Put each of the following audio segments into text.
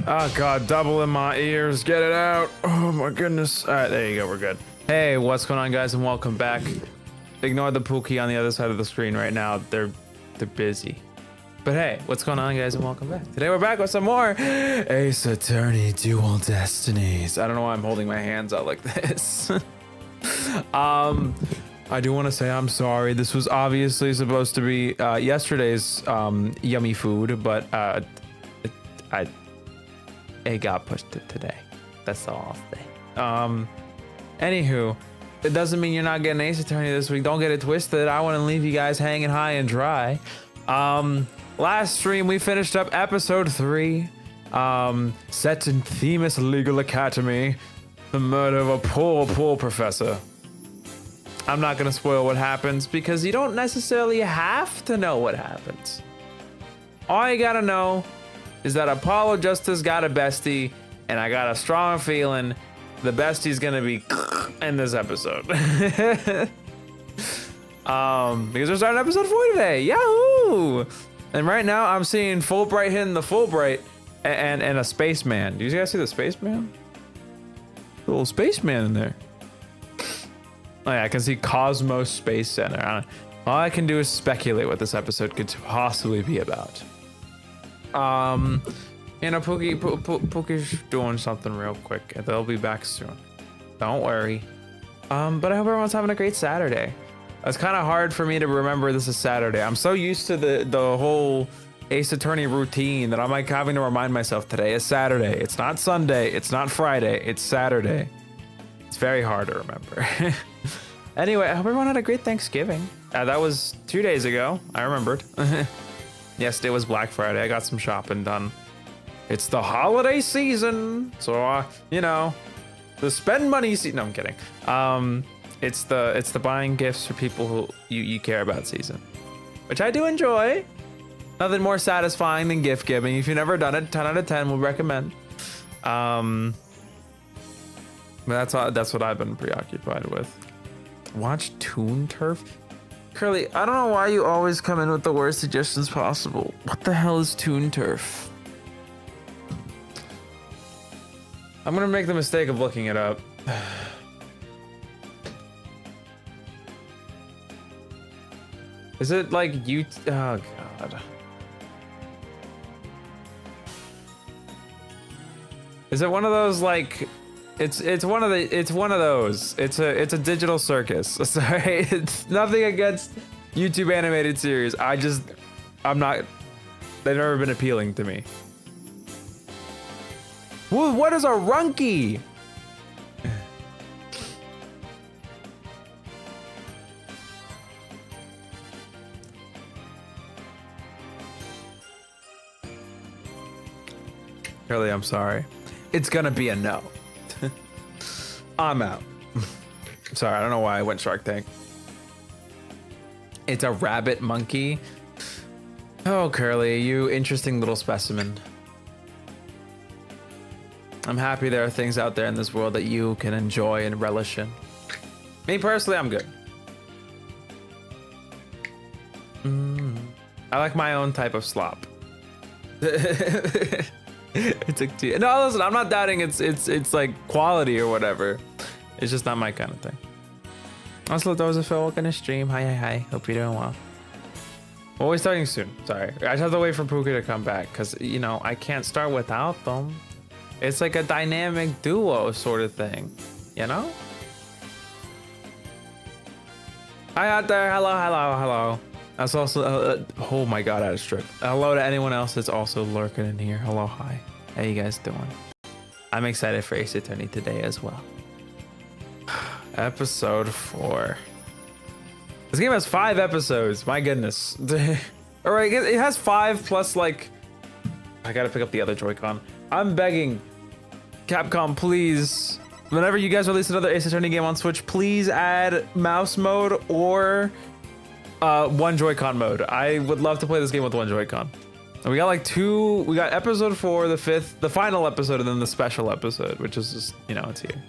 Oh god, double in my ears. Get it out. Oh my goodness. All right, there you go. We're good. Hey, what's going on, guys, and welcome back. Ignore the Pookie on the other side of the screen right now. They're busy. But hey, what's going on, guys, and welcome back. Today we're back with some more Attorney Dual Destinies. I don't know why I'm holding my hands out like this. I do want to say I'm sorry. This was obviously supposed to be yesterday's yummy food, but it got pushed to today. That's all I'll say. Anywho, it doesn't mean you're not getting Ace Attorney this week. Don't get it twisted. I want to leave you guys hanging high and dry. Last stream we finished up episode 3, set in Themis Legal Academy, the murder of a poor professor. I'm not gonna spoil what happens because you don't necessarily have to know what happens. All you gotta know is that Apollo Justice got a bestie, and I got a strong feeling the bestie's gonna be in this episode. Because we're starting episode 4 today. Yahoo! And right now I'm seeing Fulbright hitting the Fulbright and a spaceman. Do you guys see the spaceman? A little spaceman in there. Oh yeah, I can see Cosmos Space Center. All I can do is speculate what this episode could possibly be about. You know, Pookie's doing something real quick. They'll be back soon. Don't worry. But I hope everyone's having a great Saturday. It's kind of hard for me to remember this is Saturday. I'm so used to the whole Ace Attorney routine that I'm like having to remind myself today is Saturday. It's not Sunday. It's not Friday. It's Saturday. It's very hard to remember. Anyway, I hope everyone had a great Thanksgiving. That was 2 days ago. I remembered. Yesterday was Black Friday. I got some shopping done. It's the holiday season, so you know, the spend money season. No, I'm kidding. It's the buying gifts for people who you care about season, which I do enjoy. Nothing more satisfying than gift giving. If you've never done it, 10 out of 10 would recommend. But that's what I've been preoccupied with. Watch Toon Turf. Curly, I don't know why you always come in with the worst suggestions possible. What the hell is Toon Turf? I'm gonna make the mistake of looking it up. Is it like you? Oh god. Is it one of those like? It's one of those. It's a digital circus. Sorry, it's nothing against YouTube animated series. I'm not. They've never been appealing to me. What is a runky? Curly, I'm sorry. It's gonna be a no. I'm out. Sorry, I don't know why I went Shark Tank. It's a rabbit monkey. Oh, Curly, you interesting little specimen. I'm happy there are things out there in this world that you can enjoy and relish in. Me personally, I'm good. I like my own type of slop. It took two. No, listen, I'm not doubting it's like quality or whatever. It's just not my kind of thing. Also, those of Phil welcome to stream. Hi. Hope you're doing well. Well, we're starting soon. Sorry, I just have to wait for Pookie to come back because you know I can't start without them. It's like a dynamic duo sort of thing, you know. Hi out there. Hello. That's also, oh my god, I had a stroke. Hello to anyone else that's also lurking in here. Hello, hi. How you guys doing? I'm excited for Ace Attorney today as well. Episode 4. This game has 5 episodes. My goodness. All right, it has 5 plus like, I gotta pick up the other Joy-Con. I'm begging, Capcom, please. Whenever you guys release another Ace Attorney game on Switch, please add mouse mode or one Joy-Con mode. I would love to play this game with one Joy-Con. And we got like 2, we got episode 4, the 5th, the final episode, and then the special episode, which is just, you know, it's here.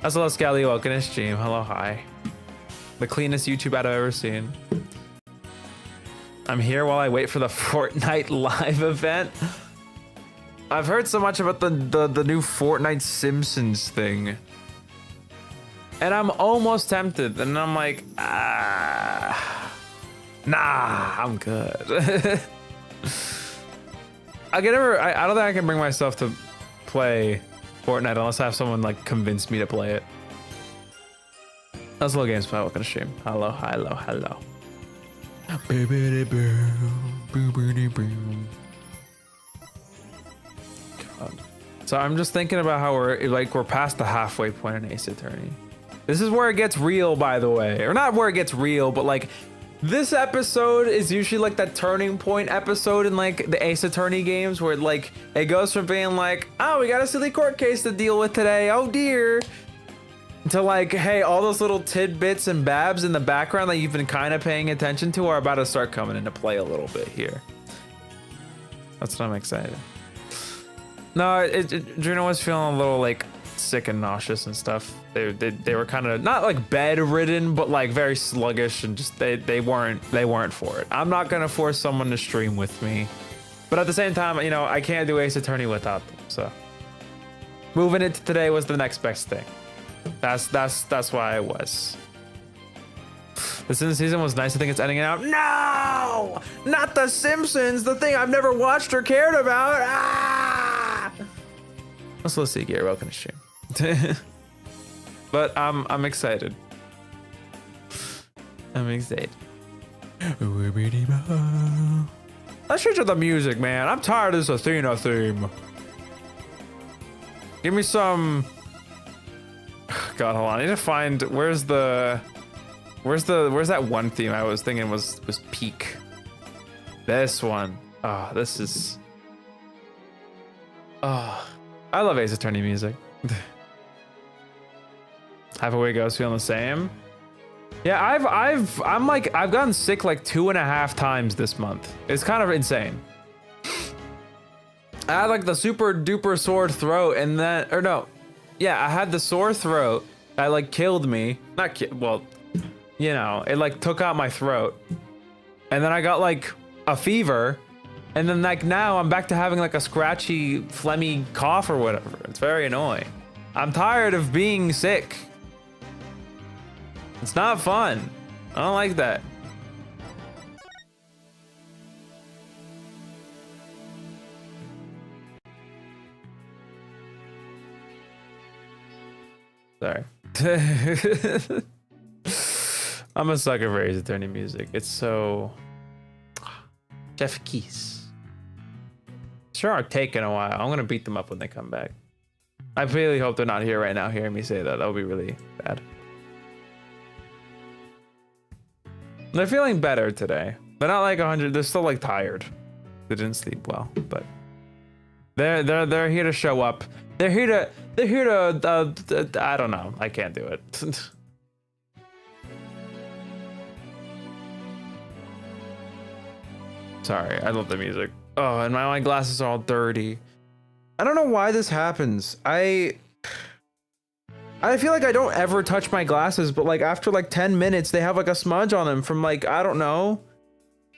That's hello, Scally, welcome to stream. Hello, hi. The cleanest YouTube ad I've ever seen. I'm here while I wait for the Fortnite live event. I've heard so much about the new Fortnite Simpsons thing. And I'm almost tempted, and I'm like, nah, I'm good. I don't think I can bring myself to play Fortnite unless I have someone like convince me to play it. That's a little game spot. We're gonna stream. Hello. So I'm just thinking about how we're past the halfway point in Ace Attorney. This is where it gets real, by the way. Or not where it gets real, but like this episode is usually like that turning point episode in like the Ace Attorney games where like it goes from being like, oh, we got a silly court case to deal with today, oh dear, to like, hey, all those little tidbits and babs in the background that you've been kind of paying attention to are about to start coming into play a little bit here. That's what I'm excited. No, Juno was feeling a little like sick and nauseous and stuff. They were kind of not like bedridden, but like very sluggish, and just they weren't for it. I'm not gonna force someone to stream with me, but at the same time, you know, I can't do Ace Attorney without them. So moving it to today was the next best thing. That's why I was. This season was nice. I think it's ending out. No, not The Simpsons, the thing I've never watched or cared about. Ah! Let's see, Gary. Welcome to stream. But I'm excited. I'm excited. Let's change up the music, man. I'm tired of this Athena theme. Give me some. God, hold on. I need to find where's that one theme I was thinking was peak. This one. Oh, this is. Oh, I love Ace Attorney music. Halfway goes feeling the same. Yeah, I've gotten sick like 2.5 times this month. It's kind of insane. I had like the super duper sore throat, and then I had the sore throat that like killed me. Well, you know, it like took out my throat, and then I got like a fever, and then like now I'm back to having like a scratchy, phlegmy cough or whatever. It's very annoying. I'm tired of being sick. It's not fun. I don't like that. Sorry. I'm a sucker for Ace Attorney music. It's so... Chef Keys. Sure are taking a while. I'm gonna beat them up when they come back. I really hope they're not here right now hearing me say that. That would be really bad. They're feeling better today. They're not like 100. They're still like tired. They didn't sleep well, but they're here to show up. They're here to. I don't know. I can't do it. Sorry. I love the music. Oh, and my glasses are all dirty. I don't know why this happens. I feel like I don't ever touch my glasses, but like after like 10 minutes, they have like a smudge on them from like, I don't know.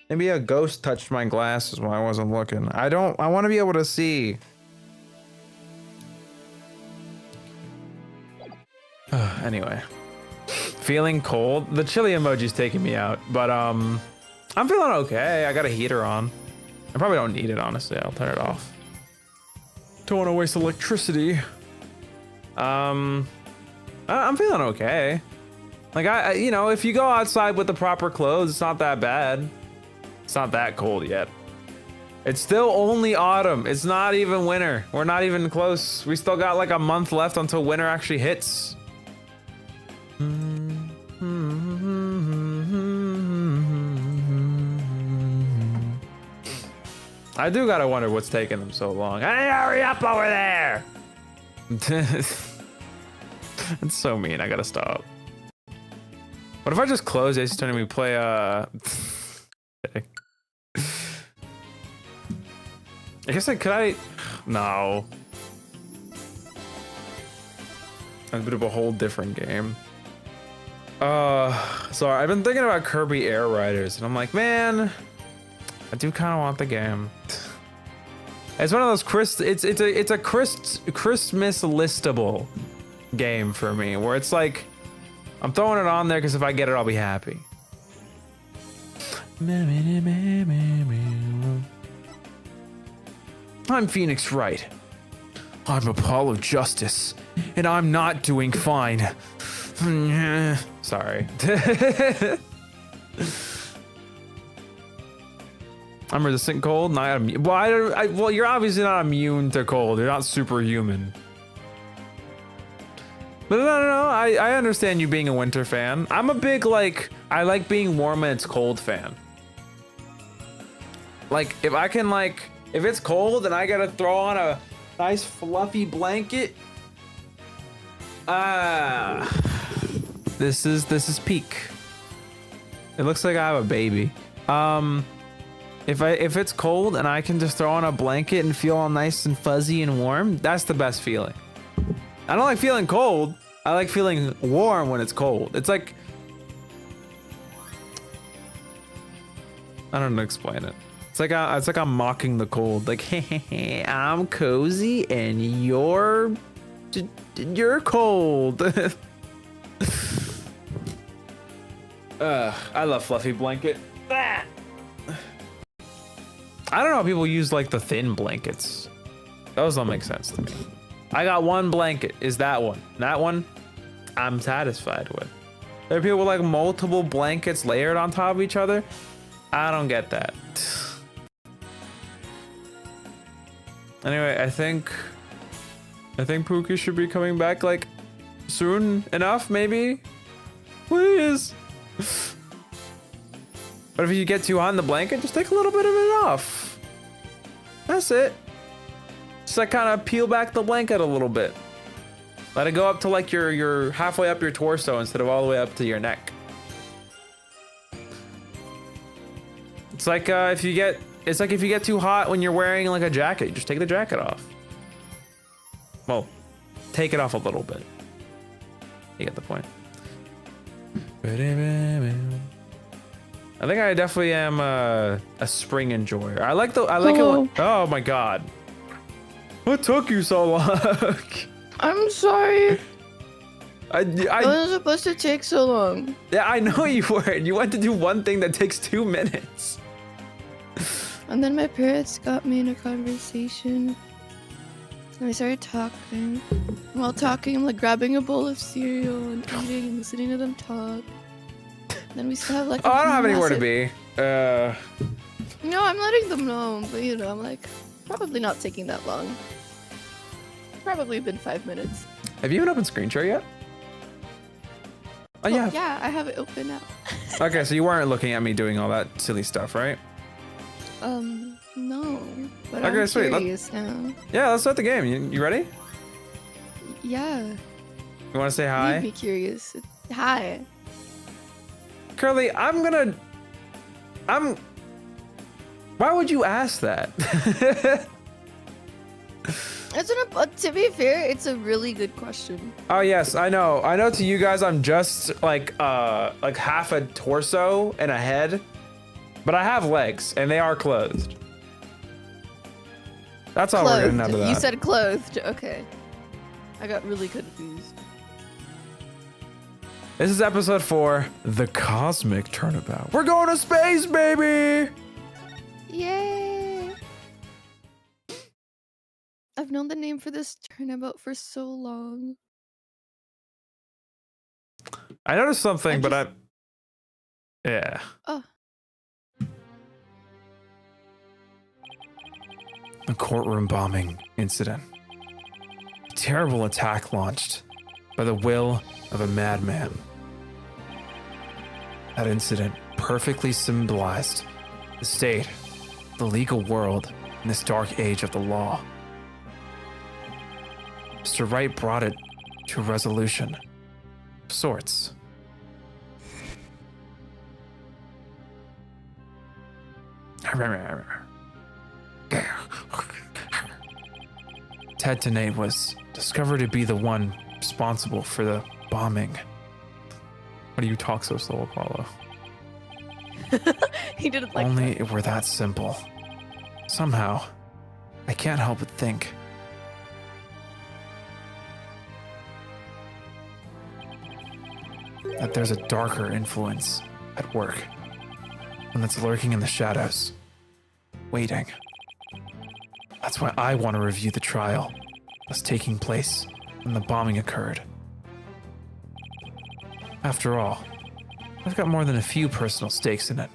Maybe a ghost touched my glasses while I wasn't looking. I want to be able to see. Anyway, feeling cold. The chili emoji's taking me out, but I'm feeling okay. I got a heater on. I probably don't need it, honestly. I'll turn it off. Don't want to waste electricity. I'm feeling okay. Like you know, if you go outside with the proper clothes, it's not that bad. It's not that cold yet. It's still only autumn. It's not even winter. We're not even close. We still got like a month left until winter actually hits. I do gotta wonder what's taking them so long. Hey, hurry up over there! It's so mean. I gotta stop. What if I just close Ace Attorney and we play I guess could I? No. A bit of a whole different game. Sorry, I've been thinking about Kirby Air Riders, and I'm like, man, I do kind of want the game. It's one of those it's a Christmas listable game for me where it's like I'm throwing it on there because if I get it, I'll be happy. I'm Phoenix Wright. I'm Apollo Justice, and I'm not doing fine. Sorry. I'm resistant cold. Not well, you're obviously not immune to cold. You're not superhuman. But no. I understand you being a winter fan. I'm a big I like being warm when it's cold fan. Like if I can if it's cold and I gotta throw on a nice fluffy blanket. This is peak. It looks like I have a baby. If it's cold and I can just throw on a blanket and feel all nice and fuzzy and warm, that's the best feeling. I don't like feeling cold. I like feeling warm when it's cold. It's like I don't know how to explain it. It's like I'm mocking the cold. Like, hey, I'm cozy and you're cold. I love fluffy blanket. I don't know how people use like the thin blankets. Those don't make sense to me. I got one blanket. Is that one? That one, I'm satisfied with. There are people with like multiple blankets layered on top of each other. I don't get that. Anyway, I think Pookie should be coming back like soon enough, maybe. Please. But if you get too hot in the blanket, just take a little bit of it off. That's it. Just like kind of peel back the blanket a little bit. Let it go up to like your halfway up your torso instead of all the way up to your neck. It's like if you get too hot when you're wearing like a jacket, just take the jacket off. Well, take it off a little bit. You get the point. I think I definitely am a spring enjoyer. I like it. Oh my god. What took you so long? I'm sorry. I wasn't supposed to take so long. Yeah, I know you weren't. You went to do one thing that takes 2 minutes. And then my parents got me in a conversation. And we started talking. While talking, I'm like grabbing a bowl of cereal and eating and listening to them talk. Then we still have like. Oh, I don't have anywhere to be. No, I'm letting them know, but you know, I'm like probably not taking that long. Probably been 5 minutes. Have you even opened screen share yet? Oh yeah. Yeah, I have it open now. Okay, so you weren't looking at me doing all that silly stuff, right? No. But Okay, I'm sweet. curious now. Yeah, let's start the game. You ready? Yeah. You want to say hi? Made me curious. Hi. Curly, why would you ask that? To be fair, it's a really good question. Oh yes, I know. I know to you guys I'm just like half a torso and a head, but I have legs and they are clothed. That's all we're getting out of that. You said clothed. Okay. I got really confused. This is episode 4, The Cosmic Turnabout. We're going to space, baby! Yay! I've known the name for this turnabout for so long. I noticed something, but yeah. Oh. A courtroom bombing incident. A terrible attack launched by the will of a madman. That incident perfectly symbolized the state, the legal world, in this dark age of the law. Mr. Wright brought it to a resolution of sorts. Ted Tenay was discovered to be the one responsible for the bombing. Why do you talk so slow, Apollo? He didn't like Only that. it were that simple. Somehow, I can't help but think. That there's a darker influence at work. One that's lurking in the shadows. Waiting. That's why I want to review the trial that's taking place when the bombing occurred. After all, I've got more than a few personal stakes in it.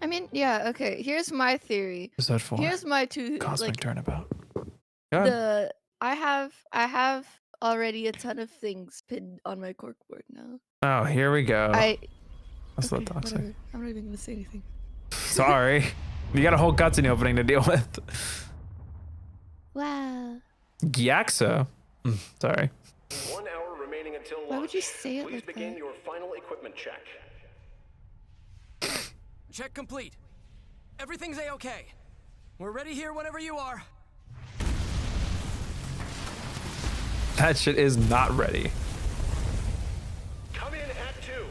I mean, yeah, okay. Here's my theory. Is that for Here's my two Cosmic like Turnabout? Go ahead. I have already a ton of things pinned on my corkboard now. Oh, here we go. That's Okay, not toxic. whatever. I'm not even gonna say anything. Sorry. You got a whole cutscene opening to deal with. Wow. Gyaxa. Sorry. 1 hour remaining until launch. Why would you say it Please like begin that? your final equipment check. Check complete. Everything's A-okay. We're ready here whenever you are. That shit is not ready. Come in at 2.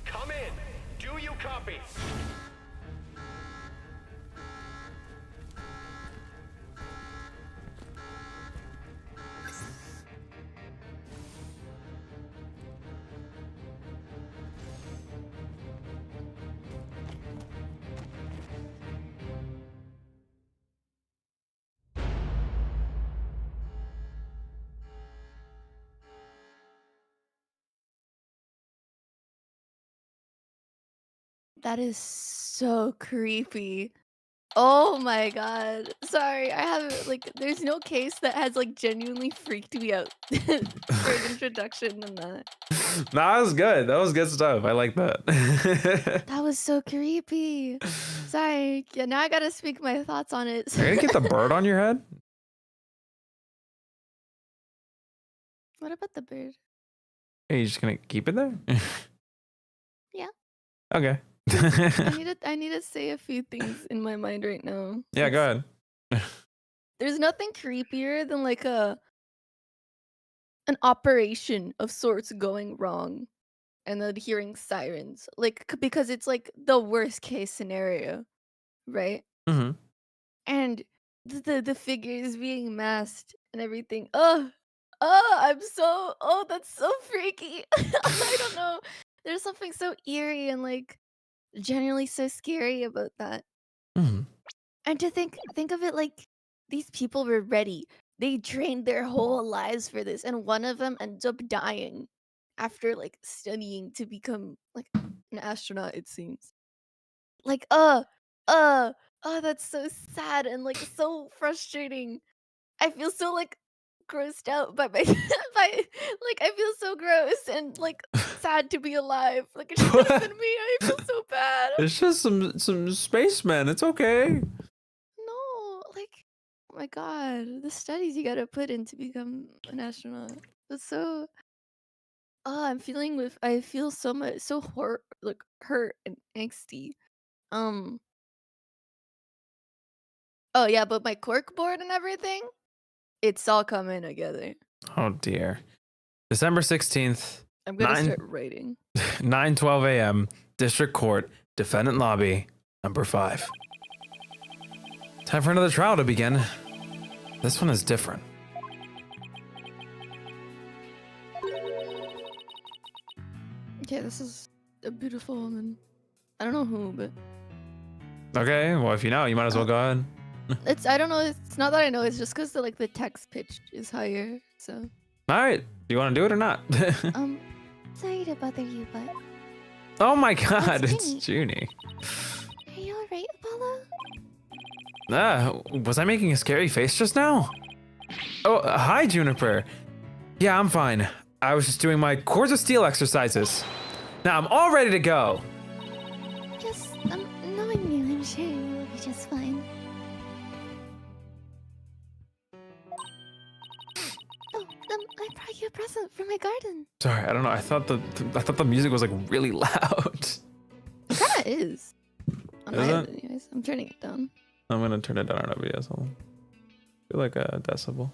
Come in. Do you copy? That is so creepy. Oh my god. Sorry, I have like there's no case that has like genuinely freaked me out for an introduction than that. Nah, that was good. That was good stuff. I like that. That was so creepy. Sorry. Yeah, now I gotta speak my thoughts on it. Are you gonna get the bird on your head? What about the bird? Are you just gonna keep it there? Yeah. Okay. I need to say a few things in my mind right now. Yeah, go ahead. There's nothing creepier than like an operation of sorts going wrong and then hearing sirens. Like because it's like the worst case scenario, right? Mm-hmm. And the figures being masked and everything. Oh, that's so freaky. I don't know. There's something so eerie and like genuinely so scary about that. Mm-hmm. And to think of it like these people were ready. They trained their whole lives for this, and one of them ends up dying after like studying to become like an astronaut, it seems. Like, that's so sad and like so frustrating. I feel so like grossed out by my by like I feel so gross and like sad to be alive. Like it should have been me. I feel so bad. It's just some spacemen. It's okay. No, like oh my god, the studies you gotta put in to become an astronaut. That's so I feel so much so like hurt and angsty. Um oh yeah, but my cork board and everything, it's all coming together. Oh dear. December 16th, I'm gonna 9 start writing. 9:12 a.m. District Court, Defendant Lobby, number 5. Time for another trial to begin. This one is different. Okay, this is a beautiful woman. I don't know who, but Okay, well if you know, you might as well go ahead. it's I don't know. It's not that I know. It's just because the like the text pitch is higher. So All right, do you want to do it or not? sorry to bother you, but Oh my god, It's it's Junie. are you alright, Apollo? Was I making a scary face just now? Oh, hi Juniper. Yeah, I'm fine. I was just doing my Cords of Steel exercises. Now I'm all ready to go. Just knowing you, I'm sure you will be just fine. Oh, I brought you a present from my garden. Sorry, I don't know. I thought the music was like really loud. It kinda is. On my Is end, it? anyways. I'm turning it down. I'm gonna turn it down on OBS. Hold on. Do like a decibel.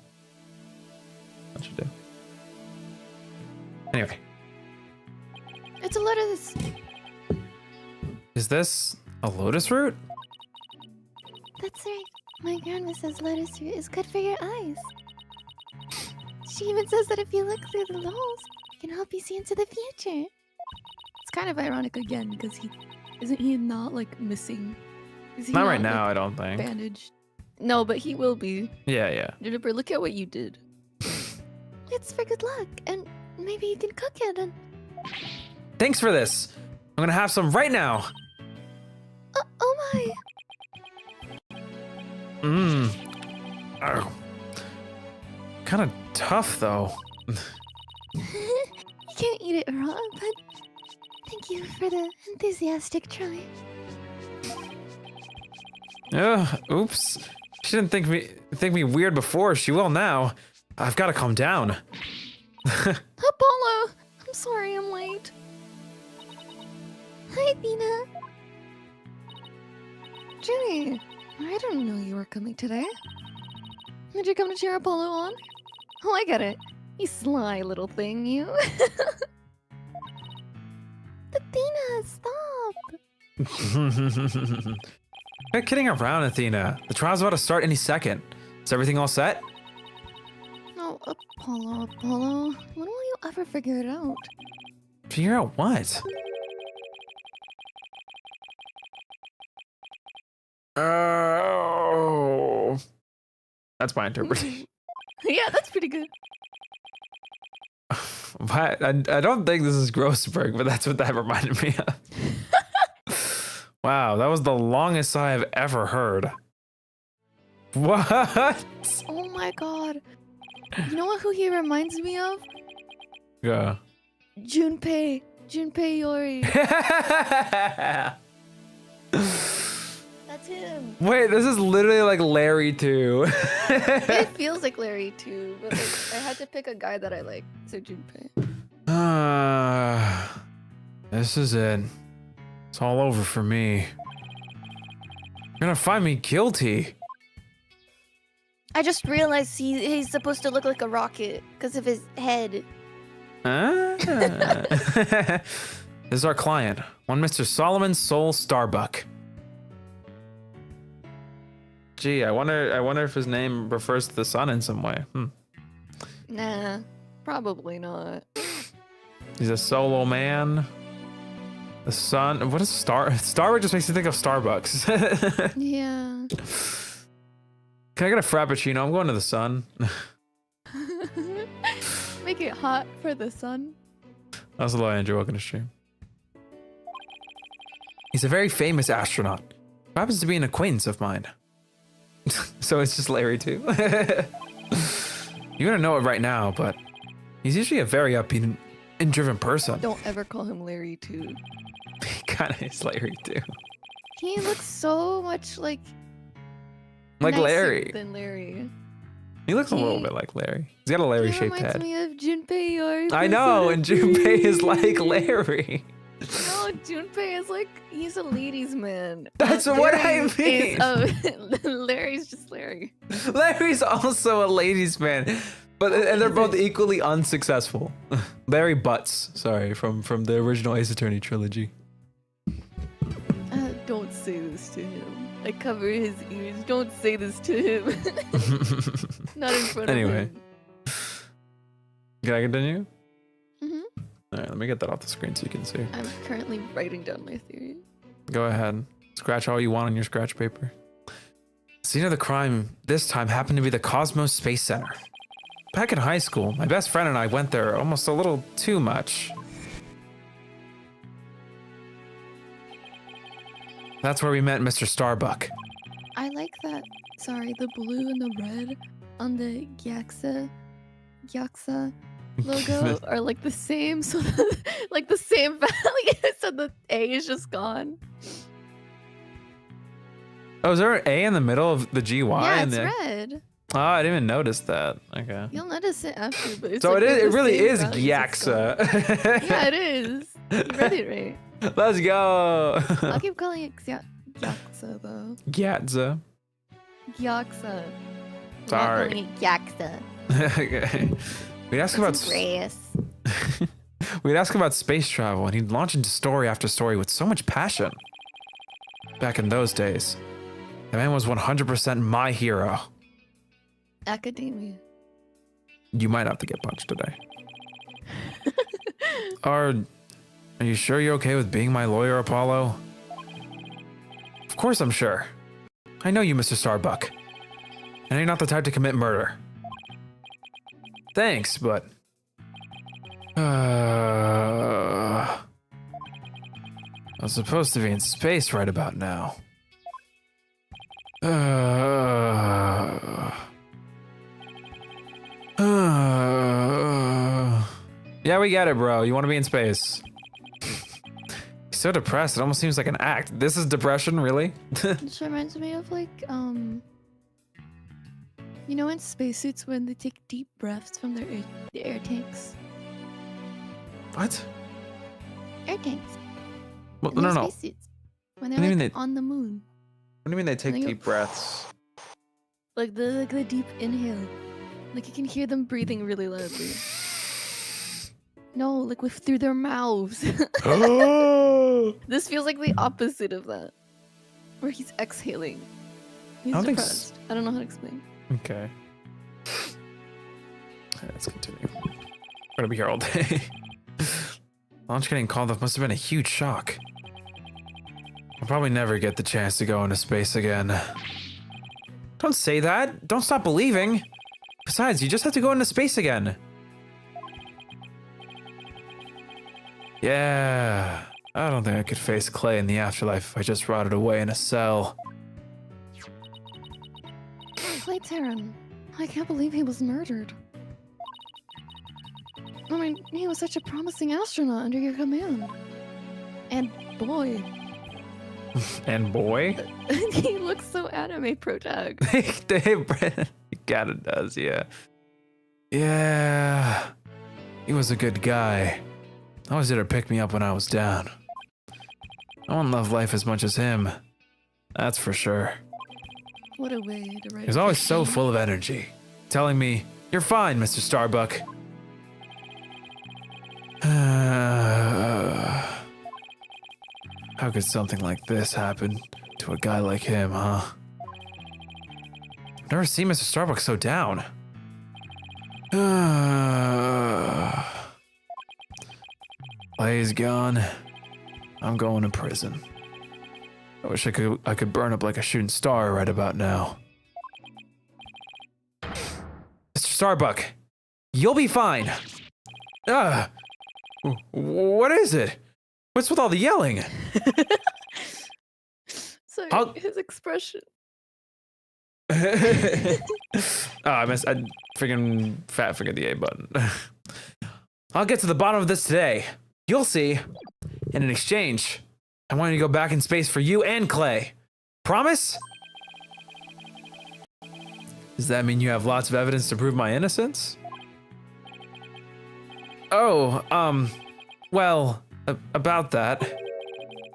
That should do. Anyway, It's a lotus. is this a lotus root? That's right. My grandma says lettuce root is good for your eyes. She even says that if you look through the holes, it can help you see into the future. It's kind of ironic again because isn't he not like missing? Is he Not right like, now, I don't think. bandaged? No, but he will be. Yeah. Juniper, look at what you did. It's for good luck, and maybe you can cook it and... Thanks for this. I'm gonna have some right now. oh my! Mmm. Kind of tough though. You can't eat it raw, but thank you for the enthusiastic try. Oops. She didn't think me weird before. She will now. I've got to calm down. Apollo! I'm sorry I'm late. Hi, Athena. Jenny, I didn't know you were coming today. Did you come to cheer Apollo on? Oh, I get it. You sly little thing, you. Athena, stop! Quit kidding around, Athena. The trial's about to start any second. Is everything all set? Oh, Apollo. When will you ever figure it out? Figure out what? Oh. That's my interpretation. Yeah, that's pretty good. What? I don't think this is Grossberg, but that's what that reminded me of. Wow, that was the longest sigh I've ever heard. What? Oh my god. You know who he reminds me of? Yeah. Junpei Yori. That's him. Wait, this is literally like Larry too. It feels like Larry too, but like, I had to pick a guy that I like, so Junpei. This is it. It's all over for me. You're gonna find me guilty. I just realized he's supposed to look like a rocket because of his head. This is our client, one Mr. Solomon Soul Starbuck. Gee, I wonder if his name refers to the sun in some way. Nah, probably not. He's a solo man. The sun. What is Starbuck just makes me think of Starbucks. Yeah. Can I get a frappuccino? I'm going to the sun. Make it hot for the sun. That's a little Andrew. Welcome to stream. He's a very famous astronaut. Who happens to be an acquaintance of mine. So it's just Larry too. You're gonna know it right now, but he's usually a very upbeat and driven person. Don't ever call him Larry too. He kind of is Larry too. He looks so much like Like Larry. than Larry. He looks a little bit like Larry. He's got a Larry-shaped He reminds head. me of Junpei Yori. I know, and Junpei is like Larry. No, Junpei is like, he's a ladies' man. That's what I Larry mean. Larry's just Larry. Larry's also a ladies' man, but and they're both equally unsuccessful. Larry Butts, sorry, from the original Ace Attorney trilogy. Don't say this to him. I cover his ears. Don't say this to him. Not in front Anyway. of him. Can I continue? Mhm. All right, let me get that off the screen so you can see. I'm currently writing down my theory. Go ahead. Scratch all you want on your scratch paper. The scene of the crime this time happened to be the Cosmos Space Center. Back in high school, my best friend and I went there almost a little too much. That's where we met Mr. Starbuck. I like that. Sorry, the blue and the red on the Gyaxa logo are like the same. So like the same value. So the A is just gone. Oh, is there an A in the middle of the GY? Yeah, and it's the... red. Oh, I didn't even notice that. Okay. You'll notice it after, but it's So like it is. the It really same is values, it's gone. Gyaxa. Yeah, it is. You read it right. Let's go. I'll keep calling it Gyaxa though. Gyatza. Gyaxa. Sorry. Yaksa. Okay. We'd ask about we'd ask about space travel, and he'd launch into story after story with so much passion. Back in those days, The man was 100% my hero. Academia. You might have to get punched today. Are you sure you're okay with being my lawyer, Apollo? Of course I'm sure. I know you, Mr. Starbuck. And you're not the type to commit murder. Thanks, but... I was supposed to be in space right about now. Yeah, we get it, bro. You want to be in space. He's so depressed. It almost seems like an act. This is depression, really? This reminds me of like, you know, in spacesuits when they take deep breaths from their air tanks. What? Air tanks. Well, In no, their no. spacesuits. When What they're do you like mean on the moon. What do you mean they take Like a- deep breaths? Like the deep inhale. Like you can hear them breathing really loudly. No, like with through their mouths. This feels like the opposite of that. Where he's exhaling. He's I don't think depressed. I don't know how to explain. Okay. Let's continue. We're gonna be here all day. Launch getting called off must have been a huge shock. I'll probably never get the chance to go into space again. Don't say that. Don't stop believing. Besides, you just have to go into space again. Yeah. I don't think I could face Clay in the afterlife if I just rotted away in a cell. Clay Terran. I can't believe he was murdered. I mean, he was such a promising astronaut under your command. And boy, And boy? He looks so anime protag. He kinda does, yeah. Yeah. He was a good guy. Always there to pick me up when I was down. No one loved life as much as him. That's for sure. What a way to write. He was always so full of energy, telling me, "You're fine, Mr. Starbuck." How could something like this happen to a guy like him, huh? I've never seen Mr. Starbuck so down. Clay's gone. I'm going to prison. I wish I could burn up like a shooting star right about now. Mr. Starbuck, you'll be fine. What is it? What's with all the yelling? Sorry, I'll- his expression. I freaking forget the A button. I'll get to the bottom of this today. You'll see. And in exchange, I want you to go back in space for you and Clay. Promise? Does that mean you have lots of evidence to prove my innocence? Oh, well, about that.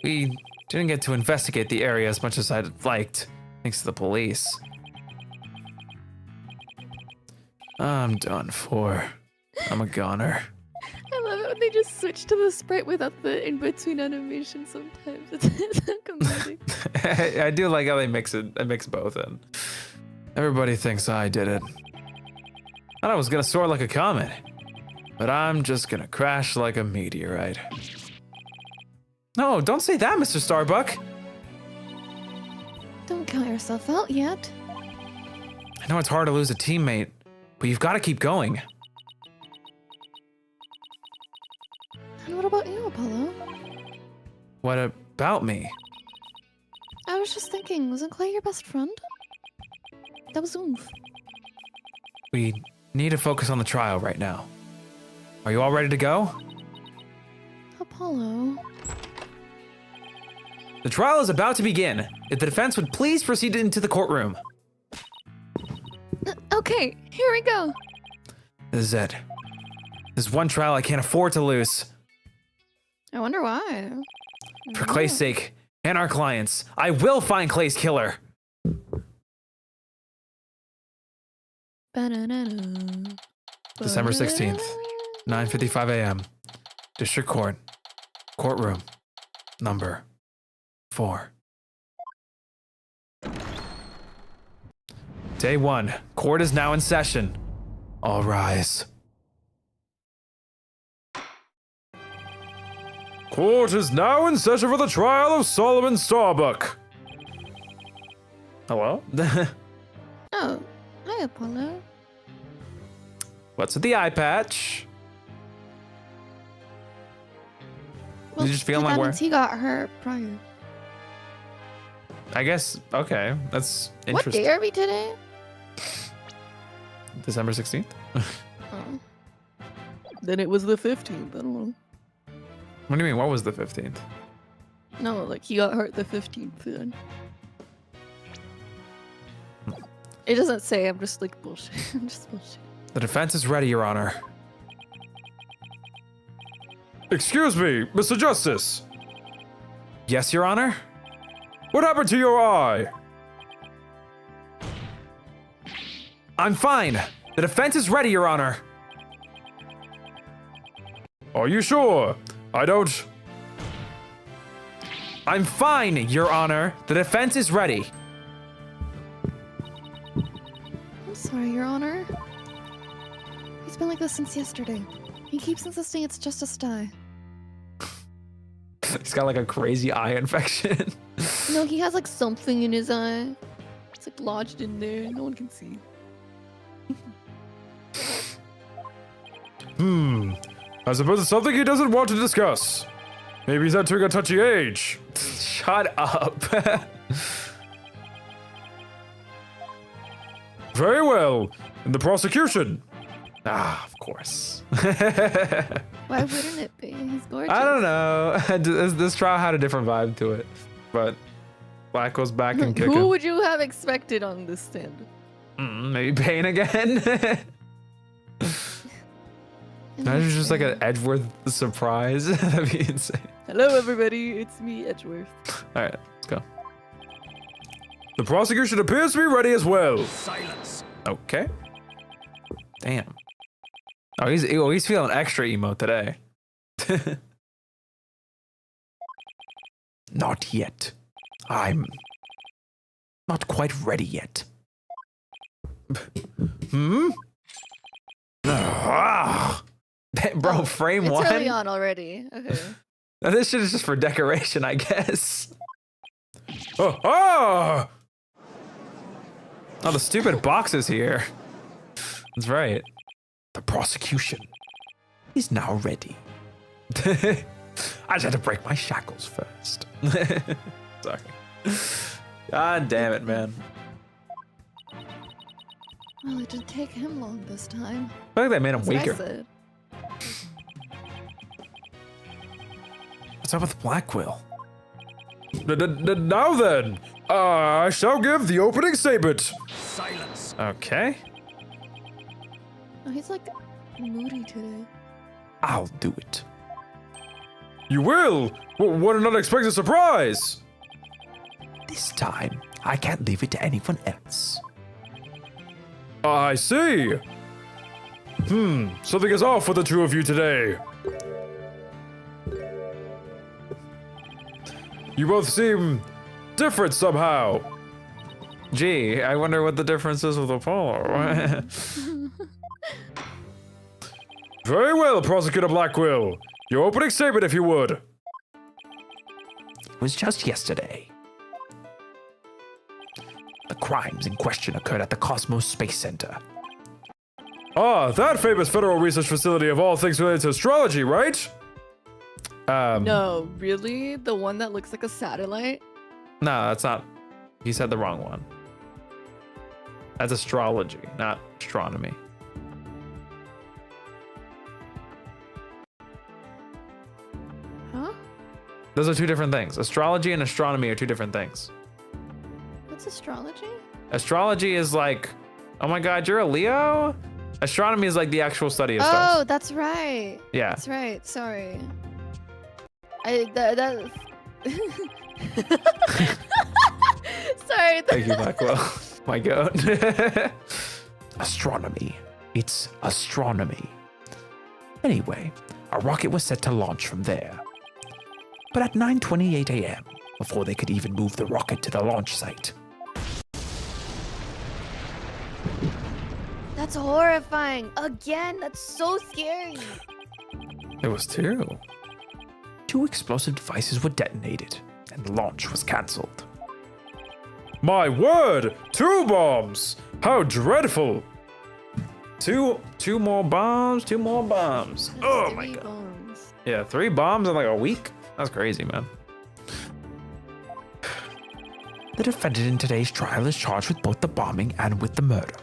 We didn't get to investigate the area as much as I'd liked, thanks to the police. I'm done for. I'm a goner. I love it when they just switch to the sprite without the in-between animation sometimes. It's so comedic. I do like how they mix it. I mix both in. Everybody thinks I did it. Thought I was gonna soar like a comet, but I'm just gonna crash like a meteorite. No, don't say that, Mr. Starbuck. don't count yourself out yet. I know it's hard to lose a teammate, but you've got to keep going. And what about you, Apollo? What about me? I was just thinking, wasn't Clay your best friend? That was oomph. We need to focus on the trial right now. Are you all ready to go? Apollo. The trial is about to begin. If the defense would please proceed into the courtroom. Okay, here we go. This is it. This is one trial I can't afford to lose. I wonder why. For Clay's sake and our clients, I will find Clay's killer. Ba-da-da-da. December 16th, 9:55 a.m. District Court, courtroom, number 4. Day 1. Court is now in session. All rise. Court is now in session for the trial of Solomon Starbuck. Hello? Oh, hi, Apollo. What's with the eye patch? Well, you just feel that like means he got hurt prior. I guess, okay. That's What interesting. day are we today? December 16th? Oh. Then it was the 15th. I don't know. What do you mean? What was the 15th? No, like he got hurt the 15th then. It doesn't say. I'm just like bullshit. I'm just bullshit. The defense is ready, Your Honor. Excuse me, Mr. Justice. Yes, Your Honor? What happened to your eye? I'm fine. The defense is ready, Your Honor. Are you sure? I don't... I'm fine, Your Honor. The defense is ready. I'm sorry, Your Honor. He's been like this since yesterday. He keeps insisting it's just a sty. He's got like a crazy eye infection. No, he has like something in his eye. It's like lodged in there. No one can see. I suppose it's something he doesn't want to discuss. Maybe he's entering a touchy age. Shut up. Very well. And the prosecution? Ah, of course. Why wouldn't it be? He's gorgeous. I don't know. This trial had a different vibe to it. But Black goes back and kicking. Who would you have expected on this stand? Maybe Payne again? Imagine just like an Edgeworth surprise. That'd be insane. Hello, everybody. It's me, Edgeworth. All right, let's go. The prosecution appears to be ready as well. Silence. Okay. Damn. Oh, he's feeling extra emo today. Not yet. I'm not quite ready yet. Bro, frame It's one. early on already. Okay. Now, this shit is just for decoration, I guess. Oh, the stupid box is here. That's right. The prosecution is now ready. I just had to break my shackles first. Sorry. God damn it, man. Well, it didn't take him long this time. I feel like they made him That's what I weaker. said. What's up with Blackquill? Now then, I shall give the opening statement. Silence. Okay. Oh, he's like moody today. I'll do it. You will? What an unexpected surprise! This time, I can't leave it to anyone else. I see. Something is off with the two of you today. You both seem different somehow. Gee, I wonder what the difference is with Apollo. Very well, Prosecutor Blackquill. Your opening statement, if you would. It was just yesterday. The crimes in question occurred at the Cosmos Space Center. Ah, that famous federal research facility of all things related to astrology, right? No, really? The one that looks like a satellite? No, that's not. He said the wrong one. That's astrology, not astronomy. Huh? Those are two different things. Astrology and astronomy are two different things. What's astrology? Astrology is like, oh my God, you're a Leo? Astronomy is like the actual study of stars. Oh, that's right. Yeah. That's right. Sorry. Sorry. Thank you, Blackwell. My God. Astronomy. It's astronomy. Anyway, a rocket was set to launch from there. But at 9:28 a.m., before they could even move the rocket to the launch site, That's horrifying. Again, that's so scary. It was two. Two explosive devices were detonated, and the launch was cancelled. My word! 2 bombs! How dreadful! Two more bombs, 2 more bombs. Oh my god. Bombs. Yeah, 3 bombs in like a week? That's crazy, man. The defendant in today's trial is charged with both the bombing and with the murder.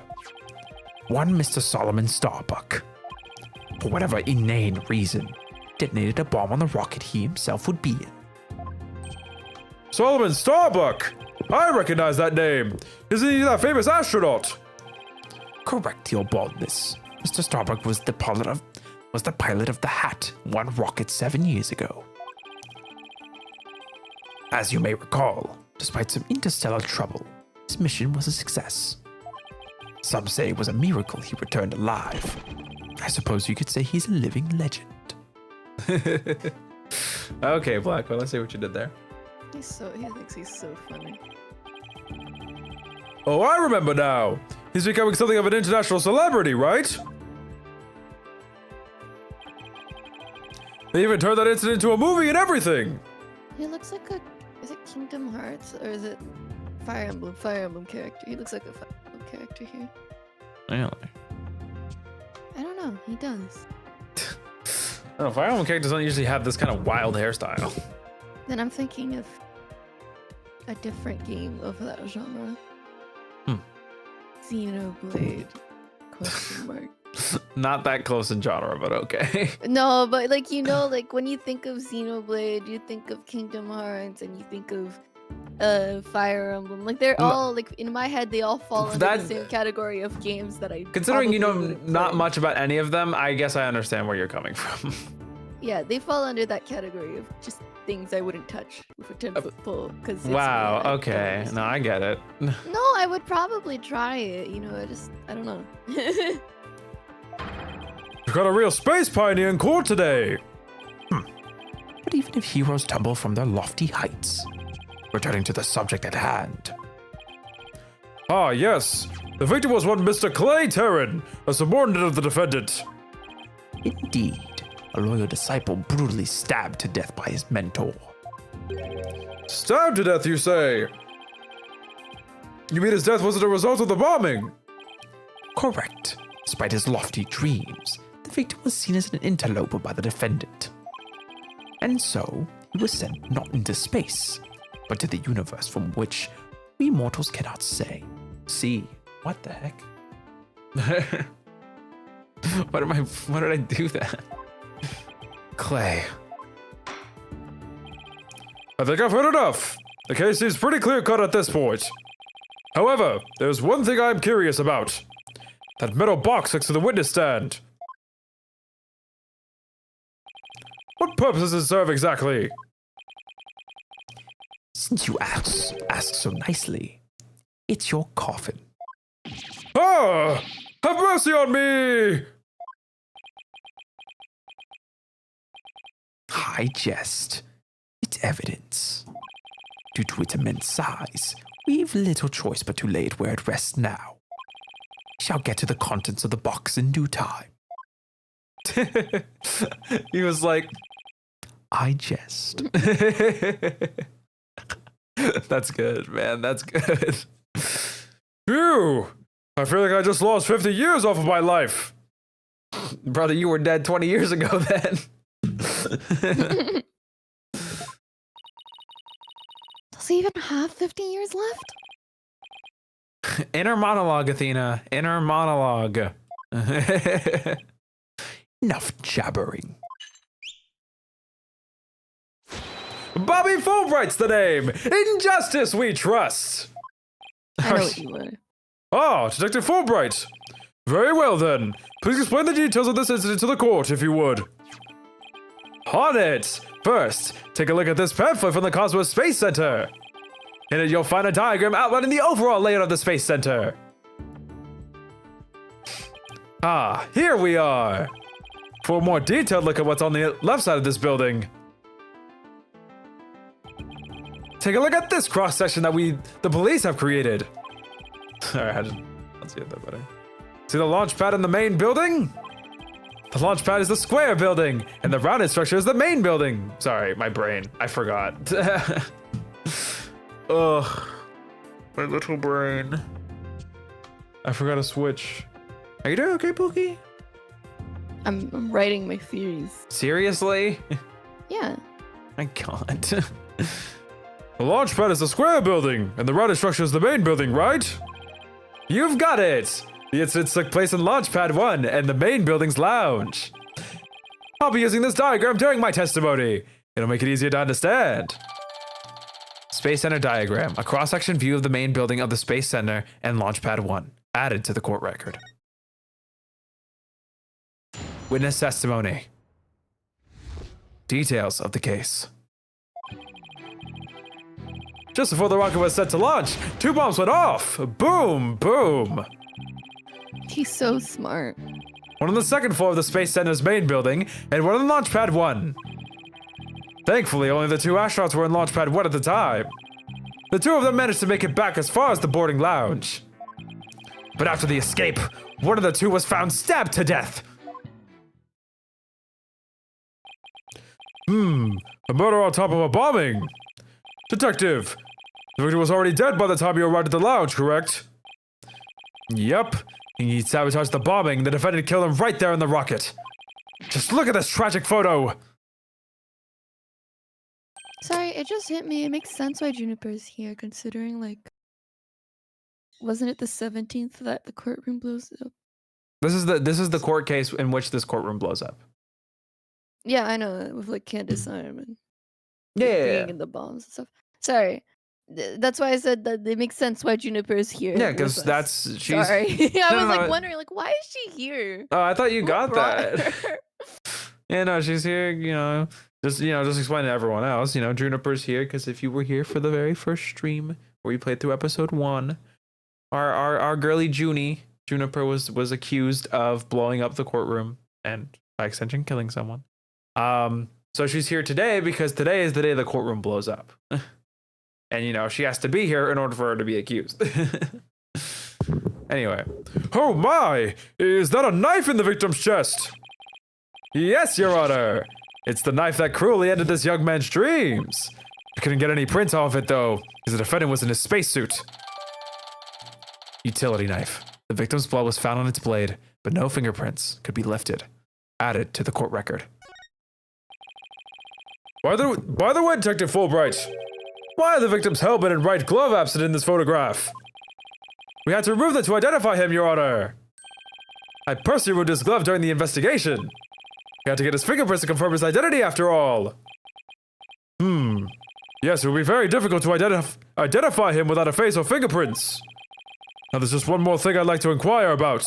One Mr. Solomon Starbuck, for whatever inane reason, detonated a bomb on the rocket he himself would be in. Solomon Starbuck! I recognize that name. Isn't he that famous astronaut? Correct your baldness. Mr. Starbuck was the pilot of the Hat, one rocket 7 years ago. As you may recall, despite some interstellar trouble, his mission was a success. Some say it was a miracle he returned alive. I suppose you could say he's a living legend. Okay, Blackwell, let's see what you did there. He thinks he's so funny. Oh, I remember now. He's becoming something of an international celebrity, right? They even turned that incident into a movie and everything. He looks like is it Kingdom Hearts or is it Fire Emblem? Fire Emblem character. He looks like a Fire Emblem character here. Really? I don't know. He does. I don't know, Fire Emblem characters don't usually have this kind of wild hairstyle. Then I'm thinking of a different game of that genre. Xenoblade? Question mark. Not that close in genre, but okay. No, but like like when you think of Xenoblade, you think of Kingdom Hearts, and you think of Fire Emblem. Like they're all like in my head, they all fall under the same category of games that I. Considering you know wouldn't not play. much about any of them, I guess I understand where you're coming from. Yeah, they fall under that category of just things I wouldn't touch with a 10-foot pole. Because Wow. Okay. No, I get it. No, I would probably try it. I don't know. You got a real space pioneer in court today. But even if heroes tumble from their lofty heights, returning to the subject at hand. Ah, yes. The victim was one Mr. Clay Terran, a subordinate of the defendant. Indeed. A loyal disciple brutally stabbed to death by his mentor. Stabbed to death, you say? You mean his death wasn't a result of the bombing? Correct. Despite his lofty dreams, the victim was seen as an interloper by the defendant. And so, he was sent not into space, but to the universe from which we mortals cannot see. What the heck? Why did I do that? Clay. I think I've heard enough. The case seems pretty clear-cut at this point. However, there's one thing I'm curious about. That metal box next to the witness stand. What purpose does it serve exactly? Since you ask so nicely, it's your coffin. Ah! Have mercy on me! High jest. It's evidence. Due to its immense size, we've little choice but to lay it where it rests now. We shall get to the contents of the box in due time. He was like, I jest. That's good, man. That's good. Phew! I feel like I just lost 50 years off of my life. Brother, you were dead 20 years ago then. Does he even have 50 years left? Inner monologue, Athena. Inner monologue. Enough jabbering. Bobby Fulbright's the name. In justice we trust. I know what you were. Ah, Detective Fulbright. Very well then. Please explain the details of this incident to the court, if you would. On it! First, take a look at this pamphlet from the Cosmos Space Center. In it, you'll find a diagram outlining the overall layout of the Space Center. Ah, here we are. For a more detailed look at what's on the left side of this building, take a look at this cross-section that the police have created. Alright, let's get that better. See the launch pad in the main building? The launch pad is the square building, and the rounded structure is the main building. Sorry, my brain. I forgot. Ugh. My little brain. I forgot to switch. Are you doing okay, Pookie? I'm writing my theories. Seriously? Yeah. My God. The launch pad is the square building, and the rounded structure is the main building, right? You've got it! The incident took place in Launchpad 1 and the main building's lounge. I'll be using this diagram during my testimony. It'll make it easier to understand. Space Center diagram, a cross-section view of the main building of the Space Center and Launchpad 1, added to the court record. Witness testimony. Details of the case. Just before the rocket was set to launch, 2 bombs went off. Boom, boom. He's so smart. One on the second floor of the Space Center's main building, and one on Launchpad 1. Thankfully, only the 2 astronauts were in Launchpad 1 at the time. The 2 of them managed to make it back as far as the boarding lounge. But after the escape, one of the 2 was found stabbed to death. A murder on top of a bombing. Detective, the victim was already dead by the time you arrived at the lounge, correct? Yep. He sabotaged the bombing. The defendant killed him right there in the rocket. Just look at this tragic photo. Sorry, it just hit me. It makes sense why Juniper's here, considering, like, wasn't it the 17th that the courtroom blows up? This is the court case in which this courtroom blows up. Yeah, I know, with, like, Candace Arm and Yeah. bringing in the bombs and stuff. Sorry. That's why I said that it makes sense why Juniper's here. Yeah, because with us. that's she's. Sorry. I was no, like no. wondering, like, why is she here? Oh, I thought you Who got brought that. her? Yeah, no, she's here. Just explain to everyone else. Juniper's here because if you were here for the very first stream where we played through episode 1, our girly Juniper was accused of blowing up the courtroom and by extension killing someone. So she's here today because today is the day the courtroom blows up. And, she has to be here in order for her to be accused. Anyway. Oh my! Is that a knife in the victim's chest? Yes, Your Honor. It's the knife that cruelly ended this young man's dreams. I couldn't get any print off it, though, because the defendant was in his spacesuit. Utility knife. The victim's blood was found on its blade, but no fingerprints could be lifted. Added to the court record. By the way, Detective Fulbright, why are the victim's helmet and right glove absent in this photograph? We had to remove them to identify him, Your Honor. I personally removed his glove during the investigation. We had to get his fingerprints to confirm his identity after all. Yes, it would be very difficult to identify him without a face or fingerprints. Now there's just one more thing I'd like to inquire about.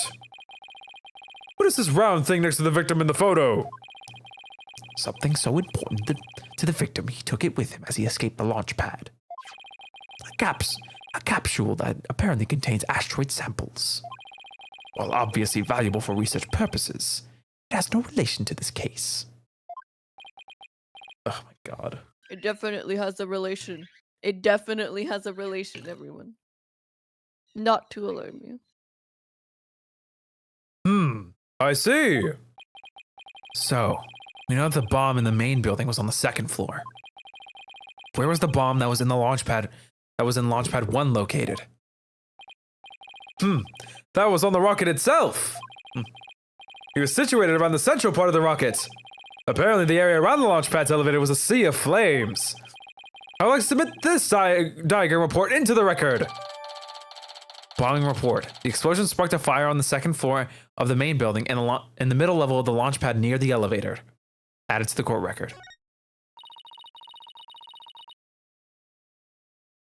What is this round thing next to the victim in the photo? Something so important to the victim, he took it with him as he escaped the launch pad. A capsule that apparently contains asteroid samples. While obviously valuable for research purposes, it has no relation to this case. Oh my God. It definitely has a relation. It definitely has a relation, everyone. Not to alarm you. I see. So, we know that the bomb in the main building was on the second floor. Where was the bomb that was in the launch pad, that was in Launchpad 1 located? That was on the rocket itself. It was situated around the central part of the rocket. Apparently, the area around the launch pad's elevator was a sea of flames. I would like to submit this diagram report into the record. Bombing report. The explosion sparked a fire on the second floor of the main building and in the middle level of the launch pad near the elevator. Added to the court record.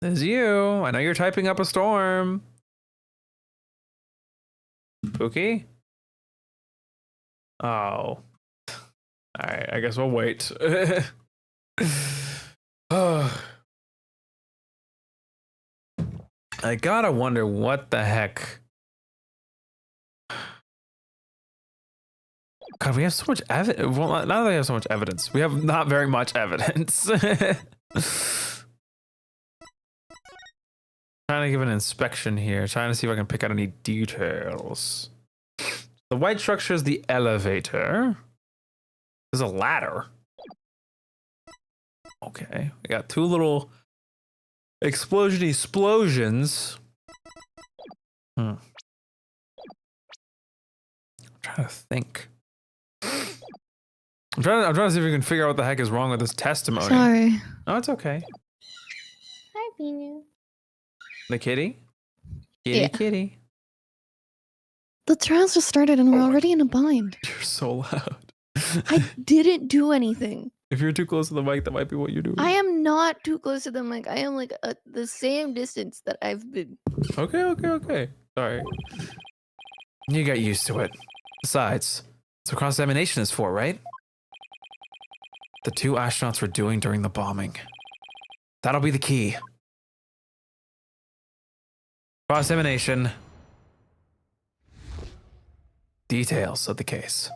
This is you. I know you're typing up a storm. Pookie? Oh. Alright, I guess we'll wait. I gotta wonder what the heck. God, we have so much evidence. Well, not that we have so much evidence. We have not very much evidence. Trying to give an inspection here. Trying to see if I can pick out any details. The white structure is the elevator. There's a ladder. Okay, we got two little explosions. I'm trying to think. I'm trying to see if we can figure out what the heck is wrong with this testimony. Sorry. No, it's okay. Hi, Pinu. The kitty? Kitty, Yeah. kitty. The trials just started and we're already in a bind. You're so loud. I didn't do anything. If you're too close to the mic, that might be what you do. I am not too close to the mic. I am like at the same distance that I've been. Okay. Sorry. You got used to it. Besides, that's what cross-examination is for, right? The two astronauts were doing during the bombing. That'll be the key. Cross-examination. Details of the case.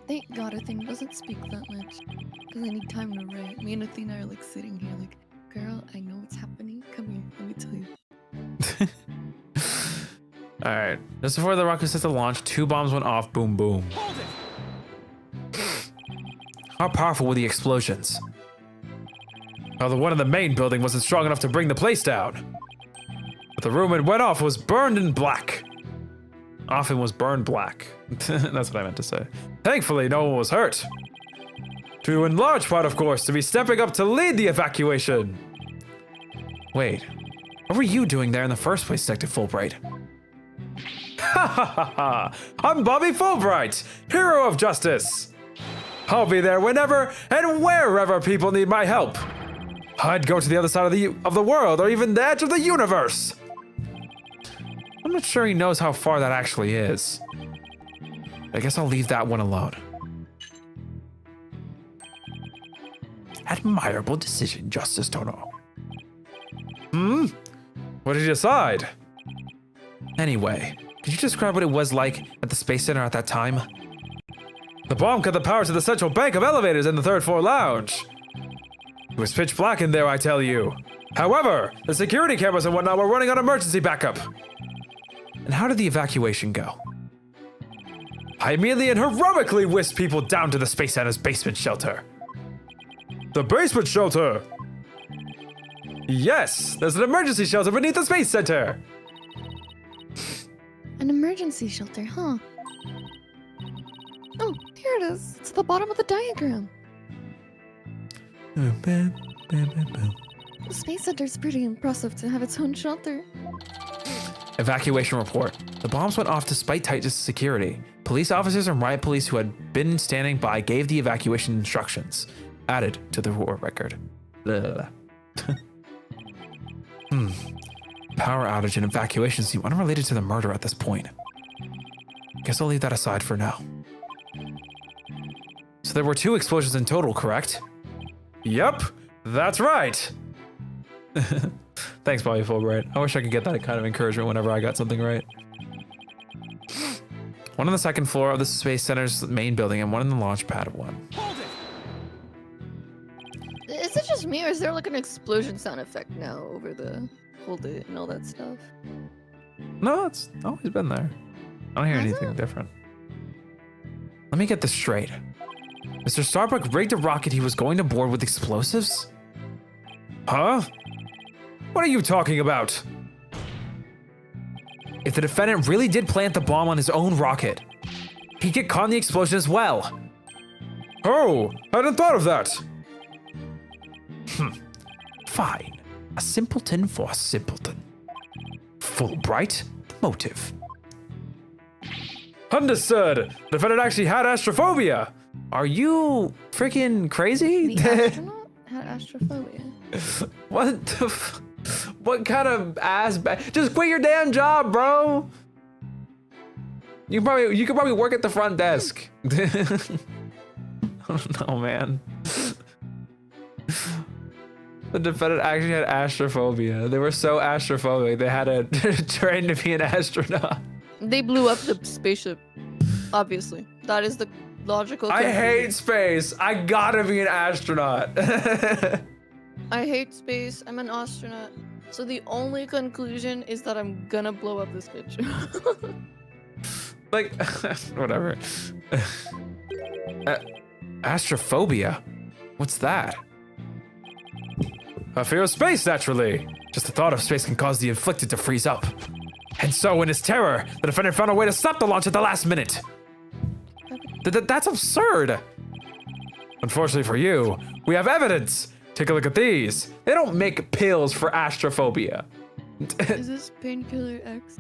Thank God a thing doesn't speak that much. Because I need time to write. Me and Athena are like sitting here like, girl, I know what's happening. Come here, let me tell you. Alright. Just before the rocket system launched, two bombs went off. Boom, boom. Hold it! How powerful were the explosions? Well, the one in the main building wasn't strong enough to bring the place down. But the room it went off was burned in black. Often was burned black. That's what I meant to say. Thankfully, no one was hurt. Due in large part, of course, to be stepping up to lead the evacuation. Wait, what were you doing there in the first place, Detective Fulbright? Ha ha ha ha! I'm Bobby Fulbright, hero of justice. I'll be there whenever and wherever people need my help. I'd go to the other side of the world, or even the edge of the universe. I'm not sure he knows how far that actually is. I guess I'll leave that one alone. Admirable decision, Justice Tono. What did you decide? Anyway, could you describe what it was like at the Space Center at that time? The bomb cut the power to the central bank of elevators in the third floor lounge. It was pitch black in there, I tell you. However, the security cameras and whatnot were running on emergency backup. And how did the evacuation go? I immediately and heroically whisked people down to the Space Center's basement shelter. The basement shelter? Yes, there's an emergency shelter beneath the Space Center. An emergency shelter, huh? Oh, here it is. It's at the bottom of the diagram. The Space Center's pretty impressive to have its own shelter. Evacuation report. The bombs went off despite tight security. Police officers and riot police who had been standing by gave the evacuation instructions. Added to the war record. Power outage and evacuation seem unrelated to the murder at this point. Guess I'll leave that aside for now. So there were 2 explosions in total, correct? Yep, that's right. Thanks, Bobby Fulbright. I wish I could get that kind of encouragement whenever I got something right. One on the second floor of the Space Center's main building and one in the launch pad 1. Hold it! Is it just me or is there like an explosion sound effect now over the hold it and all that stuff? No, it's always been there. I don't hear anything different. Let me get this straight. Mr. Starbuck rigged a rocket he was going to board with explosives? Huh? What are you talking about? If the defendant really did plant the bomb on his own rocket, he'd get caught in the explosion as well. Oh, I hadn't thought of that. Fine. A simpleton for a simpleton. Fulbright, the motive. Understood. The defendant actually had astrophobia. Are you freaking crazy? The astronaut had astrophobia. What the what kind of ass just quit your damn job, bro. You could probably work at the front desk. I don't know, man. The defendant actually had astrophobia. They were so astrophobic they had to train to be an astronaut. They blew up the spaceship. Obviously. That is the logical I conclusion. hate space. I gotta be an astronaut. I hate space. I'm an astronaut. So the only conclusion is that I'm gonna blow up this bitch. Like, whatever. Astrophobia? What's that? A fear of space, naturally. Just the thought of space can cause the afflicted to freeze up. And so, in his terror, the defendant found a way to stop the launch at the last minute. That's absurd. Unfortunately for you, we have evidence. Take a look at these. They don't make pills for astrophobia. Is this painkiller X?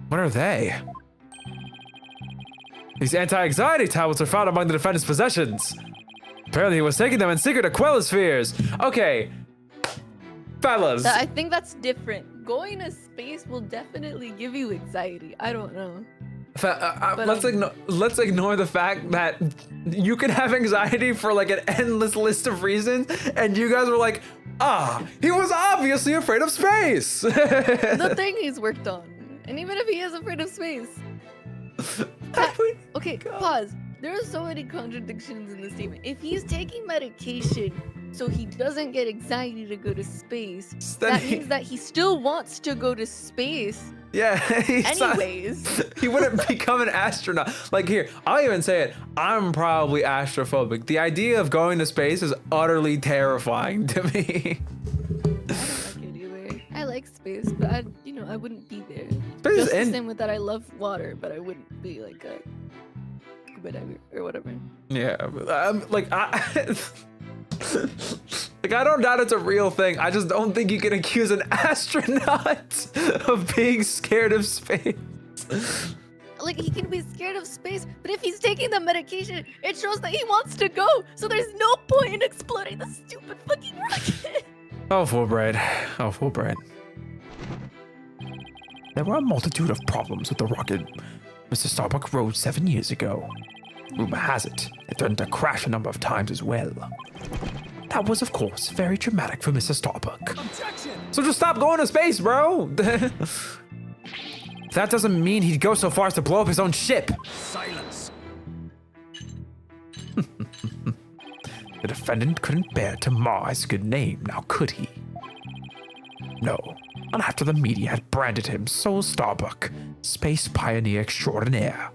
What are they? These anti-anxiety tablets are found among the defendant's possessions. Apparently he was taking them in secret to quell his fears. Okay. Fellas. I think that's different. Going to space will definitely give you anxiety. I don't know. Let's ignore the fact that you can have anxiety for like an endless list of reasons, and you guys were like, he was obviously afraid of space. The thing he's worked on. And even if he is afraid of space. Okay, pause. There are so many contradictions in this statement. If he's taking medication so he doesn't get anxiety to go to space, that means that he still wants to go to space. Yeah. Anyways. He wouldn't become an astronaut. Like here, I'll even say it. I'm probably astrophobic. The idea of going to space is utterly terrifying to me. I like space, but I wouldn't be there. Space Just the same with that, I love water, but I wouldn't be like a scuba diver or whatever. Yeah, like I don't doubt it's a real thing. I just don't think you can accuse an astronaut of being scared of space. Like, he can be scared of space, but if he's taking the medication, it shows that he wants to go. So there's no point in exploding the stupid fucking rocket. Oh, Fulbright. Oh, Fulbright. There were a multitude of problems with the rocket Mr. Starbuck rode 7 years ago. Rumor has it threatened to crash a number of times as well. That was, of course, very traumatic for Mr. Starbuck. Objection! So just stop going to space, bro! That doesn't mean he'd go so far as to blow up his own ship. Silence. The defendant couldn't bear to mar his good name, now could he? No, not after the media had branded him Soul Starbuck, space pioneer extraordinaire.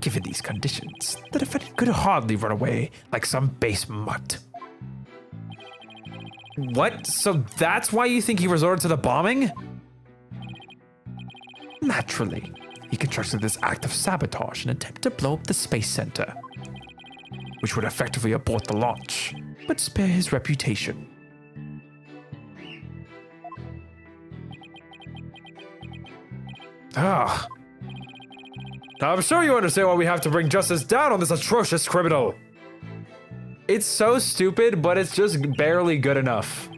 Given these conditions, the defendant could hardly run away like some base mutt. What? So that's why you think he resorted to the bombing? Naturally, he constructed this act of sabotage in an attempt to blow up the space center, which would effectively abort the launch, but spare his reputation. I'm sure you understand why we have to bring justice down on this atrocious criminal. It's so stupid, but it's just barely good enough.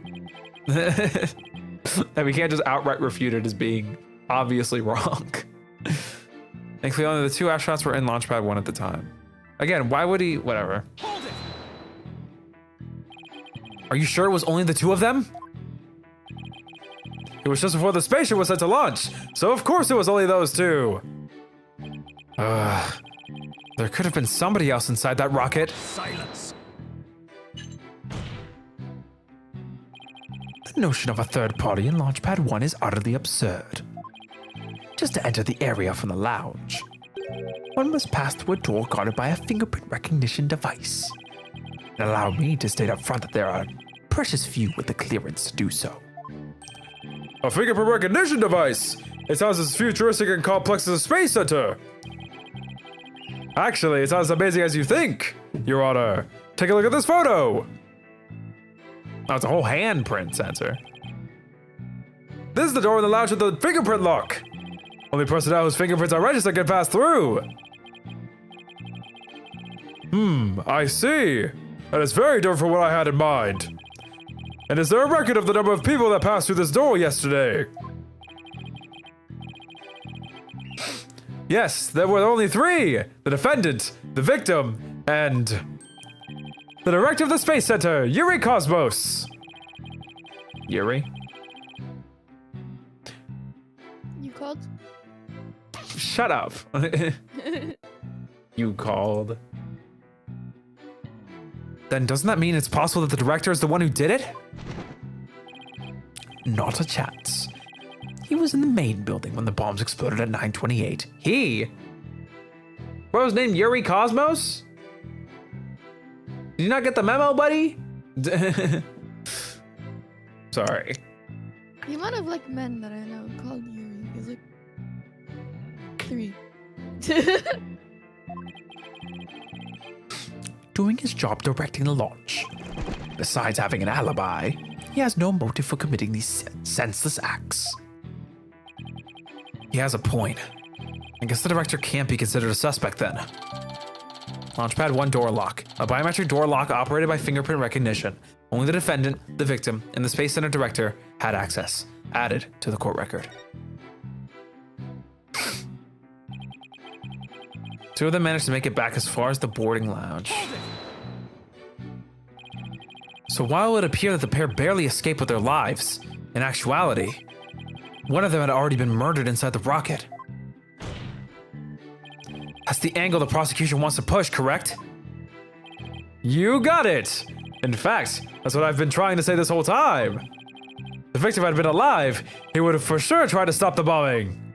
That we can't just outright refute it as being obviously wrong. Thankfully, only the 2 astronauts were in Launchpad 1 at the time. Again, why would he? Whatever. Hold it. Are you sure it was only the 2 of them? It was just before the spaceship was set to launch, so of course it was only those 2. There could have been somebody else inside that rocket. Silence. The notion of a third party in Launchpad 1 is utterly absurd. Just to enter the area from the lounge, one must pass through a door guarded by a fingerprint recognition device. And allow me to state up front that there are precious few with the clearance to do so. A fingerprint recognition device! It sounds as futuristic and complex as a space center! Actually, it's not as amazing as you think, Your Honor. Take a look at this photo! Oh, it's a whole handprint sensor. This is the door in the lounge with the fingerprint lock. Only personnel whose fingerprints are registered can pass through. I see. That is very different from what I had in mind. And is there a record of the number of people that passed through this door yesterday? Yes, there were only 3. The defendant, the victim, and the director of the Space Center, Yuri Cosmos. Yuri? You called? Shut up. You called. Then doesn't that mean it's possible that the director is the one who did it? Not a chance. He was in the main building when the bombs exploded at 9:28. He? Bro's name Yuri Cosmos? Did you not get the memo, buddy? Sorry. The amount of like men that I know called Yuri is like 3. Doing his job directing the launch. Besides having an alibi, he has no motive for committing these senseless acts. He has a point. I guess the director can't be considered a suspect then. Launchpad 1 door lock. A biometric door lock operated by fingerprint recognition. Only the defendant, the victim, and the Space Center director had access. Added to the court record. 2 of them managed to make it back as far as the boarding lounge. So while it appeared that the pair barely escaped with their lives, in actuality, one of them had already been murdered inside the rocket. That's the angle the prosecution wants to push, correct? You got it! In fact, that's what I've been trying to say this whole time. If the victim had been alive, he would have for sure tried to stop the bombing.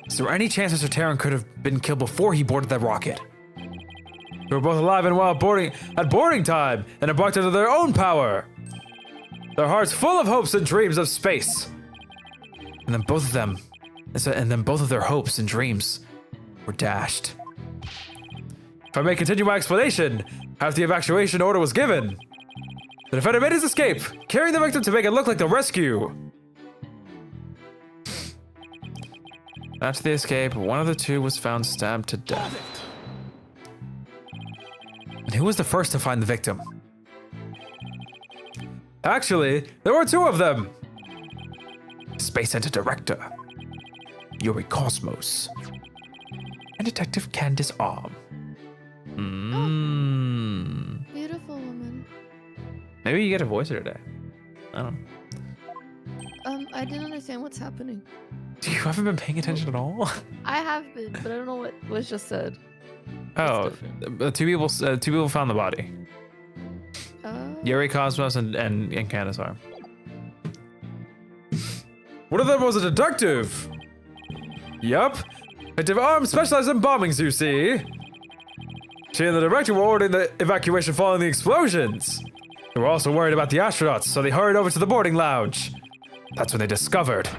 Is there any chance Mr. Terran could have been killed before he boarded that rocket? They were both alive and well at boarding time and embarked under their own power. Their hearts full of hopes and dreams of space. And then both of their hopes and dreams were dashed. If I may continue my explanation, after the evacuation order was given, the defendant made his escape, carrying the victim to make it look like the rescue. After the escape, one of the 2 was found stabbed to death. And who was the first to find the victim? Actually, there were 2 of them. Space Center Director, Yuri Cosmos, and Detective Candace Arm. Beautiful woman. Maybe you get a voice her today. I don't know. I didn't understand what's happening. You haven't been paying attention at all? I have been, but I don't know what was just said. Oh, 2 people found the body. Yuri Cosmos and Candace Arm. One of them was a detective. Yup. Detective Arm specialized in bombings, you see. She and the director were ordering the evacuation following the explosions. They were also worried about the astronauts, so they hurried over to the boarding lounge. That's when they discovered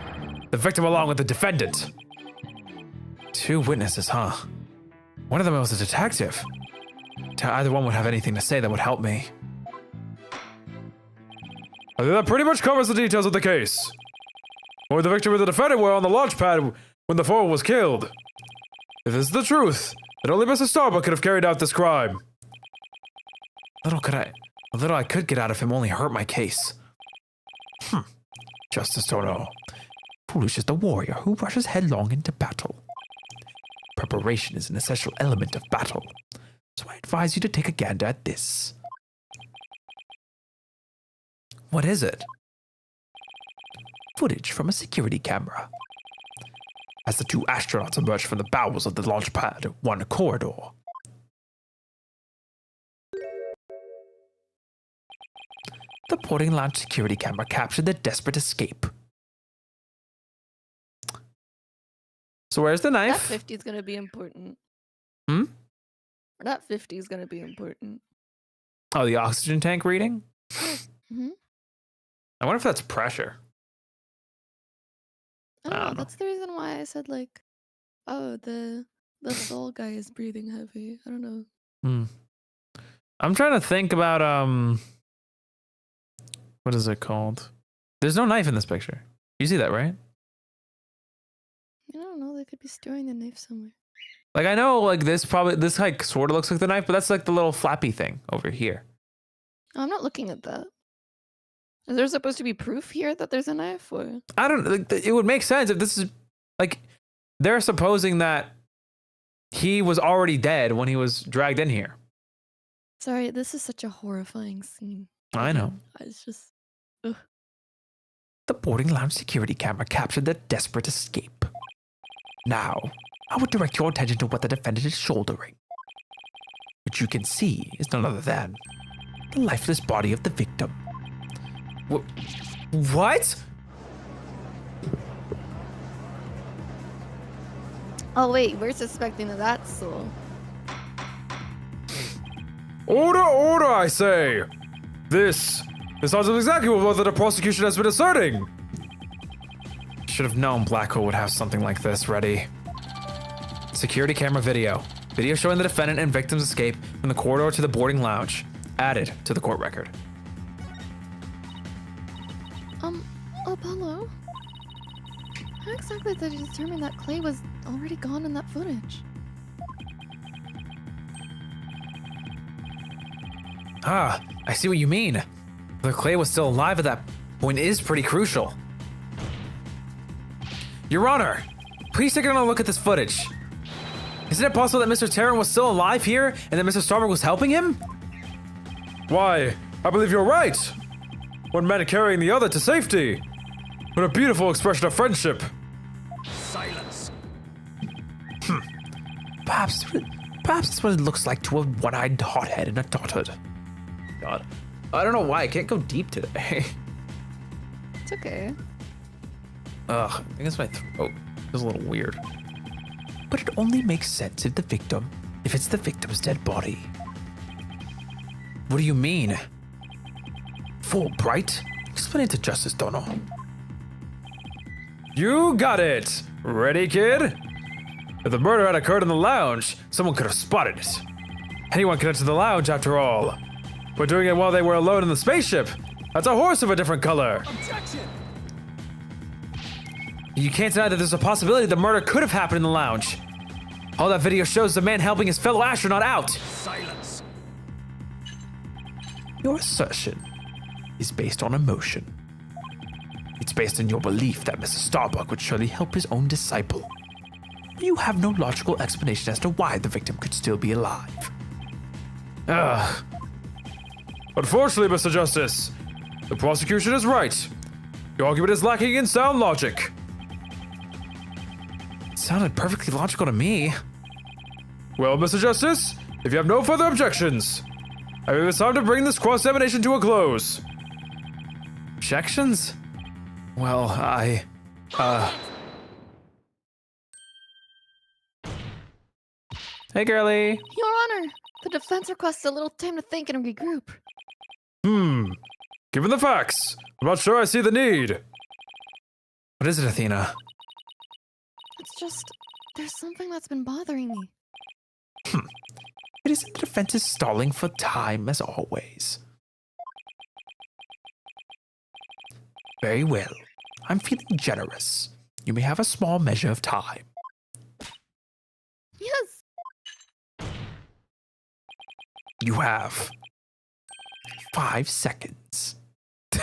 the victim along with the defendant. 2 witnesses, huh? One of them was a detective. Either one would have anything to say that would help me. I think that pretty much covers the details of the case. Both the victim and the defendant were on the launch pad when the 4 was killed. If this is the truth, then only Mr. Starbuck could have carried out this crime. The little I could get out of him only hurt my case. Justice don't know. Foolish is the warrior who rushes headlong into battle. Preparation is an essential element of battle, so I advise you to take a gander at this. What is it? Footage from a security camera. As the 2 astronauts emerged from the bowels of the launch pad, 1 corridor. The boarding lounge security camera captured their desperate escape. So where's the That knife? 50 is gonna be important. That 50 is gonna be important. Oh, the oxygen tank reading? Mhm. I wonder if that's pressure. I don't know. That's the reason why I said like, oh, the soul guy is breathing heavy. I don't know. I'm trying to think about what is it called? There's no knife in this picture. You see that, right? I don't know. They could be storing the knife somewhere. Like I know like this like sort of looks like the knife, but that's like the little flappy thing over here. Oh, I'm not looking at that. Is there supposed to be proof here that there's a knife, or? I don't like it would make sense if this is like they're supposing that he was already dead when he was dragged in here. Sorry, this is such a horrifying scene. I know. It's just. The boarding lounge security camera captured their desperate escape. Now, I would direct your attention to what the defendant is shouldering, which you can see is none other than the lifeless body of the victim. What? Oh wait, we're suspecting that that's so. Order, order, I say! This sounds exactly what the prosecution has been asserting. Should have known Blackwell would have something like this ready. Security camera video. Video showing the defendant and victim's escape from the corridor to the boarding lounge. Added to the court record. Apollo? How exactly did you determine that Clay was already gone in that footage? Ah, I see what you mean. Whether Clay was still alive at that point is pretty crucial. Your Honor, please take another look at this footage. Isn't it possible that Mr. Tarrant was still alive here and that Mr. Starbuck was helping him? Why, I believe you're right. One man carrying the other to safety. What a beautiful expression of friendship. Silence. Perhaps that's what it looks like to a one-eyed hothead and a dotard. God, I don't know why I can't go deep today. It's okay. Ugh, I think it's my throat. Feels a little weird. But it only makes sense if it's the victim's dead body. What do you mean? Fulbright? Explain it to Justice Dono. You got it! Ready, kid? If the murder had occurred in the lounge, someone could have spotted it. Anyone could enter the lounge after all. But doing it while they were alone in the spaceship, that's a horse of a different color. Objection! You can't deny that there's a possibility the murder could have happened in the lounge. All that video shows the man helping his fellow astronaut out. Silence. Your assertion is based on emotion. It's based on your belief that Mr. Starbuck would surely help his own disciple. You have no logical explanation as to why the victim could still be alive. Ugh. Unfortunately, Mr. Justice, the prosecution is right. Your argument is lacking in sound logic. It sounded perfectly logical to me. Well, Mr. Justice, if you have no further objections, I believe it's time to bring this cross-examination to a close. Objections? Well, Hey, girlie. Your Honor, the defense requests a little time to think and regroup. Given the facts, I'm not sure I see the need. What is it, Athena? It's just, there's something that's been bothering me. It isn't the defense is stalling for time, as always. Very well. I'm feeling generous. You may have a small measure of time. Yes! You have 5 seconds.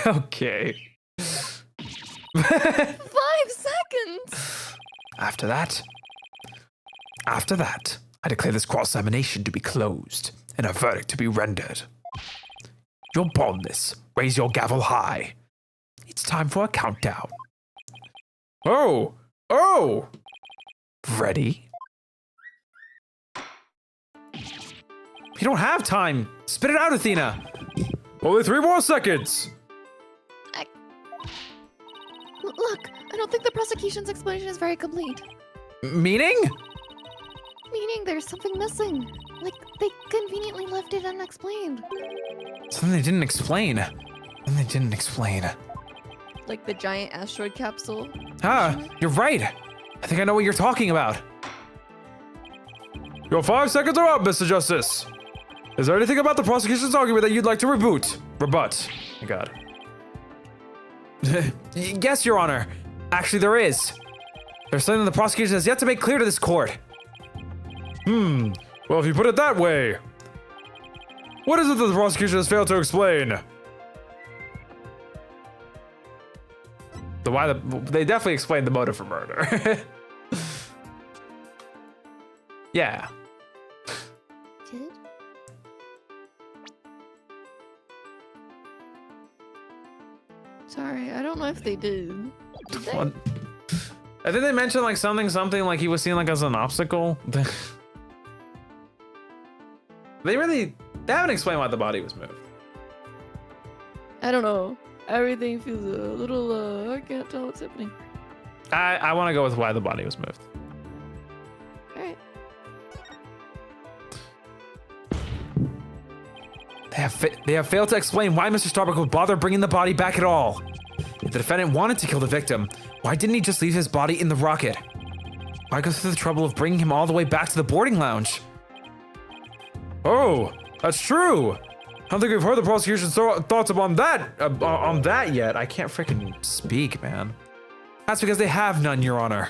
Okay. 5 seconds! After that, I declare this cross-examination to be closed and a verdict to be rendered. Your boldness, raise your gavel high. It's time for a countdown. Oh! Ready? You don't have time. Spit it out, Athena. Only 3 more seconds. Look, I don't think the prosecution's explanation is very complete. Meaning? Meaning there's something missing. Like, they conveniently left it unexplained. Something they didn't explain. Like the giant asteroid capsule. You're right. I think I know what you're talking about. Your 5 seconds are up, Mr. Justice. Is there anything about the prosecution's argument that you'd like to rebut? My God. Yes, Your Honor. Actually, there is. There's something the prosecution has yet to make clear to this court. Well, if you put it that way, what is it that the prosecution has failed to explain? They definitely explained the motive for murder. Yeah. Did? Sorry, I don't know if they did. Did they? What? I think they mentioned like something like he was seen like as an obstacle. They haven't explained why the body was moved. I don't know. Everything feels a little, I can't tell what's happening. I want to go with why the body was moved. They have failed to explain why Mr. Starbuck would bother bringing the body back at all. If the defendant wanted to kill the victim, why didn't he just leave his body in the rocket? Why go through the trouble of bringing him all the way back to the boarding lounge? Oh, that's true. I don't think we've heard the prosecution's thoughts on that yet. I can't freaking speak, man. That's because they have none, Your Honor.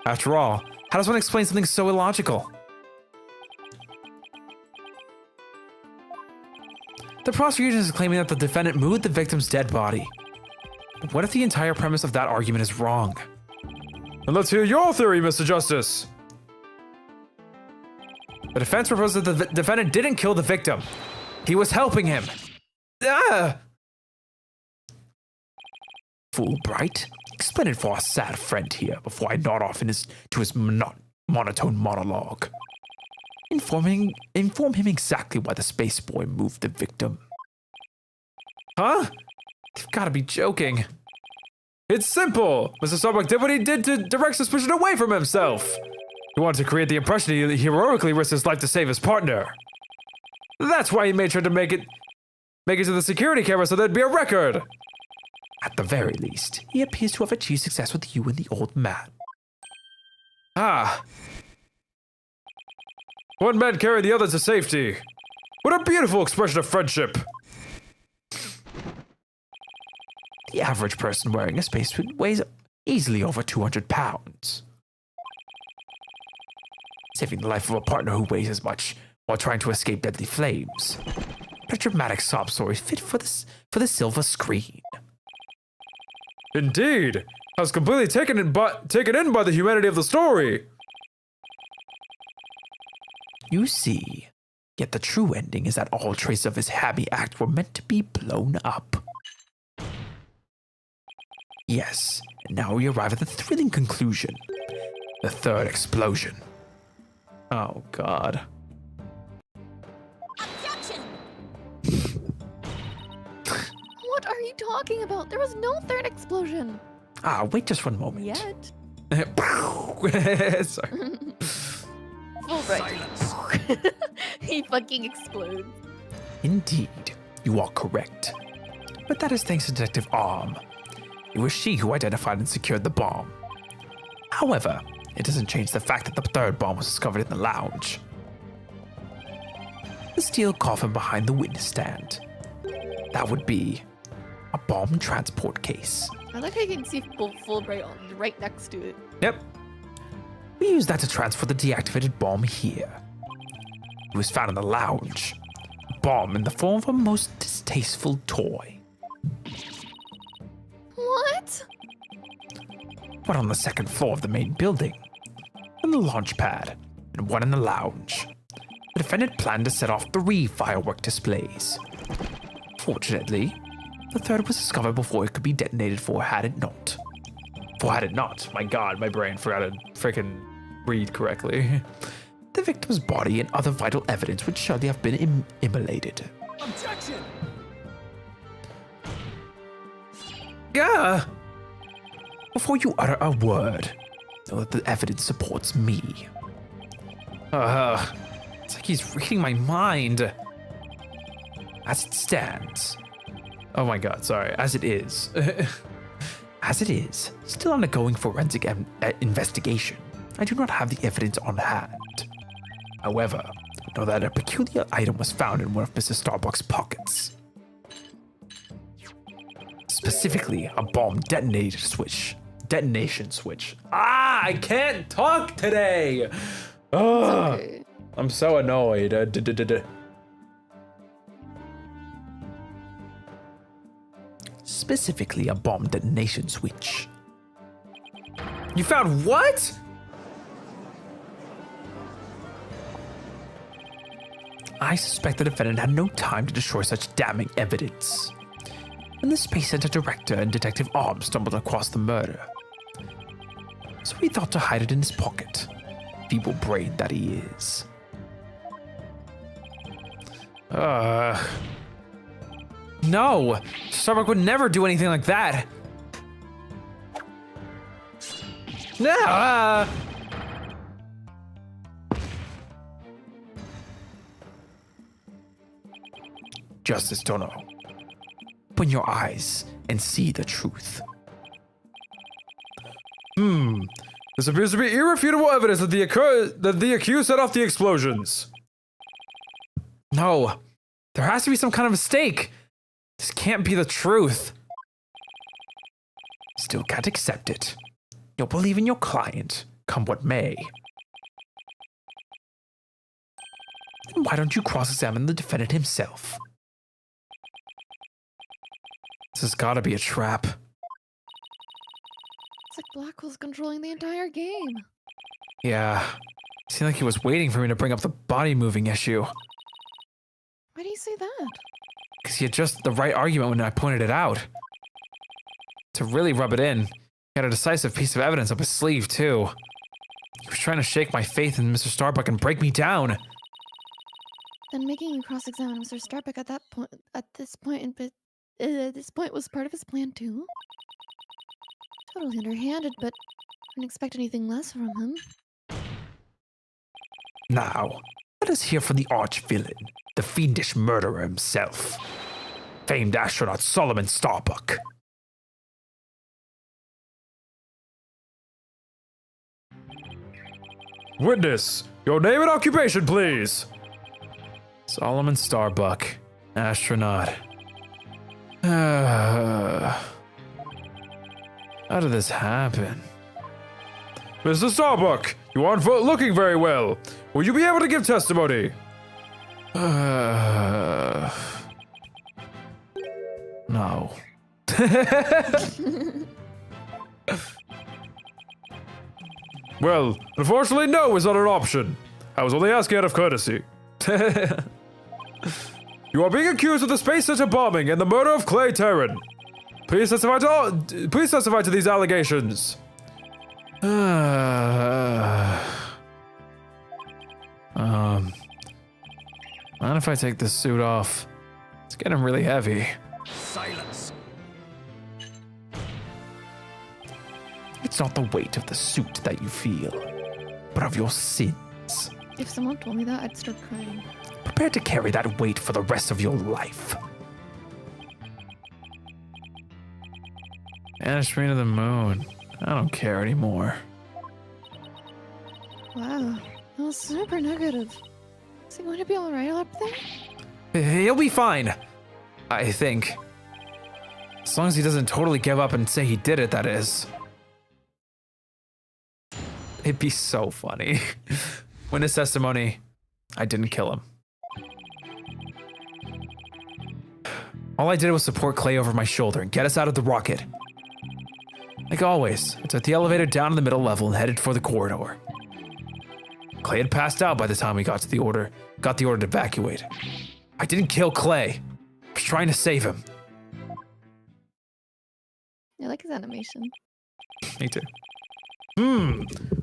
After all, how does one explain something so illogical? The prosecution is claiming that the defendant moved the victim's dead body. But what if the entire premise of that argument is wrong? And let's hear your theory, Mr. Justice. The defense proposes that the defendant didn't kill the victim. He was helping him. Ah! Fulbright, explain it for our sad friend here before I nod off to his monotone monologue. Inform him exactly why the space boy moved the victim. Huh? You've got to be joking. It's simple. Mr. Starbuck did what he did to direct suspicion away from himself. He wanted to create the impression he heroically risked his life to save his partner. That's why he made sure to make it to the security camera so there'd be a record. At the very least, he appears to have achieved success with you and the old man. Ah. One man carried the other to safety. What a beautiful expression of friendship. The average person wearing a spacesuit weighs easily over 200 pounds. Saving the life of a partner who weighs as much while trying to escape deadly flames. A dramatic sob story fit for the silver screen. Indeed, I was completely taken in by the humanity of the story. You see, yet the true ending is that all traces of his happy act were meant to be blown up. Yes, and now we arrive at the thrilling conclusion. The third explosion. Oh, God. Objection! What are you talking about? There was no third explosion. Ah, wait just 1 moment. Yet. Sorry. Fulbright. He fucking explodes. Indeed, you are correct. But that is thanks to Detective Arm. It was she who identified and secured the bomb. However, it doesn't change the fact that the third bomb was discovered in the lounge. The steel coffin behind the witness stand. That would be a bomb transport case. I like how you can see Fulbright right next to it. Yep. We use that to transfer the deactivated bomb here. It was found in the lounge. A bomb in the form of a most distasteful toy. What? One on the second floor of the main building, on the launch pad, and one in the lounge. The defendant planned to set off 3 firework displays. Fortunately, the third was discovered before it could be detonated had it not. My God, my brain forgot to freaking read correctly. The victim's body and other vital evidence would surely have been immolated. Objection! Yeah. Before you utter a word, know that the evidence supports me. It's like he's reading my mind. As it stands. Oh my God, sorry. As it is. As it is, still undergoing forensic investigation, I do not have the evidence on hand. However, I know that a peculiar item was found in one of Mr. Starbuck's pockets. Specifically, a bomb detonation switch. Ah, I can't talk today. Ugh, Okay. I'm so annoyed. Specifically, a bomb detonation switch. You found what? I suspect the defendant had no time to destroy such damning evidence. When the Space Center director and Detective Arm stumbled across the murder. So he thought to hide it in his pocket. Feeble brain that he is. No! Starbuck would never do anything like that! No! justice, Tono. Open your eyes and see the truth. This appears to be irrefutable evidence that the accused set off the explosions. No, there has to be some kind of mistake. This can't be the truth. Still can't accept it. You'll believe in your client, come what may. Then why don't you cross-examine the defendant himself? This has got to be a trap. It's like Blackwell's controlling the entire game. Yeah, it seemed like he was waiting for me to bring up the body moving issue. Why do you say that? Because he had just the right argument when I pointed it out. To really rub it in, he had a decisive piece of evidence up his sleeve, too. He was trying to shake my faith in Mr. Starbuck and break me down. Then making you cross-examine Mr. Starbuck at this point was part of his plan too? Totally underhanded, but I didn't expect anything less from him. Now, let us hear from the arch-villain, the fiendish murderer himself. Famed astronaut Solomon Starbuck. Witness, your name and occupation, please. Solomon Starbuck, astronaut. How did this happen? Mr. Starbuck, you aren't looking very well. Will you be able to give testimony? No. Well, unfortunately, no is not an option. I was only asking out of courtesy. You are being accused of the Space Center bombing and the murder of Clay Terran. Please testify to these allegations. Mind if I take this suit off? It's getting really heavy. Silence. It's not the weight of the suit that you feel, but of your sins. If someone told me that, I'd start crying. Prepare to carry that weight for the rest of your life. Banish me to the moon. I don't care anymore. Wow, that was super negative. Is he going to be alright up there? He'll be fine. I think. As long as he doesn't totally give up and say he did it, that is. It'd be so funny. Witness testimony, I didn't kill him. All I did was support Clay over my shoulder and get us out of the rocket. Like always, I took the elevator down to the middle level and headed for the corridor. Clay had passed out by the time we got the order to evacuate. I didn't kill Clay. I was trying to save him. I like his animation. Me too.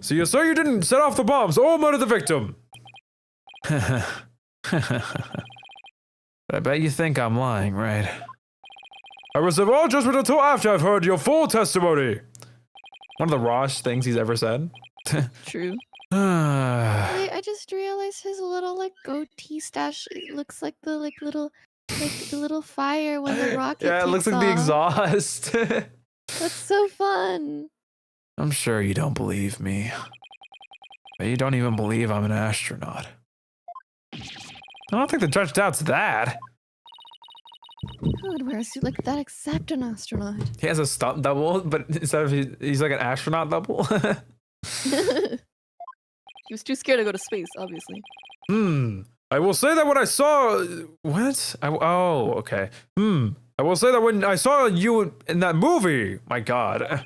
So you say you didn't set off the bombs or murder the victim? But I bet you think I'm lying, right? I reserve all judgment until after I've heard your full testimony. One of the rawest things he's ever said. True. Wait, I just realized his little goatee stash looks like the little fire when the rocket Yeah, it looks takes like the off. exhaust. That's so fun. I'm sure you don't believe me. But you don't even believe I'm an astronaut. I don't think the judge doubts that. Who would wear a suit like that except an astronaut? He has a stunt double, but instead of he's like an astronaut double. He was too scared to go to space, obviously. I will say that when I saw what? Oh, okay. I will say that when I saw you in that movie, my God,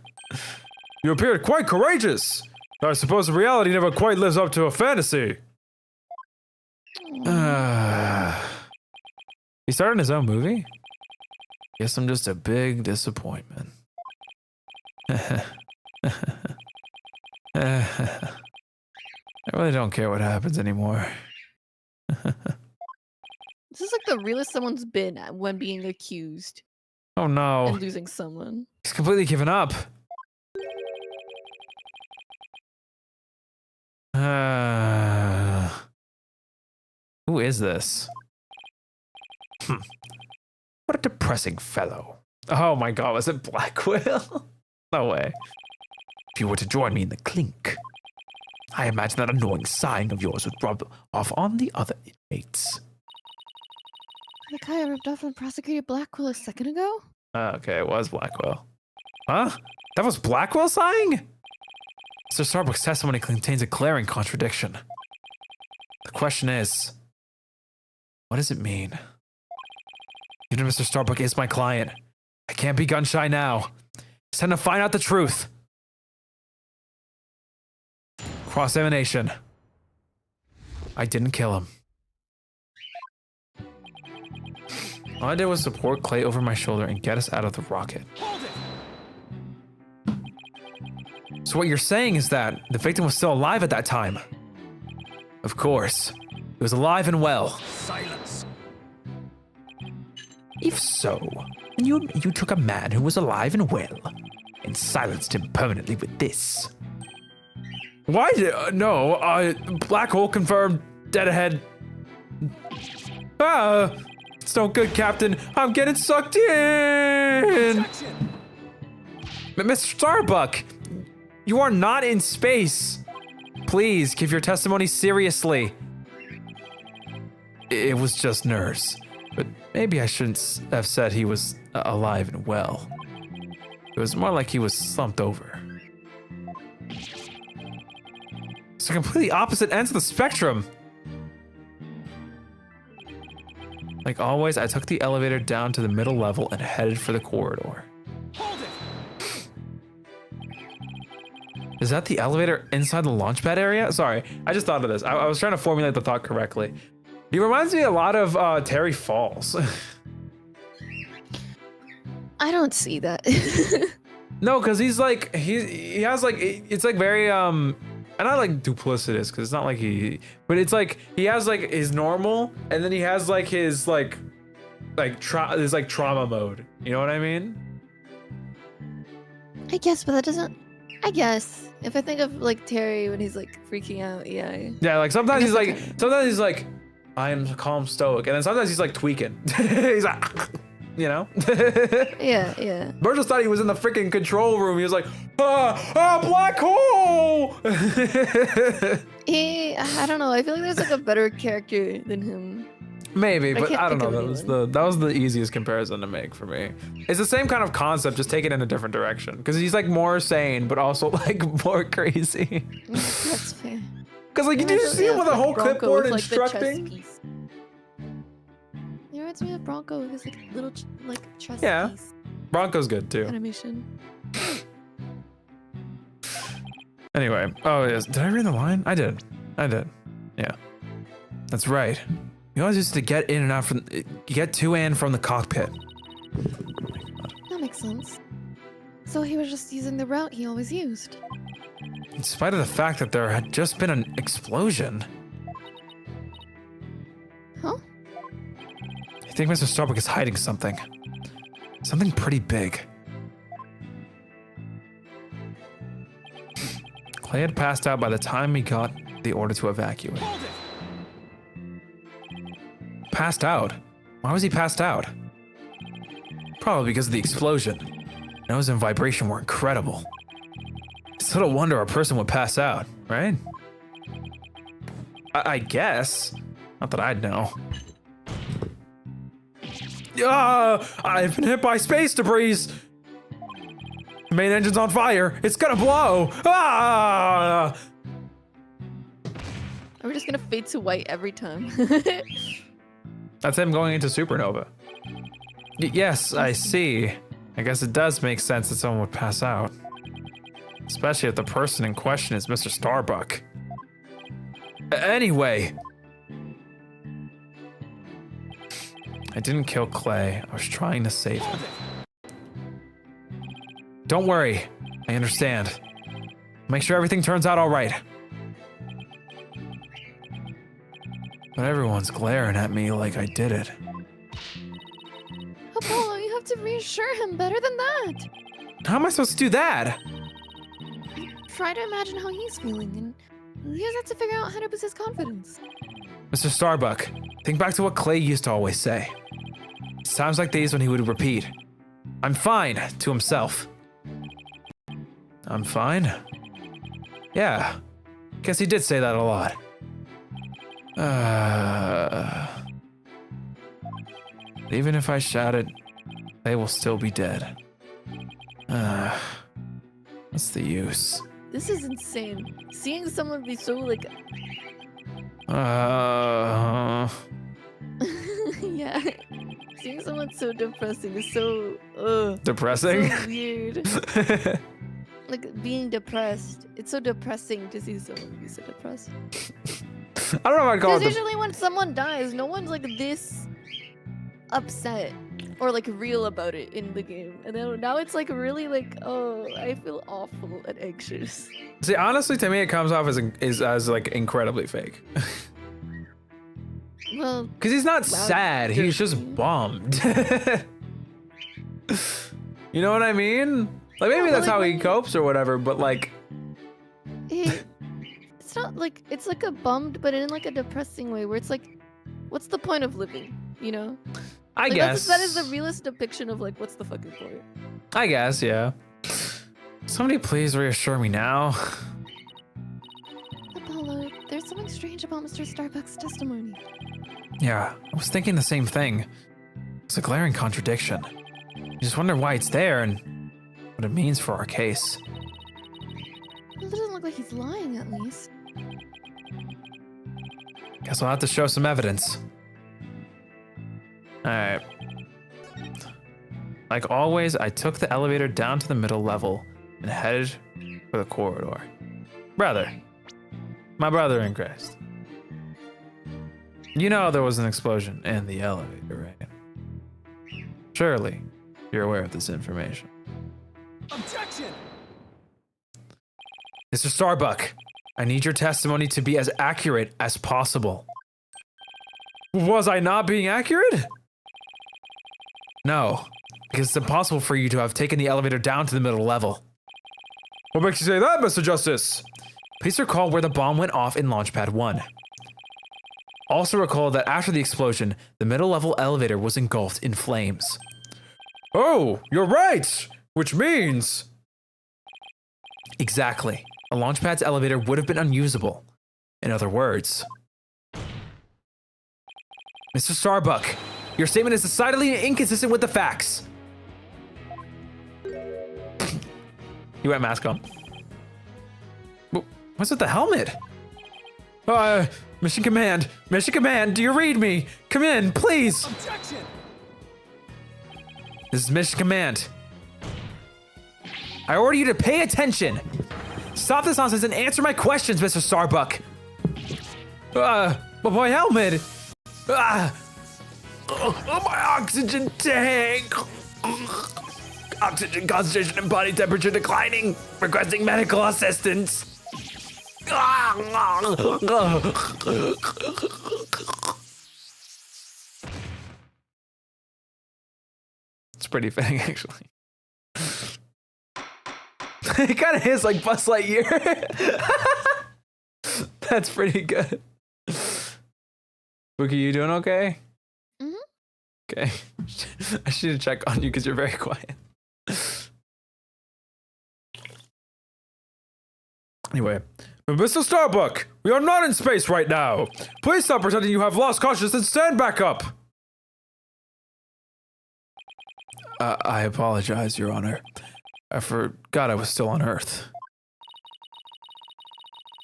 you appeared quite courageous. I suppose reality never quite lives up to a fantasy. He started his own movie? Guess I'm just a big disappointment. I really don't care what happens anymore. This is like the realest someone's been at when being accused Oh no. and losing someone. He's completely given up. Who is this? What a depressing fellow. Oh my god, was it Blackwell? No way. If you were to join me in the clink, I imagine that annoying sighing of yours would rub off on the other inmates. The guy I ripped off and prosecuted Blackwell a second ago? Okay, it was Blackwell. Huh? That was Blackwell sighing? Mr. Starbuck's testimony contains a glaring contradiction. The question is, what does it mean? Even Mr. Starbuck is my client. I can't be gun shy now. It's time to find out the truth. Cross-examination. I didn't kill him. All I did was support Clay over my shoulder and get us out of the rocket. Hold it! So what you're saying is that the victim was still alive at that time? Of course. He was alive and well. Silence. If so, then you took a man who was alive and well and silenced him permanently with this. Why did... no, black hole confirmed, dead ahead. It's no good, Captain. I'm getting sucked in. But Mr. Starbuck, you are not in space. Please, give your testimony seriously. It was just nerves, but maybe I shouldn't have said he was alive and well. It was more like he was slumped over. It's the completely opposite ends of the spectrum. Like always, I took the elevator down to the middle level and headed for the corridor. Hold it! Is that the elevator inside the launchpad area? Sorry, I just thought of this. I was trying to formulate the thought correctly. He reminds me a lot of Terry Falls. I don't see that. No, because he's like, he has like, it's like very, and not like duplicitous, because it's not like but it's like, he has like his normal, and then he has like his trauma mode. You know what I mean? I guess, but that doesn't. I guess if I think of like Terry when he's like freaking out, yeah. Yeah, like sometimes he's like, I am calm, stoic, and then sometimes he's like tweaking. He's like, you know? Yeah. Burgess thought he was in the freaking control room. He was like, black hole! I don't know. I feel like there's like a better character than him. Maybe, but I don't know. Anyone. That was the easiest comparison to make for me. It's the same kind of concept, just taken in a different direction. Because he's like more sane, but also like more crazy. That's fair. Because like, did you see him with a whole clipboard instructing? He reminds me of Bronco with his like little chess piece Bronco's good too. animation. Anyway, oh yes, did I read the line? I did. Yeah, that's right. We always used to get in and out get to and from the cockpit. That makes sense. So he was just using the route he always used. In spite of the fact that there had just been an explosion. Huh? I think Mr. Starbuck is hiding something. Something pretty big. Clay had passed out by the time he got the order to evacuate. Passed out? Why was he passed out? Probably because of the explosion. Noise and vibration were incredible. It's little wonder a person would pass out, right? I guess. Not that I'd know. I've been hit by space debris. The main engine's on fire. It's gonna blow. Are we just gonna fade to white every time? That's him going into supernova. Yes, I see. I guess it does make sense that someone would pass out. Especially if the person in question is Mr. Starbuck. Anyway. I didn't kill Clay. I was trying to save him. Don't worry. I understand. Make sure everything turns out all right. But everyone's glaring at me like I did it. Apollo, you have to reassure him better than that. How am I supposed to do that? Try to imagine how he's feeling, and you just have to figure out how to boost his confidence. Mr. Starbuck, think back to what Clay used to always say. It's times like these when he would repeat, "I'm fine," to himself. I'm fine? Yeah. Guess he did say that a lot. Even if I shouted, they will still be dead. What's the use? This is insane. Seeing someone be so like yeah. Seeing someone so depressing is so Depressing? so weird. Like being depressed. It's so depressing to see someone be so depressed. I don't know if I'd call it. Because usually when someone dies, no one's like this upset or like real about it in the game. And then now it's like really like, oh, I feel awful and anxious. See, honestly, to me, it comes off as like incredibly fake. Well, Because he's not sad, he's just bummed. You know what I mean? Like maybe that's how he copes or whatever, but like, it's not like it's like a bummed, but in like a depressing way, where it's like, what's the point of living? You know? I Like, guess that is the realest depiction of like, what's the fucking point? I guess, yeah. Somebody please reassure me now. Apollo, there's something strange about Mr. Starbuck's testimony. Yeah, I was thinking the same thing. It's a glaring contradiction. I just wonder why it's there and what it means for our case. Well, it doesn't look like he's lying, at least. Guess I'll have to show some evidence. Alright. Like always, I took the elevator down to the middle level and headed for the corridor. Brother. My brother in Christ. You know there was an explosion in the elevator, right? Surely, you're aware of this information. Objection! Mr. Starbuck, I need your testimony to be as accurate as possible. Was I not being accurate? No, because it's impossible for you to have taken the elevator down to the middle level. What makes you say that, Mr. Justice? Please recall where the bomb went off in Launchpad 1. Also recall that after the explosion, the middle level elevator was engulfed in flames. Oh, you're right! Which means... Exactly. A Launchpad's elevator would have been unusable. In other words... Mr. Starbuck, your statement is decidedly inconsistent with the facts. You went mask on. What's with the helmet? Mission Command, do you read me? Come in, please. Objection! This is Mission Command. I order you to pay attention. Stop this nonsense and answer my questions, Mr. Starbuck. My helmet. My oxygen tank. Oxygen concentration and body temperature declining. Requesting medical assistance. It's pretty fitting, actually. It kind of is like Buzz Lightyear. That's pretty good. Bookie, you doing okay? Mhm. Okay. I should check on you because you're very quiet. Anyway, Mr. Starbuck, we are not in space right now. Please stop pretending you have lost consciousness and stand back up. I apologize, Your Honor. I forgot I was still on Earth.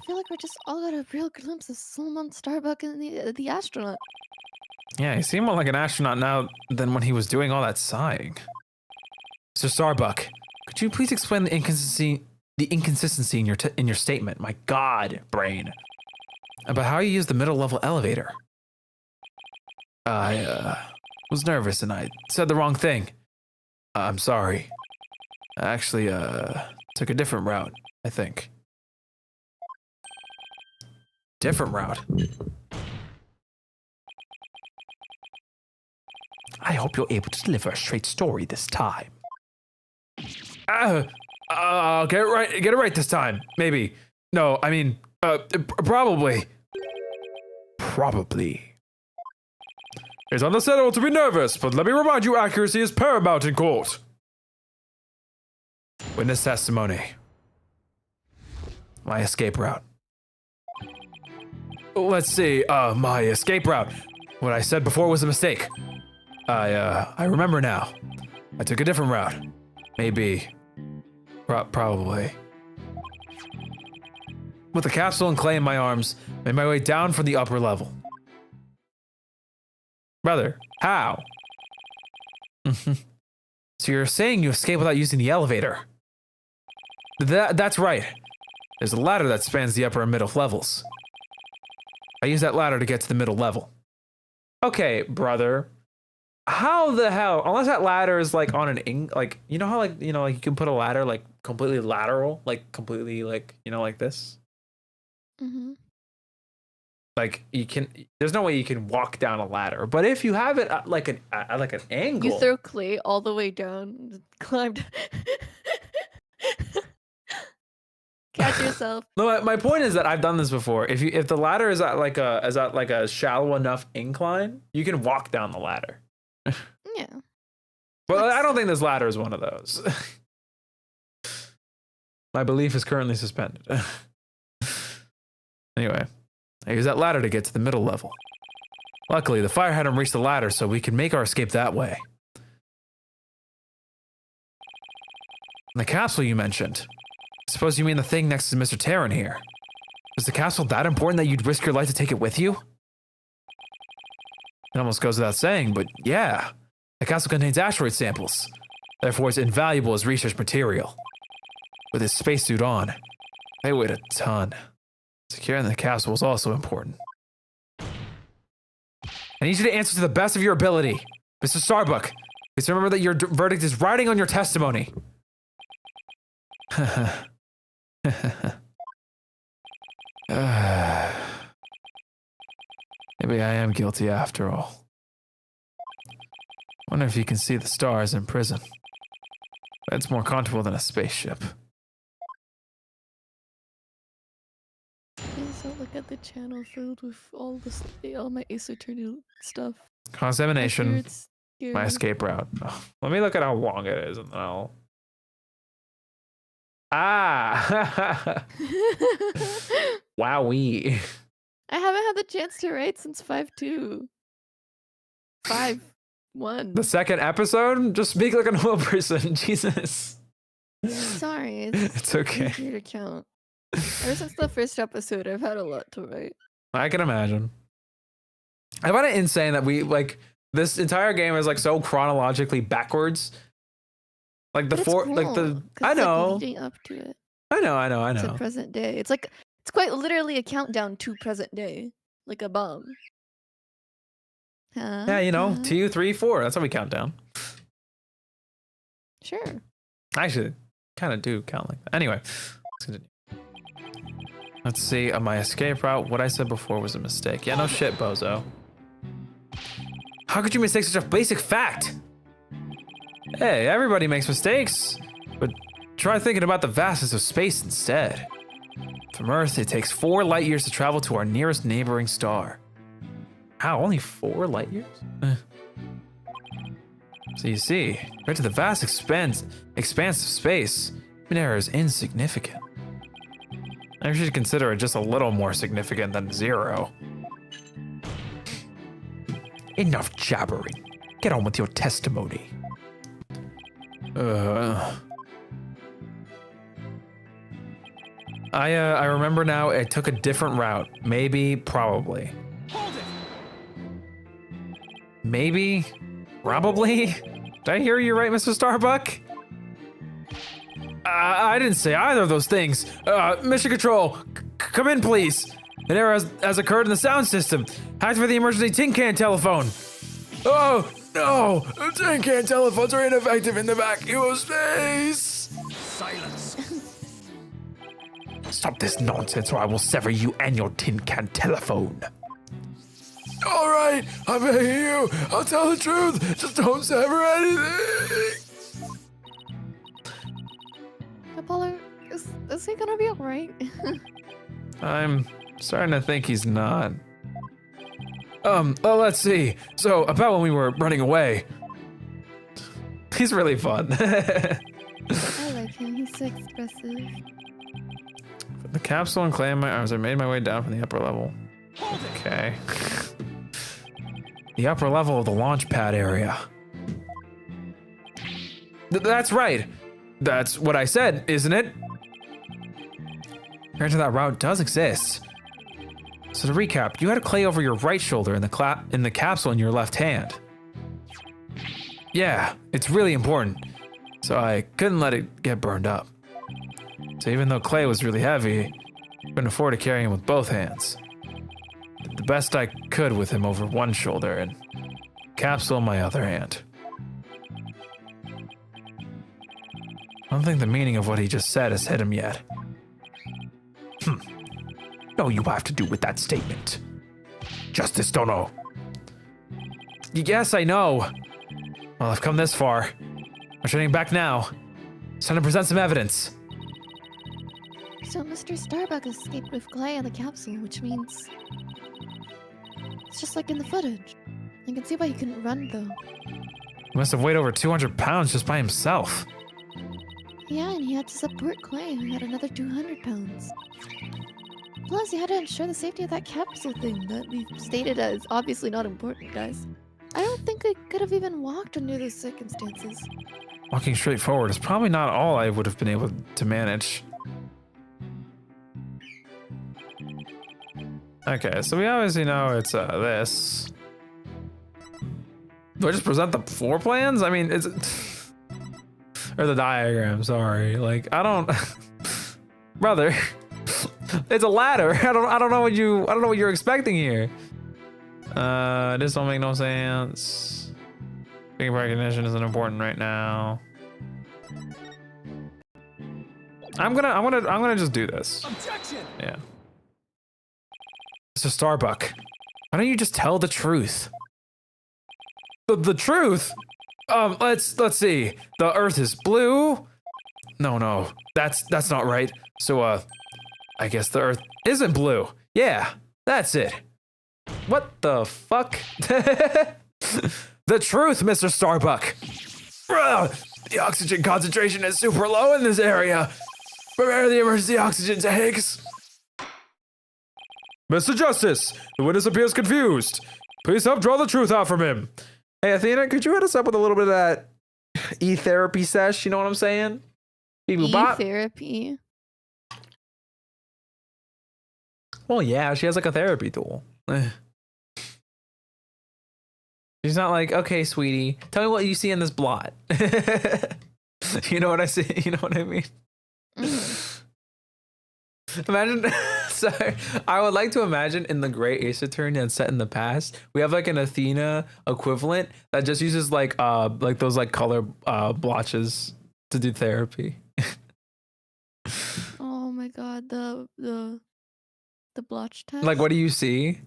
I feel like we just all got a real glimpse of Solomon Starbuck and the astronaut. Yeah, he seemed more like an astronaut now than when he was doing all that sighing. Mr. Starbuck, could you please explain the inconsistency in your statement? My God, brain. About how you used the middle level elevator. I was nervous and I said the wrong thing. I'm sorry. I actually took a different route, I think. Different route. I hope you're able to deliver a straight story this time. I'll get it right this time. Maybe. No, I mean, probably. Probably. It's understandable to be nervous, but let me remind you, accuracy is paramount in court. Witness testimony. My escape route. Let's see, my escape route. What I said before was a mistake. I remember now. I took a different route. Maybe. Probably. With the capsule and clay in my arms, made my way down from the upper level. Brother, how? So you're saying you escaped without using the elevator? That's right. There's a ladder that spans the upper and middle levels. I use that ladder to get to the middle level. Okay, brother. How the hell? Unless that ladder is like on an like, you know how like, you know, like you can put a ladder like completely lateral, like completely like, you know, like this. Mm-hmm. Like you can, there's no way you can walk down a ladder. But if you have it at like an angle, You throw clay all the way down, climbed. Catch yourself. No, my point is that I've done this before. If the ladder is at like a shallow enough incline, you can walk down the ladder. Yeah. But I don't think this ladder is one of those. My belief is currently suspended. Anyway, I use that ladder to get to the middle level. Luckily, the fire hadn't reached the ladder, so we could make our escape that way. And the capsule you mentioned. I suppose you mean the thing next to Mr. Terran here. Is the capsule that important that you'd risk your life to take it with you? It almost goes without saying, but yeah. The capsule contains asteroid samples. Therefore, it's invaluable as research material. With his spacesuit on, they weighed a ton. Securing the capsule was also important. I need you to answer to the best of your ability. Mr. Starbuck, please remember that your verdict is riding on your testimony. Maybe I am guilty after all. Wonder if you can see the stars in prison. That's more comfortable than a spaceship. Please don't look at the channel filled with all my Ace Attorney stuff. Cross-examination. My escape route. Oh, let me look at how long it is and then I'll... Ah! Wowee. I haven't had the chance to write since 5-2. 5-1. The second episode? Just speak like a normal person. Jesus. Sorry. It's okay. Easier to count. Ever since the first episode, I've had a lot to write. I can imagine. I find it insane that we, like, this entire game is, like, so chronologically backwards. Like, the four, cool, like, the, 'cause I it's, like, know. leading up to it. I know. It's a present day. It's like, it's quite literally a countdown to present day. Like a bomb. Yeah, you know, 2, 3, 4. That's how we count down. Sure. Actually, kind of do count like that. Anyway, let's continue. Let's see. My escape route. What I said before was a mistake. Yeah, no shit, bozo. How could you mistake such a basic fact? Hey, everybody makes mistakes. But try thinking about the vastness of space instead. From Earth, it takes 4 light years to travel to our nearest neighboring star. How? Only 4 light years? So you see, compared to the vast expanse of space, human error is insignificant. I should consider it just a little more significant than 0. Enough jabbering. Get on with your testimony. I remember now. It took a different route. Maybe, probably. Hold it! Maybe, probably. Did I hear you right, Mr. Starbuck? I didn't say either of those things. Mission Control, come in, please. An error has occurred in the sound system. Activate the emergency tin can telephone. Oh, no. Tin can telephones are ineffective in the vacuum of space. Silence. Stop this nonsense or I will sever you and your tin can telephone. All right, I'm begging you. I'll tell the truth. Just don't sever anything. Apollo, is he gonna be alright? I'm starting to think he's not. Well, let's see. So, about when we were running away. He's really fun. I like him. He's so expressive. The capsule and clay in my arms. I made my way down from the upper level. Okay. The upper level of the launch pad area. That's right. That's what I said, isn't it? Apparently that route does exist. So to recap, you had a clay over your right shoulder and the capsule in your left hand. Yeah, it's really important. So I couldn't let it get burned up. So even though clay was really heavy, I couldn't afford to carry him with both hands. Did the best I could with him over one shoulder and capsule in my other hand. I don't think the meaning of what he just said has hit him yet. No, you have to do with that statement. Justice don't know. Yes, I know. Well, I've come this far. I'm turning back now. It's time to present some evidence. So Mr. Starbuck escaped with clay in the capsule, which means it's just like in the footage. I can see why he couldn't run though. He must have weighed over 200 pounds just by himself. Yeah, and he had to support Clay, who had another 200 pounds. Plus, he had to ensure the safety of that capsule thing that we've stated as obviously not important, guys. I don't think I could have even walked under those circumstances. Walking straight forward is probably not all I would have been able to manage. Okay, so we obviously know it's this. Do I just present the floor plans? I mean, it's... or the diagram, sorry. Like, I don't... Brother, it's a ladder. I don't know what you're expecting here. This don't make no sense. Finger recognition isn't important right now. I'm gonna just do this. Objection! Yeah. Mr. Starbuck, why don't you just tell the truth? The truth? Let's see. The Earth is blue. No, that's not right. So I guess the Earth isn't blue. Yeah, that's it. What the fuck? The truth, Mr. Starbuck. The oxygen concentration is super low in this area. Prepare the emergency oxygen tanks. Mr. Justice, the witness appears confused. Please help draw the truth out from him. Hey, Athena, could you hit us up with a little bit of that e-therapy sesh? You know what I'm saying? E-therapy. Well, yeah, she has like a therapy tool. She's not like, okay, sweetie, tell me what you see in this blot. You know what I see? You know what I mean? Imagine, sorry, I would like to imagine in the Great Ace Attorney that's set in the past, we have like an Athena equivalent that just uses like those like color blotches to do therapy. Oh my god, the blotch test. Like, what do you see?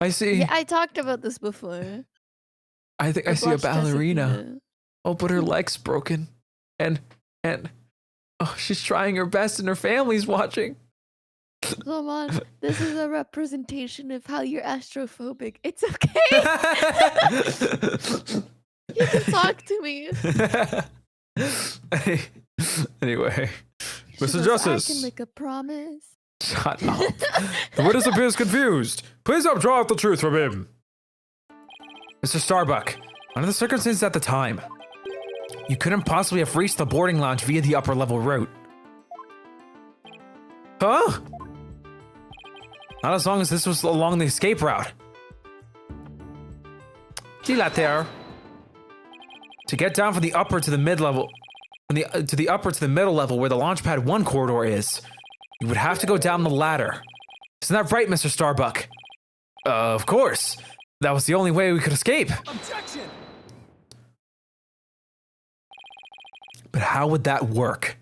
I see. Yeah, I talked about this before. I think I see a ballerina. Oh, but her leg's broken, and oh, she's trying her best, and her family's watching. Come on, this is a representation of how you're astrophobic. It's okay. You can talk to me. Anyway, She Mr. goes, Justice. I can make a promise. Shut up. The witness appears confused. Please help draw out the truth from him. Mr. Starbuck, under the circumstances at the time, you couldn't possibly have reached the boarding lounge via the upper level route. Huh? Not as long as this was along the escape route. Dilatere. To get down from the upper to the mid level, to the upper to the middle level where the Launchpad 1 corridor is, you would have to go down the ladder. Isn't that right, Mr. Starbuck? Of course. That was the only way we could escape. Objection! But how would that work?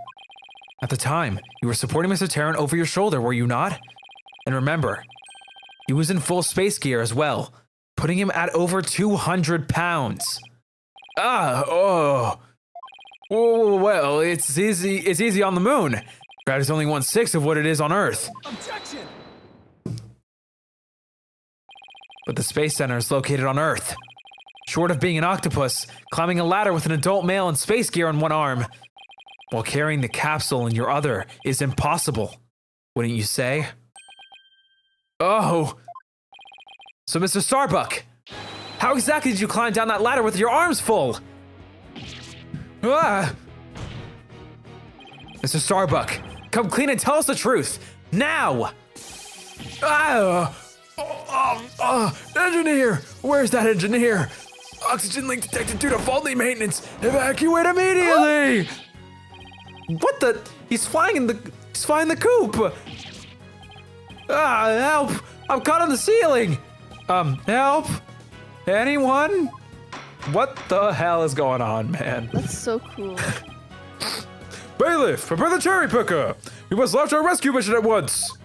At the time, you were supporting Mr. Terran over your shoulder, were you not? And remember, he was in full space gear as well, putting him at over 200 pounds. Oh, well, it's easy on the moon. Gravity's only 1/6 of what it is on Earth. Objection! but the Space Center is located on Earth. Short of being an octopus, climbing a ladder with an adult male in space gear on one arm, while carrying the capsule in your other is impossible, wouldn't you say? Oh. So, Mr. Starbuck, how exactly did you climb down that ladder with your arms full? Ah! Mr. Starbuck, come clean and tell us the truth, now! Engineer! Where's that engineer? Oxygen leak detected due to faulty maintenance. Evacuate immediately! What the? He's flying the coop! Help! I'm caught on the ceiling! Help! Anyone? What the hell is going on, man? That's so cool. Bailiff, prepare the cherry picker! We must launch our rescue mission at once!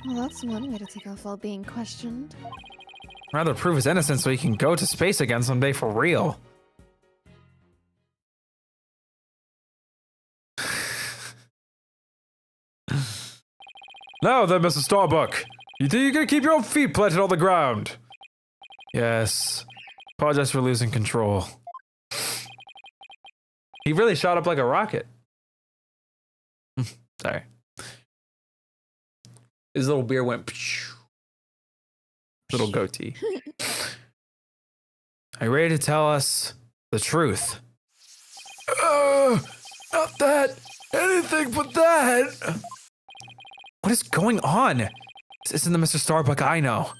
Well, that's one way to take off while being questioned. Rather prove his innocence so he can go to space again someday for real. Now then, Mr. Starbuck, you think you're gonna keep your own feet planted on the ground? Yes. Apologize for losing control. He really shot up like a rocket. Sorry. His little beard went. Little goatee. Are you ready to tell us the truth? Not that. Anything but that. What is going on? This isn't the Mr. Starbuck I know.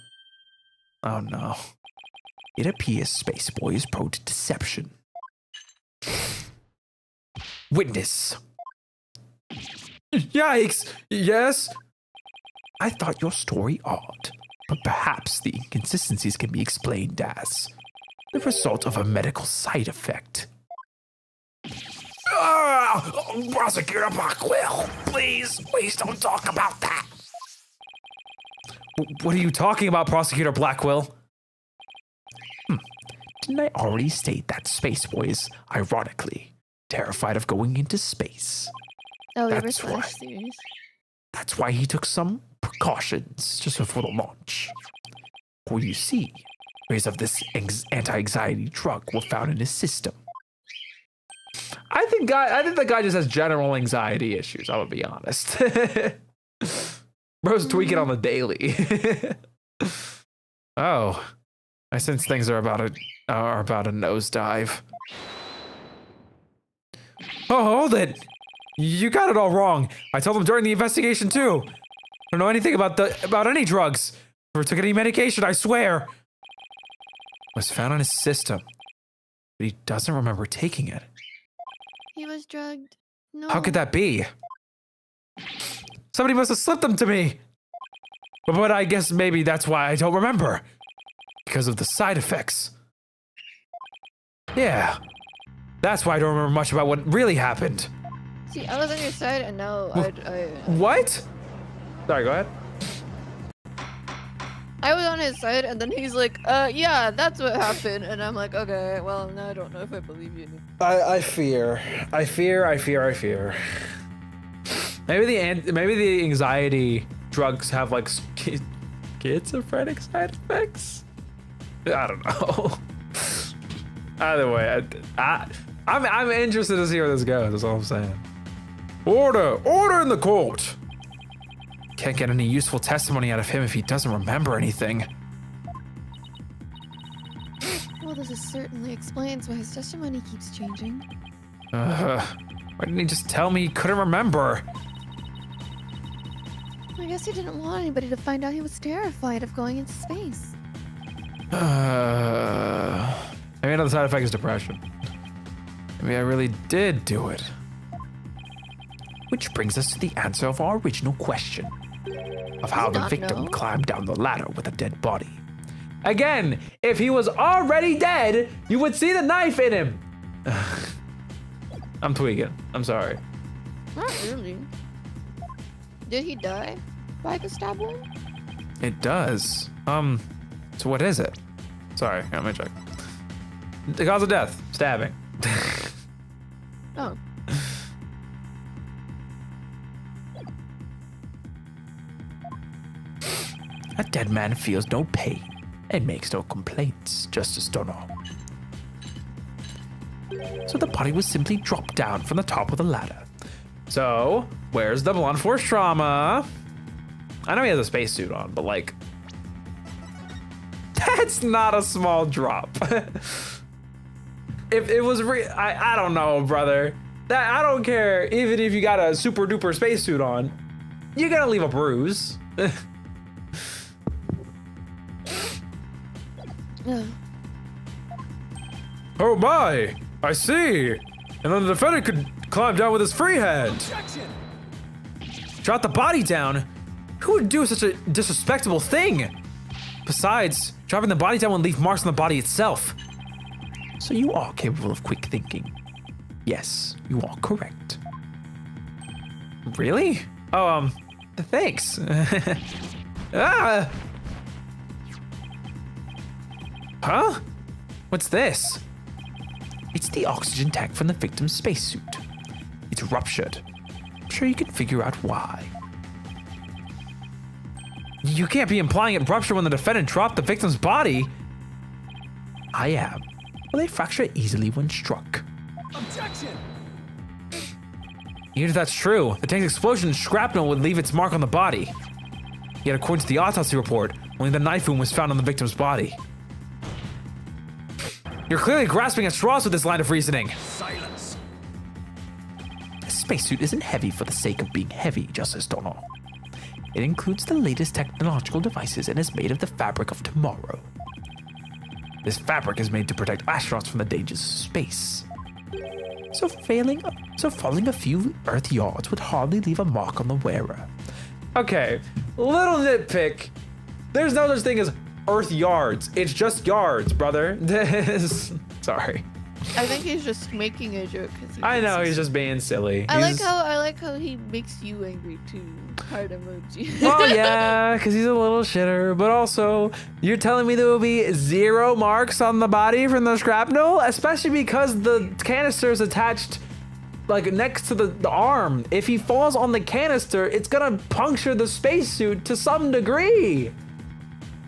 Oh no. It appears Spaceboy is prone to deception. Witness. Yikes! Yes? I thought your story odd, but perhaps the inconsistencies can be explained as the result of a medical side effect. Prosecutor Blackwell, please don't talk about that. What are you talking about, Prosecutor Blackwell? Didn't I already state that Spaceboy is, ironically, terrified of going into space? Oh, yeah, That's Flash right. series. That's why he took some precautions just before the launch. For you see, rays of this anti-anxiety drug were found in his system. I think the guy just has general anxiety issues, I'm gonna be honest. Bro's tweaking on the daily. Oh, I sense things are about a nosedive. Oh, hold it! You got it all wrong. I told him during the investigation too. I don't know anything about any drugs. Never took any medication, I swear. It was found in his system, but he doesn't remember taking it. He was drugged. No. How could that be? Somebody must have slipped them to me. But I guess maybe that's why I don't remember. Because of the side effects. Yeah. That's why I don't remember much about what really happened. See, I was on your side, and now I What? Sorry, go ahead. I was on his side, and then he's like, yeah, that's what happened. And I'm like, okay, well, now I don't know if I believe you anymore. I fear. Maybe the anxiety drugs have like schizophrenic side effects. I don't know. Either way, I'm interested to see where this goes. That's all I'm saying. Order in the court. Can't get any useful testimony out of him if he doesn't remember anything. Well, this certainly explains why his testimony keeps changing. Why didn't he just tell me he couldn't remember? I guess he didn't want anybody to find out he was terrified of going into space. Maybe another side effect is depression. Maybe I really did do it. Which brings us to the answer of our original question. Of how the victim climbed down the ladder with a dead body. Again, if he was already dead, you would see the knife in him. I'm tweaking. I'm sorry. Not really. Did he die by the stab wound? It does. So what is it? Sorry, let me check. The cause of death, stabbing. Oh. A dead man feels no pain and makes no complaints, Justice Donald. So the body was simply dropped down from the top of the ladder. So, where's the blunt force trauma? I know he has a spacesuit on, but like, that's not a small drop. If it was I don't know, brother. That I don't care. Even if you got a super duper spacesuit on, you're gonna leave a bruise. Oh my! I see. And then the defendant could climb down with his free hand. Objection! Drop the body down? Who would do such a disrespectable thing? Besides, dropping the body down would leave marks on the body itself. So you are capable of quick thinking. Yes, you are correct. Really? Oh, thanks. Ah! Huh? What's this? It's the oxygen tank from the victim's spacesuit. It's ruptured. I'm sure you can figure out why. You can't be implying it ruptured when the defendant dropped the victim's body. I am. Well, they fracture easily when struck. Objection! Even if that's true, the tank's explosion and shrapnel would leave its mark on the body. Yet according to the autopsy report, only the knife wound was found on the victim's body. You're clearly grasping at straws with this line of reasoning. Silence! A spacesuit isn't heavy for the sake of being heavy, Justice Donald. It includes the latest technological devices and is made of the fabric of tomorrow. This fabric is made to protect astronauts from the dangers of space. So falling a few Earth yards would hardly leave a mark on the wearer. Okay, little nitpick. There's no such thing as Earth yards. It's just yards, brother. Sorry. I think he's just making a joke. I know he's just being silly. I like how he makes you angry too. Heart emoji. Well, yeah, because he's a little shitter. But also, you're telling me there will be 0 marks on the body from the shrapnel, especially because the canister is attached like next to the arm. If he falls on the canister, it's gonna puncture the spacesuit to some degree.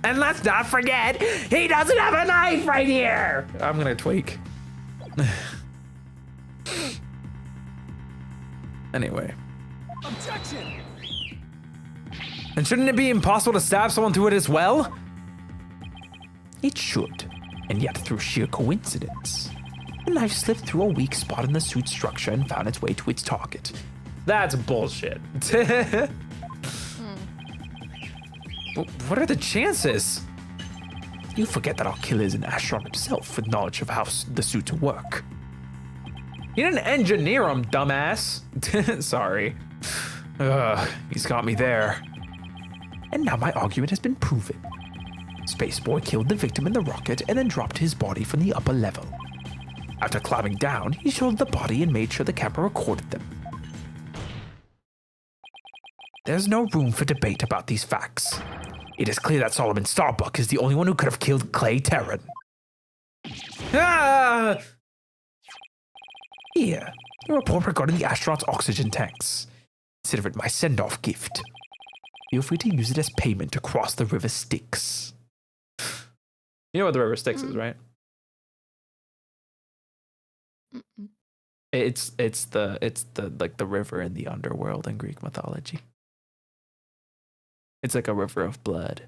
And let's not forget, he doesn't have a knife right here. I'm gonna tweak. Anyway. Objection! And shouldn't it be impossible to stab someone through it as well? It should, and yet through sheer coincidence, the knife slipped through a weak spot in the suit's structure and found its way to its target. That's bullshit. What are the chances? You forget that our killer is an astronaut himself with knowledge of how the suits work. You didn't engineer him, dumbass. Sorry. He's got me there. And now my argument has been proven. Spaceboy killed the victim in the rocket and then dropped his body from the upper level. After climbing down, he showed the body and made sure the camera recorded them. There's no room for debate about these facts. It is clear that Solomon Starbuck is the only one who could have killed Clay Terran. Ah! Here, a report regarding the astronaut's oxygen tanks. Consider it my send-off gift. Feel free to use it as payment to cross the river Styx. You know what the river Styx is, right? It's the like the river in the underworld in Greek mythology. It's like a river of blood.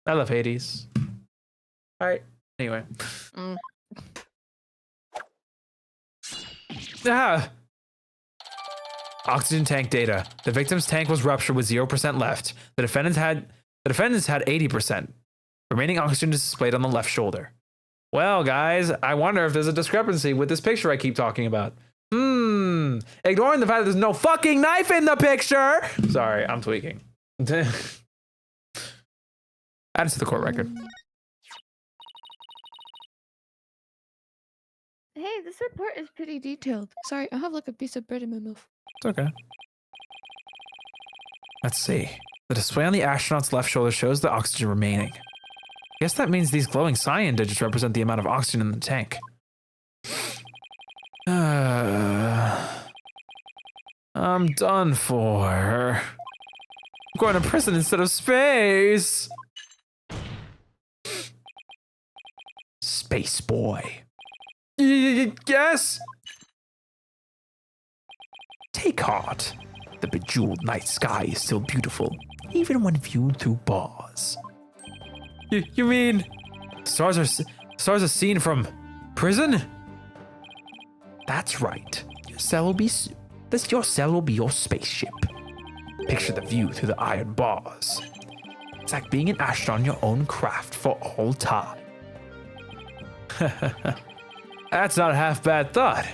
I love Hades. All right. Anyway. Ah. Oxygen tank data. The victim's tank was ruptured with 0% left. The defendants had 80%. Remaining oxygen is displayed on the left shoulder. Well, guys, I wonder if there's a discrepancy with this picture I keep talking about. Ignoring the fact that there's no fucking knife in the picture. Sorry, I'm tweaking. Add it to the court record. Hey, this report is pretty detailed. Sorry, I have like a piece of bread in my mouth. It's okay. Let's see. The display on the astronaut's left shoulder shows the oxygen remaining. I guess that means these glowing cyan digits represent the amount of oxygen in the tank. I'm done for. I'm going to prison instead of space. Space boy. Yes? Take heart. The bejeweled night sky is still beautiful, even when viewed through bars. You mean stars are seen from prison? That's right. Your cell will be your spaceship. Picture the view through the iron bars. It's like being an astronaut on your own craft for all time. That's not a half bad thought.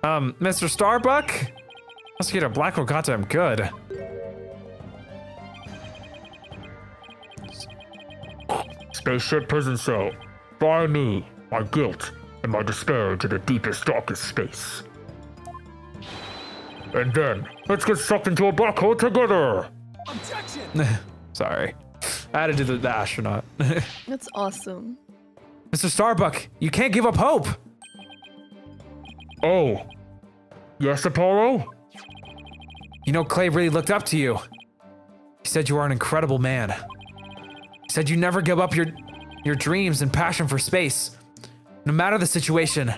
Mr. Starbuck? Investigator Blackwell got to him good. Spaceship prison cell. Fire me, my guilt, and my despair to the deepest, darkest space. And then, let's get sucked into a black hole together! Objection! Sorry. I had to do the astronaut. That's awesome. Mr. Starbuck, you can't give up hope. Oh. Yes, Apollo? You know, Clay really looked up to you. He said you are an incredible man. He said you never give up your dreams and passion for space, no matter the situation.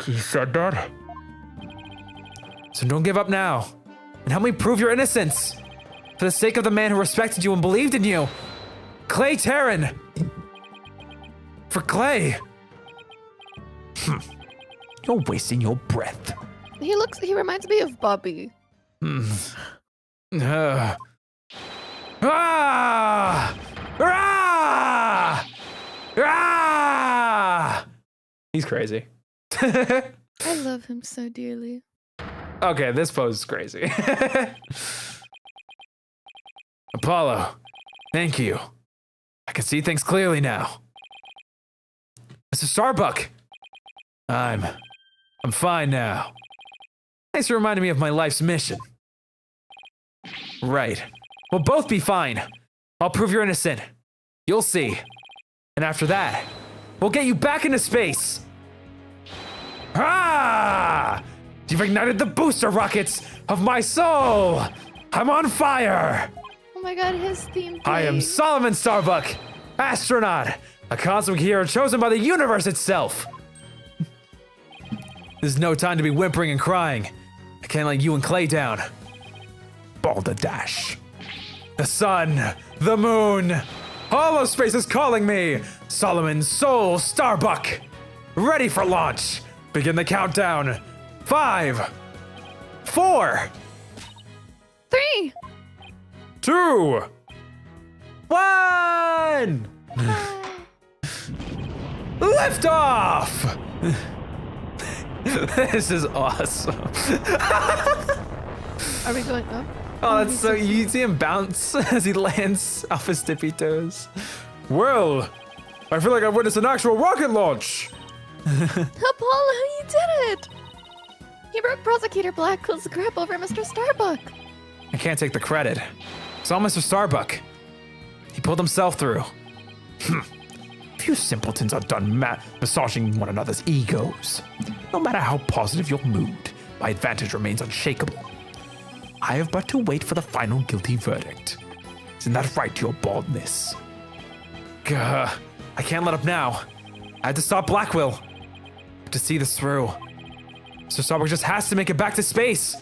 He said that? So don't give up now. And help me prove your innocence. For the sake of the man who respected you and believed in you. Clay Terran. For Clay. You're wasting your breath. He reminds me of Bobby. Ah! Ah! Ah! He's crazy. I love him so dearly. Okay, this pose is crazy. Apollo, thank you. I can see things clearly now. Mr. Starbuck, I'm fine now. Thanks for reminding me of my life's mission. Right. We'll both be fine. I'll prove you're innocent. You'll see. And after that, we'll get you back into space. Ah! You've ignited the booster rockets of my soul. I'm on fire. Oh my god, his theme. I am Solomon Starbuck, astronaut, a cosmic hero chosen by the universe itself. There's no time to be whimpering and crying. I can't let you and Clay down. Balderdash. The sun, the moon, all of space is calling me. Solomon Soul Starbuck. Ready for launch. Begin the countdown. 5, 4, 3. 2, 1. Lift off. This is awesome. Are we going up? Oh, that's so you see him bounce as he lands off his tippy toes. Well, I feel like I've witnessed an actual rocket launch. Apollo, you did it! He broke Prosecutor Blackwell's grip over Mr. Starbuck. I can't take the credit. It's all Mr. Starbuck. He pulled himself through. Few simpletons are done massaging one another's egos. No matter how positive your mood, my advantage remains unshakable. I have but to wait for the final guilty verdict. Isn't that right, your baldness? Gah, I can't let up now. I had to stop Blackwell. To see this through. Mr. Starbuck just has to make it back to space.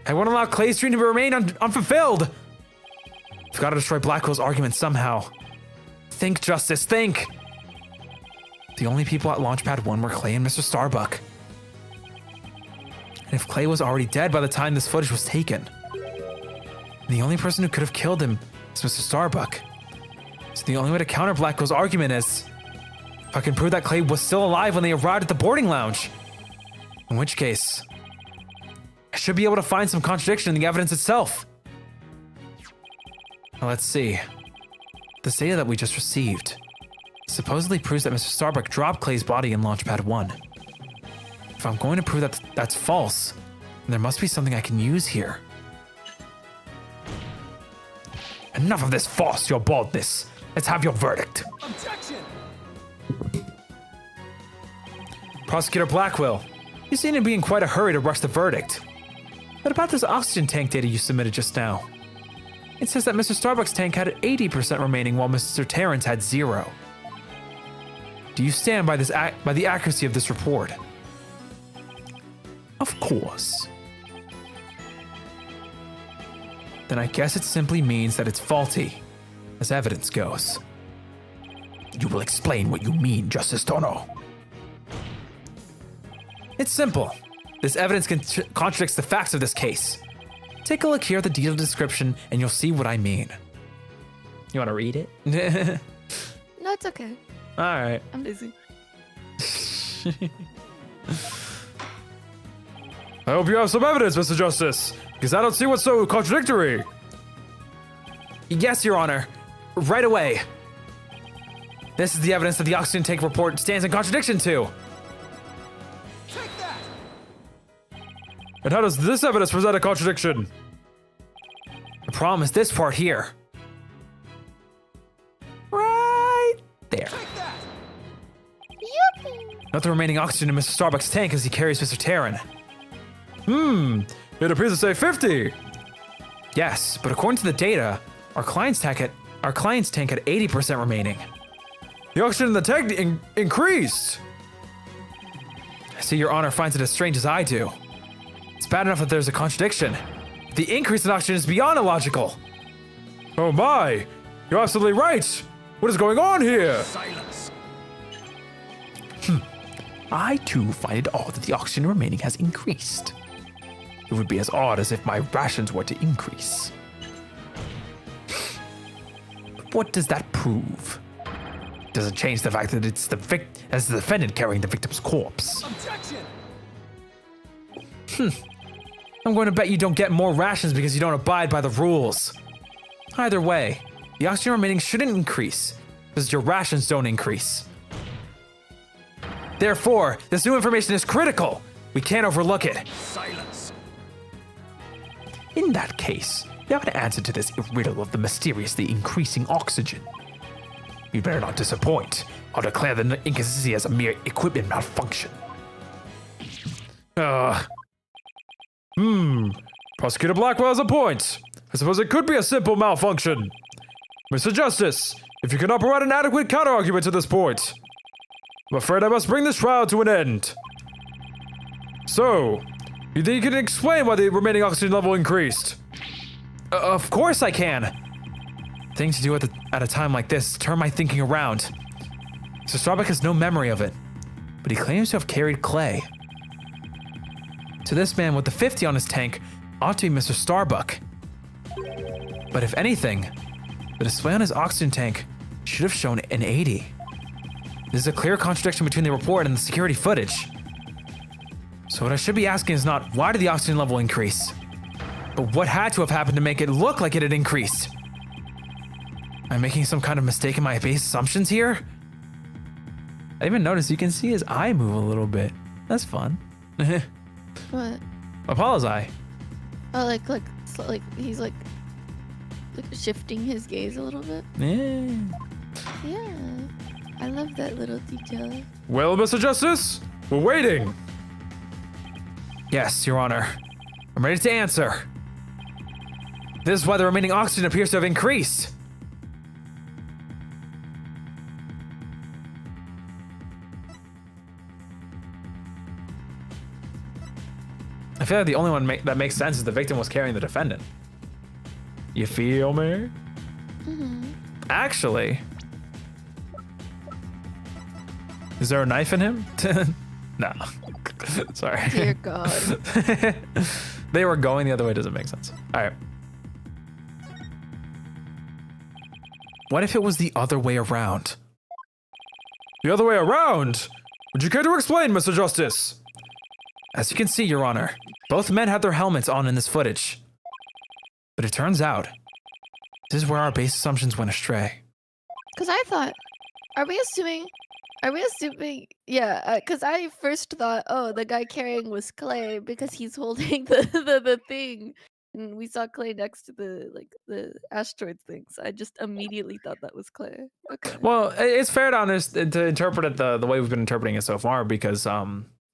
I won't allow Clay's dream to remain unfulfilled. We've got to destroy Blackwell's argument somehow. Think, Justice, think. The only people at Launchpad 1 were Clay and Mr. Starbuck. And if Clay was already dead by the time this footage was taken, the only person who could have killed him is Mr. Starbuck. So the only way to counter Blackwell's argument is if I can prove that Clay was still alive when they arrived at the boarding lounge. In which case, I should be able to find some contradiction in the evidence itself. Now let's see. This data that we just received supposedly proves that Mr. Starbuck dropped Clay's body in Launchpad 1. If I'm going to prove that that's false, then there must be something I can use here. Enough of this farce, your baldness. Let's have your verdict. Objection! Prosecutor Blackwell, you seem to be in quite a hurry to rush the verdict. What about this oxygen tank data you submitted just now? It says that Mr. Starbuck's tank had 80% remaining while Mr. Terran's had 0. Do you stand by by the accuracy of this report? Of course. Then I guess it simply means that it's faulty, as evidence goes. You will explain what you mean, Justice Tono. It's simple. This evidence contradicts the facts of this case. Take a look here at the detailed description and you'll see what I mean. You want to read it? No, it's okay. All right. I'm busy. I hope you have some evidence, Mr. Justice, because I don't see what's so contradictory. Yes, Your Honor. Right away. This is the evidence that the oxygen tank report stands in contradiction to. Take that! And how does this evidence present a contradiction? The problem is this part here. Right there. Take that! Not the remaining oxygen in Mr. Starbuck's tank as he carries Mr. Terran. It appears to say 50. Yes, but according to the data, our client's tank had 80% remaining. The oxygen in the tank increased. I see Your Honor finds it as strange as I do. It's bad enough that there's a contradiction. The increase in oxygen is beyond illogical. Oh my! You're absolutely right! What is going on here? Silence! I too find it odd that the oxygen remaining has increased. It would be as odd as if my rations were to increase. But what does that prove? It doesn't change the fact that it's the defendant carrying the victim's corpse. Objection! I'm going to bet you don't get more rations because you don't abide by the rules. Either way, the oxygen remaining shouldn't increase because your rations don't increase. Therefore, this new information is critical. We can't overlook it. Silence! In that case, you have an answer to this riddle of the mysteriously increasing oxygen. You better not disappoint. I'll declare the inconsistency as a mere equipment malfunction. Prosecutor Blackwell has a point. I suppose it could be a simple malfunction. Mr. Justice, if you cannot provide an adequate counterargument to this point, I'm afraid I must bring this trial to an end. So, you think you can explain why the remaining oxygen level increased? Of course I can. Thing to do at a time like this, turn my thinking around. Mr. Starbuck has no memory of it, but he claims to have carried clay. So this man with the 50 on his tank ought to be Mr. Starbuck. But if anything, the display on his oxygen tank should have shown an 80. This is a clear contradiction between the report and the security footage. So what I should be asking is not why did the oxygen level increase, but what had to have happened to make it look like it had increased? Am I making some kind of mistake in my base assumptions here? I even noticed you can see his eye move a little bit. That's fun. What? Apollo's eye. Oh, like he's like shifting his gaze a little bit. Yeah. Yeah, I love that little detail. Well, Mr. Justice, we're waiting. Yes, Your Honor. I'm ready to answer. This is why the remaining oxygen appears to have increased. I feel like the only one that makes sense is the victim was carrying the defendant. You feel me? Actually, is there a knife in him? No. Sorry. Dear God. They were going the other way. Doesn't make sense. All right. What if it was the other way around? The other way around? Would you care to explain, Mr. Justice? As you can see, Your Honor, both men had their helmets on in this footage. But it turns out, this is where our base assumptions went astray. Because I thought, are we assuming, yeah, because I first thought, oh, the guy carrying was Clay because he's holding the thing. And we saw Clay next to the asteroid thing, so I just immediately thought that was Clay. Okay. Well, it's fair to interpret it the way we've been interpreting it so far because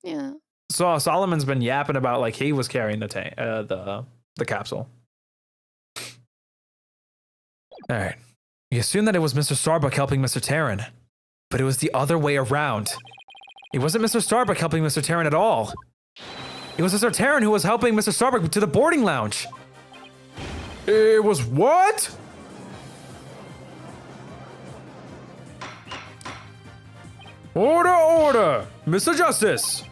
Yeah. so Solomon's been yapping about like he was carrying the tank, the capsule. All right. We assume that it was Mr. Starbuck helping Mr. Terran, but it was the other way around. It wasn't Mr. Starbuck helping Mr. Terran at all. It was Mr. Terran who was helping Mr. Starbuck to the boarding lounge. It was what? Order, order! Mr. Justice!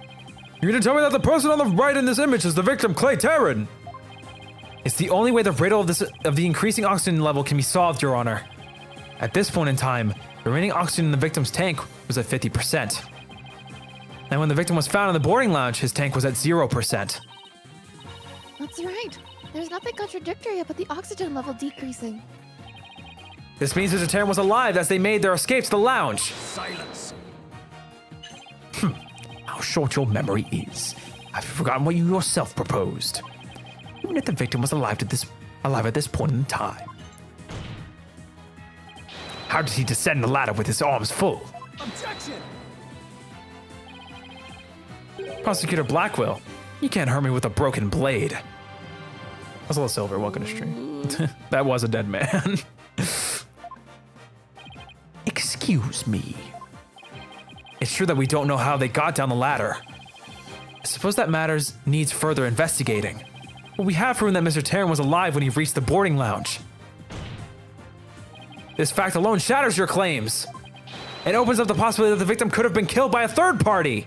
You mean to tell me that the person on the right in this image is the victim, Clay Terran? It's the only way the riddle of the increasing oxygen level can be solved, Your Honor. At this point in time, the remaining oxygen in the victim's tank was at 50%. And when the victim was found in the boarding lounge, his tank was at 0%. That's right. There's nothing contradictory about the oxygen level decreasing. This means Mr. Terran was alive as they made their escape to the lounge. Silence. How short your memory is. Have you forgotten what you yourself proposed? Even if the victim was alive at this point in time. How did he descend the ladder with his arms full? Objection. Prosecutor Blackwell, you can't hurt me with a broken blade. Hello Silver, welcome to stream. That was a dead man. Excuse me. It's true that we don't know how they got down the ladder. I suppose that matters needs further investigating. But we have proven that Mr. Terran was alive when he reached the boarding lounge. This fact alone shatters your claims. It opens up the possibility that the victim could have been killed by a third party.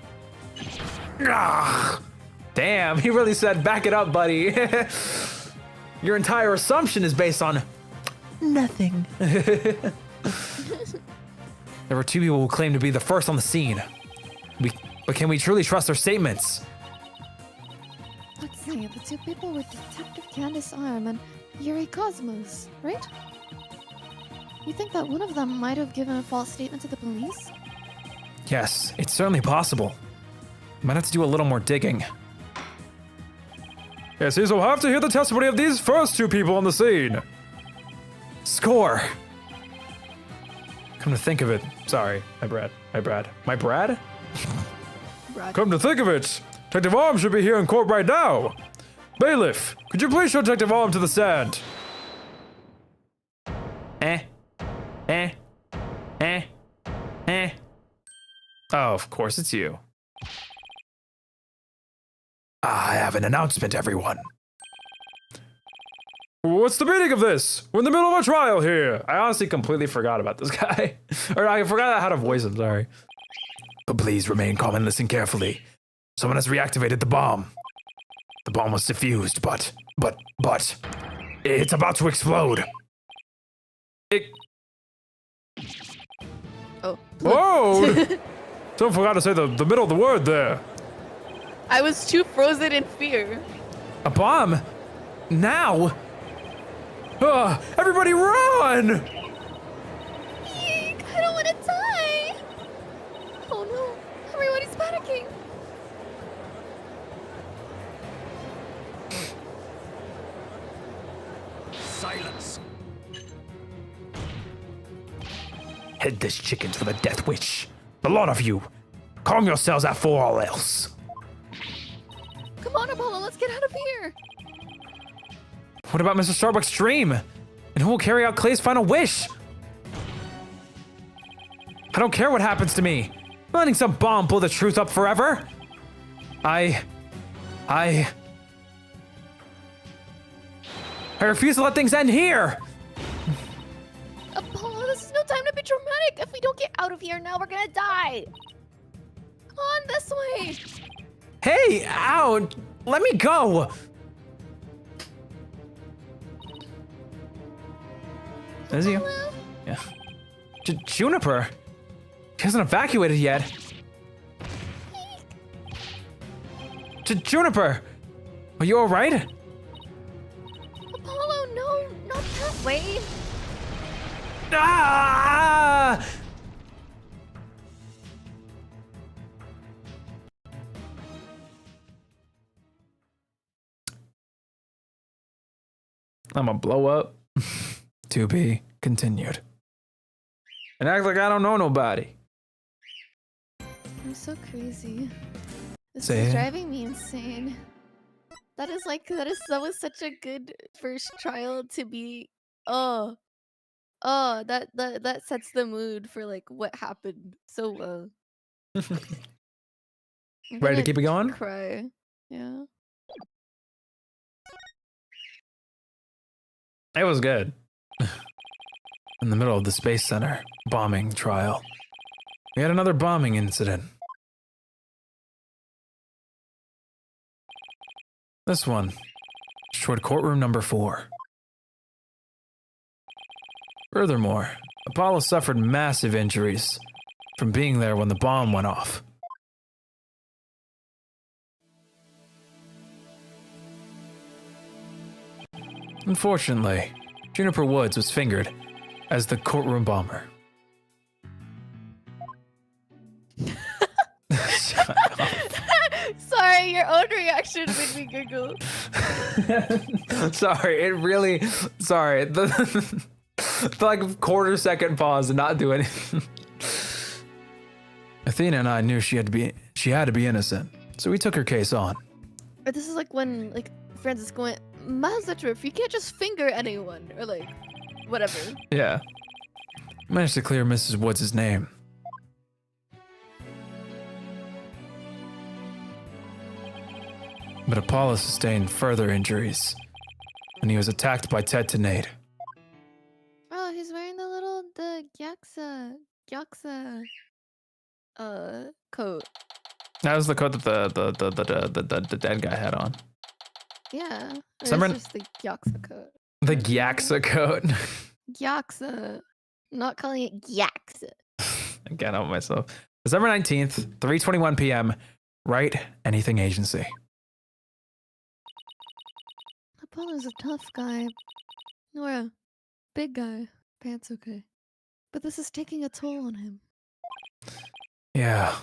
Ah, damn, he really said, back it up, buddy. Your entire assumption is based on Nothing. there were two people who claimed to be the first on the scene. But can we truly trust their statements? Let's see, the two people were Detective Candace Arm and Yuri Cosmos, right? You think that one of them might have given a false statement to the police? Yes, it's certainly possible. Might have to do a little more digging. Yes, he will have to hear the testimony of these first two people on the scene. Score! Come to think of it. Sorry, my Brad. My Brad? Come to think of it, Detective Arm should be here in court right now. Bailiff, could you please show Detective Arm to the stand? Oh, of course it's you. I have an announcement, everyone. What's the meaning of this? We're in the middle of a trial here. I honestly completely forgot about this guy. Or I forgot how to voice him, sorry. But please remain calm and listen carefully. Someone has reactivated the bomb. The bomb was defused, but it's about to explode. Oh. Whoa! Someone forgot to say the middle of the word there. I was too frozen in fear. A bomb? Now? Everybody run! Eek, I don't want to die! Oh no, everybody's panicking! Silence. Head this chicken for the Death Witch. The lot of you, calm yourselves after all else. Come on, Apollo, let's get out of here! What about Mr. Starbuck's dream? And who will carry out Clay's final wish? I don't care what happens to me. I'm not letting some bomb blow the truth up forever. I refuse to let things end here. Apollo, this is no time to be dramatic! If we don't get out of here now, we're gonna die! Come on, this way! Hey, ow, let me go. Is he? Apollo? Yeah. Juniper? She hasn't evacuated yet. Juniper, are you all right? Apollo, no, not that way! Ah! I'm gonna blow up. To be continued. And act like I don't know nobody. I'm so crazy. This Say is it. driving me insane. That was such a good first trial to be. That sets the mood for like what happened so well. I'm Ready to gonna keep it going? Cry. Yeah. It was good. In the middle of the Space Center bombing trial, we had another bombing incident. This one destroyed courtroom number 4. Furthermore, Apollo suffered massive injuries from being there when the bomb went off. Unfortunately, Juniper Woods was fingered as the courtroom bomber. Sorry, your own reaction made me giggle. Sorry, it really. Sorry. The like quarter second pause and not do anything. Athena and I knew she had to be innocent, so we took her case on. Or this is like when like Francis went, Mazatruff, you can't just finger anyone or like whatever. Yeah. Managed to clear Mrs. Woods' name. But Apollo sustained further injuries, and he was attacked by Tetanate. Oh, he's wearing the Gyaxa coat. That was the coat that the dead guy had on. Yeah. Or Summer- it's just the Gyaxa coat. The Gyaxa coat. Gyaxa. I'm not calling it Gyaxa. I can't help myself. December 19th, 3:21 p.m. Right Anything Agency. Apollo's a tough guy. Or a big guy. Pants okay. But this is taking a toll on him. Yeah,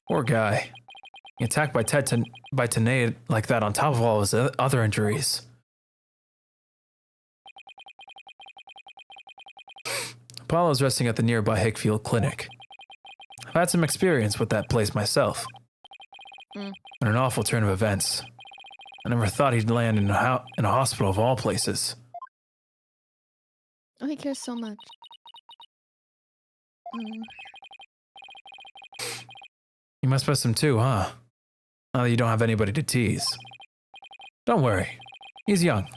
poor guy. He attacked by Tetanate like that on top of all his other injuries. Apollo's resting at the nearby Hickfield Clinic. I've had some experience with that place myself. In an awful turn of events, I never thought he'd land in a hospital of all places. Oh, he cares so much. You must miss him too, huh? Now that you don't have anybody to tease. Don't worry, he's young.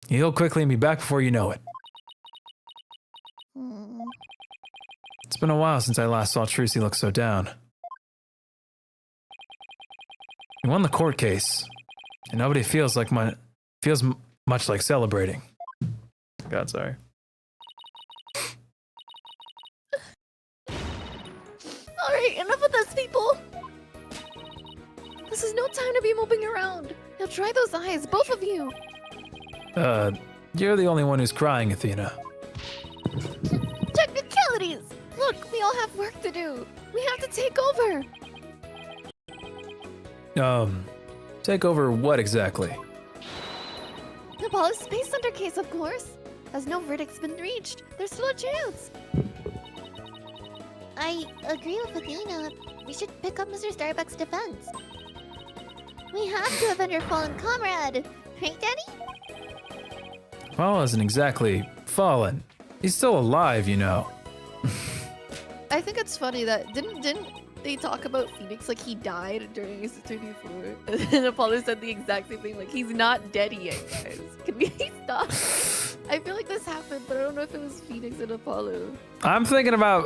He'll quickly and be back before you know it. It's been a while since I last saw Trucy look so down. He won the court case, and nobody feels much like celebrating. God, sorry. Alright, enough of this, people! This is no time to be moping around. Now try those eyes, both of you! You're the only one who's crying, Athena. Technicalities! Look, we all have work to do. We have to take over. Take over what exactly? Apollo's Space Center case, of course. As no verdict's been reached, there's still a chance. I agree with Athena. We should pick up Mr. Starbuck's defense. We have to avenge our fallen comrade. Right, Daddy? Paul isn't exactly fallen. He's still alive, you know. I think it's funny that didn't they talk about Phoenix like he died during his 34? And Apollo said the exact same thing, like he's not dead yet, guys. Can we stop? I feel like this happened, but I don't know if it was Phoenix and Apollo. I'm thinking about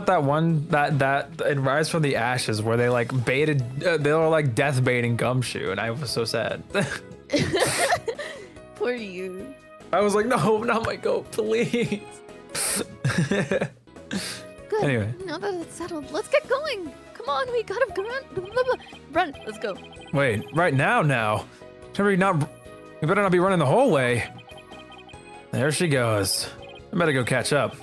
that one that in Rise from the Ashes where they like baited they were like death baiting Gumshoe, and I was so sad. Poor you. I was like, no, not my goat, please. Good. Anyway. Now that it's settled, let's get going. Come on, we gotta run. Let's go. Wait, right now? We better not be running the whole way. There she goes. I better go catch up.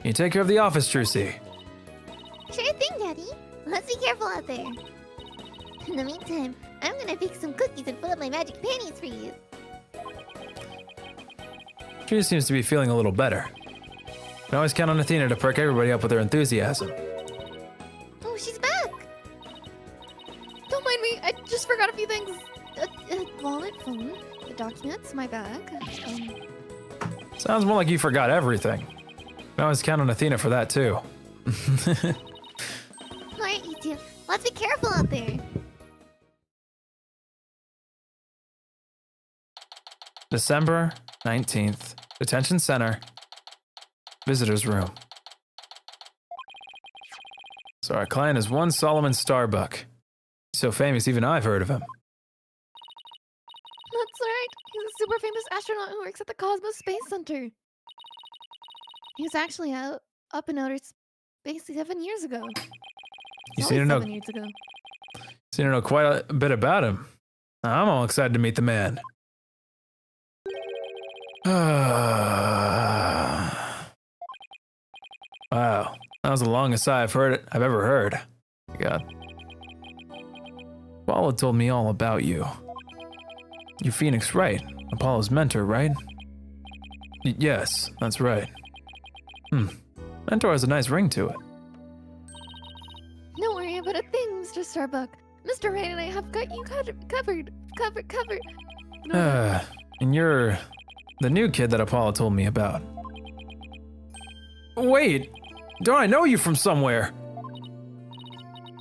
You take care of the office, Trucy. Sure thing, Daddy. Let's be careful out there. In the meantime, I'm gonna bake some cookies and fill up my magic panties for you. She seems to be feeling a little better. You can always count on Athena to perk everybody up with her enthusiasm. Oh, she's back! Don't mind me, I just forgot a few things. Wallet, phone, the documents, my bag. Sounds more like you forgot everything. You can always count on Athena for that too. Alright, you two. Let's be careful out there. December 19th, Detention Center, Visitor's Room. So our client is one Solomon Starbuck. He's so famous, even I've heard of him. That's right. He's a super famous astronaut who works at the Cosmos Space Center. He was actually up in outer space 7 years ago. You It's seem to only know, 7 years ago. seem to know quite a bit about him. I'm all excited to meet the man. Wow, that was the longest sigh I've ever heard. God. Apollo told me all about you. You're Phoenix, right? Apollo's mentor, right? Yes, that's right. Mentor has a nice ring to it. Don't worry about a thing, Mr. Starbuck. Mr. Wright and I have got you covered. And you're the new kid that Apollo told me about. Wait, don't I know you from somewhere?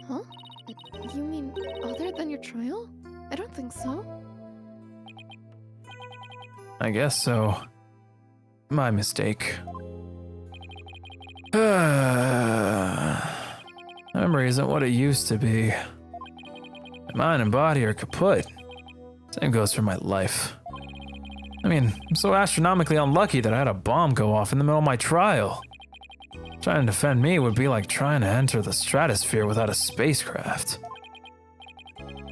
Huh? You mean other than your trial? I don't think so. I guess so. My mistake. Memory isn't what it used to be. My mind and body are kaput. Same goes for my life. I mean, I'm so astronomically unlucky that I had a bomb go off in the middle of my trial. Trying to defend me would be like trying to enter the stratosphere without a spacecraft.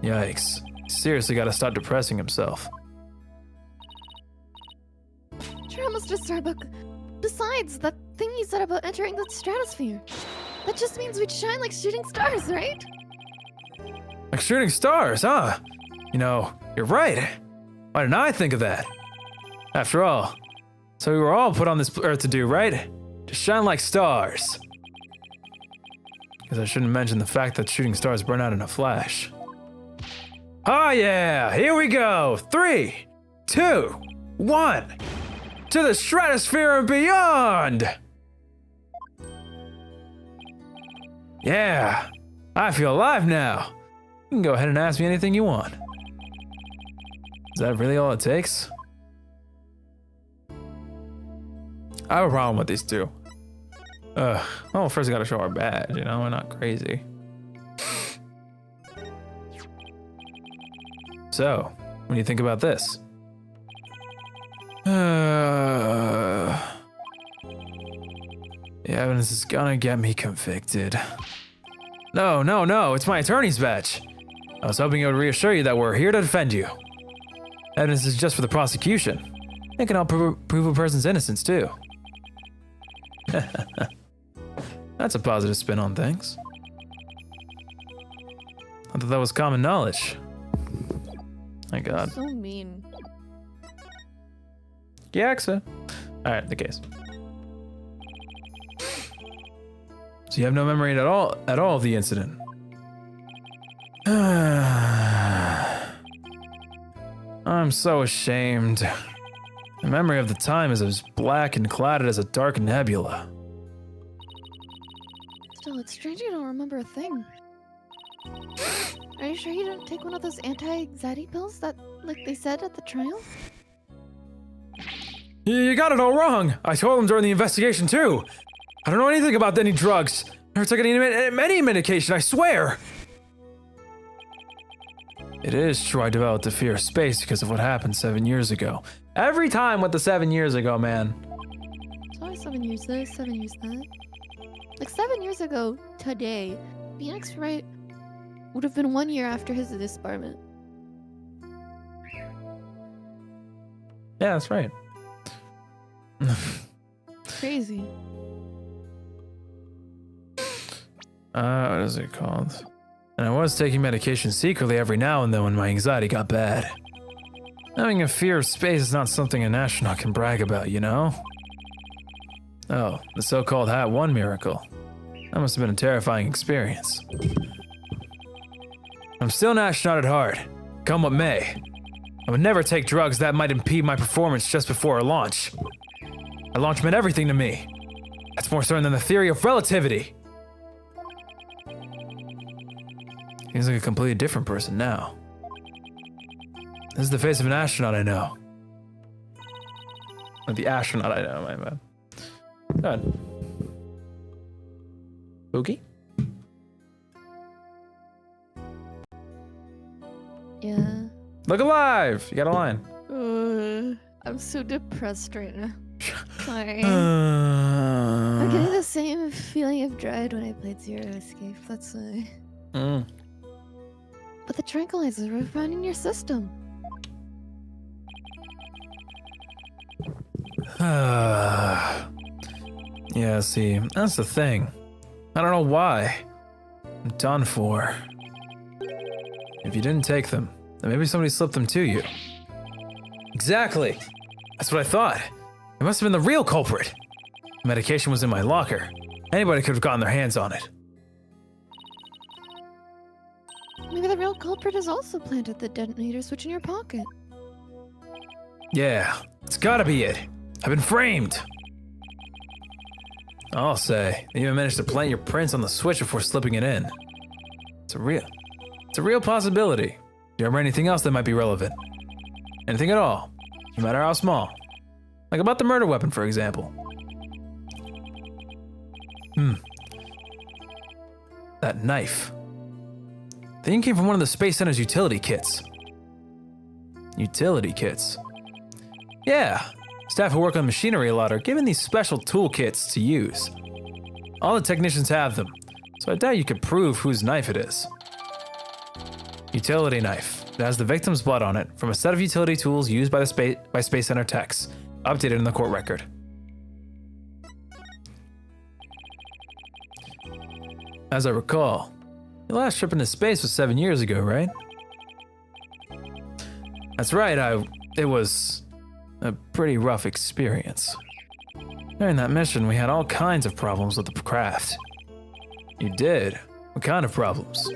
Yikes. Seriously gotta stop depressing himself. Sure, Mr. Starbuck. Besides, that thing you said about entering the stratosphere. That just means we'd shine like shooting stars, right? Like shooting stars, huh? You know, you're right. Why didn't I think of that? After all, so we were all put on this earth to do, right? To shine like stars. Because I shouldn't mention the fact that shooting stars burn out in a flash. Oh yeah, here we go. 3, 2, 1. To the stratosphere and beyond! Yeah, I feel alive now. You can go ahead and ask me anything you want. Is that really all it takes? I have a problem with these two. Well, first we gotta show our badge, you know, we're not crazy. So, what do you think about this? The evidence is gonna get me convicted. No, it's my attorney's badge. I was hoping it would reassure you that we're here to defend you. Evidence is just for the prosecution. It can help prove a person's innocence, too. That's a positive spin on things. I thought that was common knowledge. My God. So mean. Yaxa. Alright, the case. So you have no memory at all of the incident? I'm so ashamed. The memory of the time is as black and clouded as a dark nebula. Still, it's strange you don't remember a thing. Are you sure you didn't take one of those anti-anxiety pills that, like they said at the trial? You got it all wrong. I told them during the investigation too. I don't know anything about any drugs. Never took any medication, I swear. It is true I developed a fear of space because of what happened 7 years ago. Every time with the 7 years ago, man. It's always 7 years this, 7 years that. Like 7 years ago, today, Phoenix Wright would have been 1 year after his disbarment. Yeah, that's right. Crazy. What is it called? And I was taking medication secretly every now and then when my anxiety got bad. Having a fear of space is not something an astronaut can brag about, you know? Oh, the so-called Hat 1 miracle. That must have been a terrifying experience. I'm still an astronaut at heart, come what may. I would never take drugs that might impede my performance just before a launch. A launch meant everything to me. That's more certain than the theory of relativity. He's like a completely different person now. This is the face of an astronaut I know. Or the astronaut I know, my bad. Good. Boogie? Yeah. Look alive! You got a line. I'm so depressed right now. Sorry. I'm getting the same feeling of dread when I played Zero Escape, that's why. But the tranquilizers were found in your system. Yeah, see, that's the thing. I don't know why. I'm done for. If you didn't take them, then maybe somebody slipped them to you. Exactly! That's what I thought. It must have been the real culprit. The medication was in my locker. Anybody could have gotten their hands on it. Maybe the real culprit has also planted the detonator switch in your pocket. Yeah, it's gotta be it. I've been framed. I'll say, you even managed to plant your prints on the switch before slipping it in. It's a real possibility. Do you remember anything else that might be relevant? Anything at all, no matter how small. Like about the murder weapon, for example. That knife. The thing came from one of the Space Center's utility kits. Utility kits? Yeah, staff who work on machinery a lot are given these special toolkits to use. All the technicians have them, so I doubt you could prove whose knife it is. Utility knife. It has the victim's blood on it from a set of utility tools used by Space Center techs, updated in the court record. As I recall, your last trip into space was 7 years ago, right? That's right, it was a pretty rough experience. During that mission, we had all kinds of problems with the craft. You did? What kind of problems?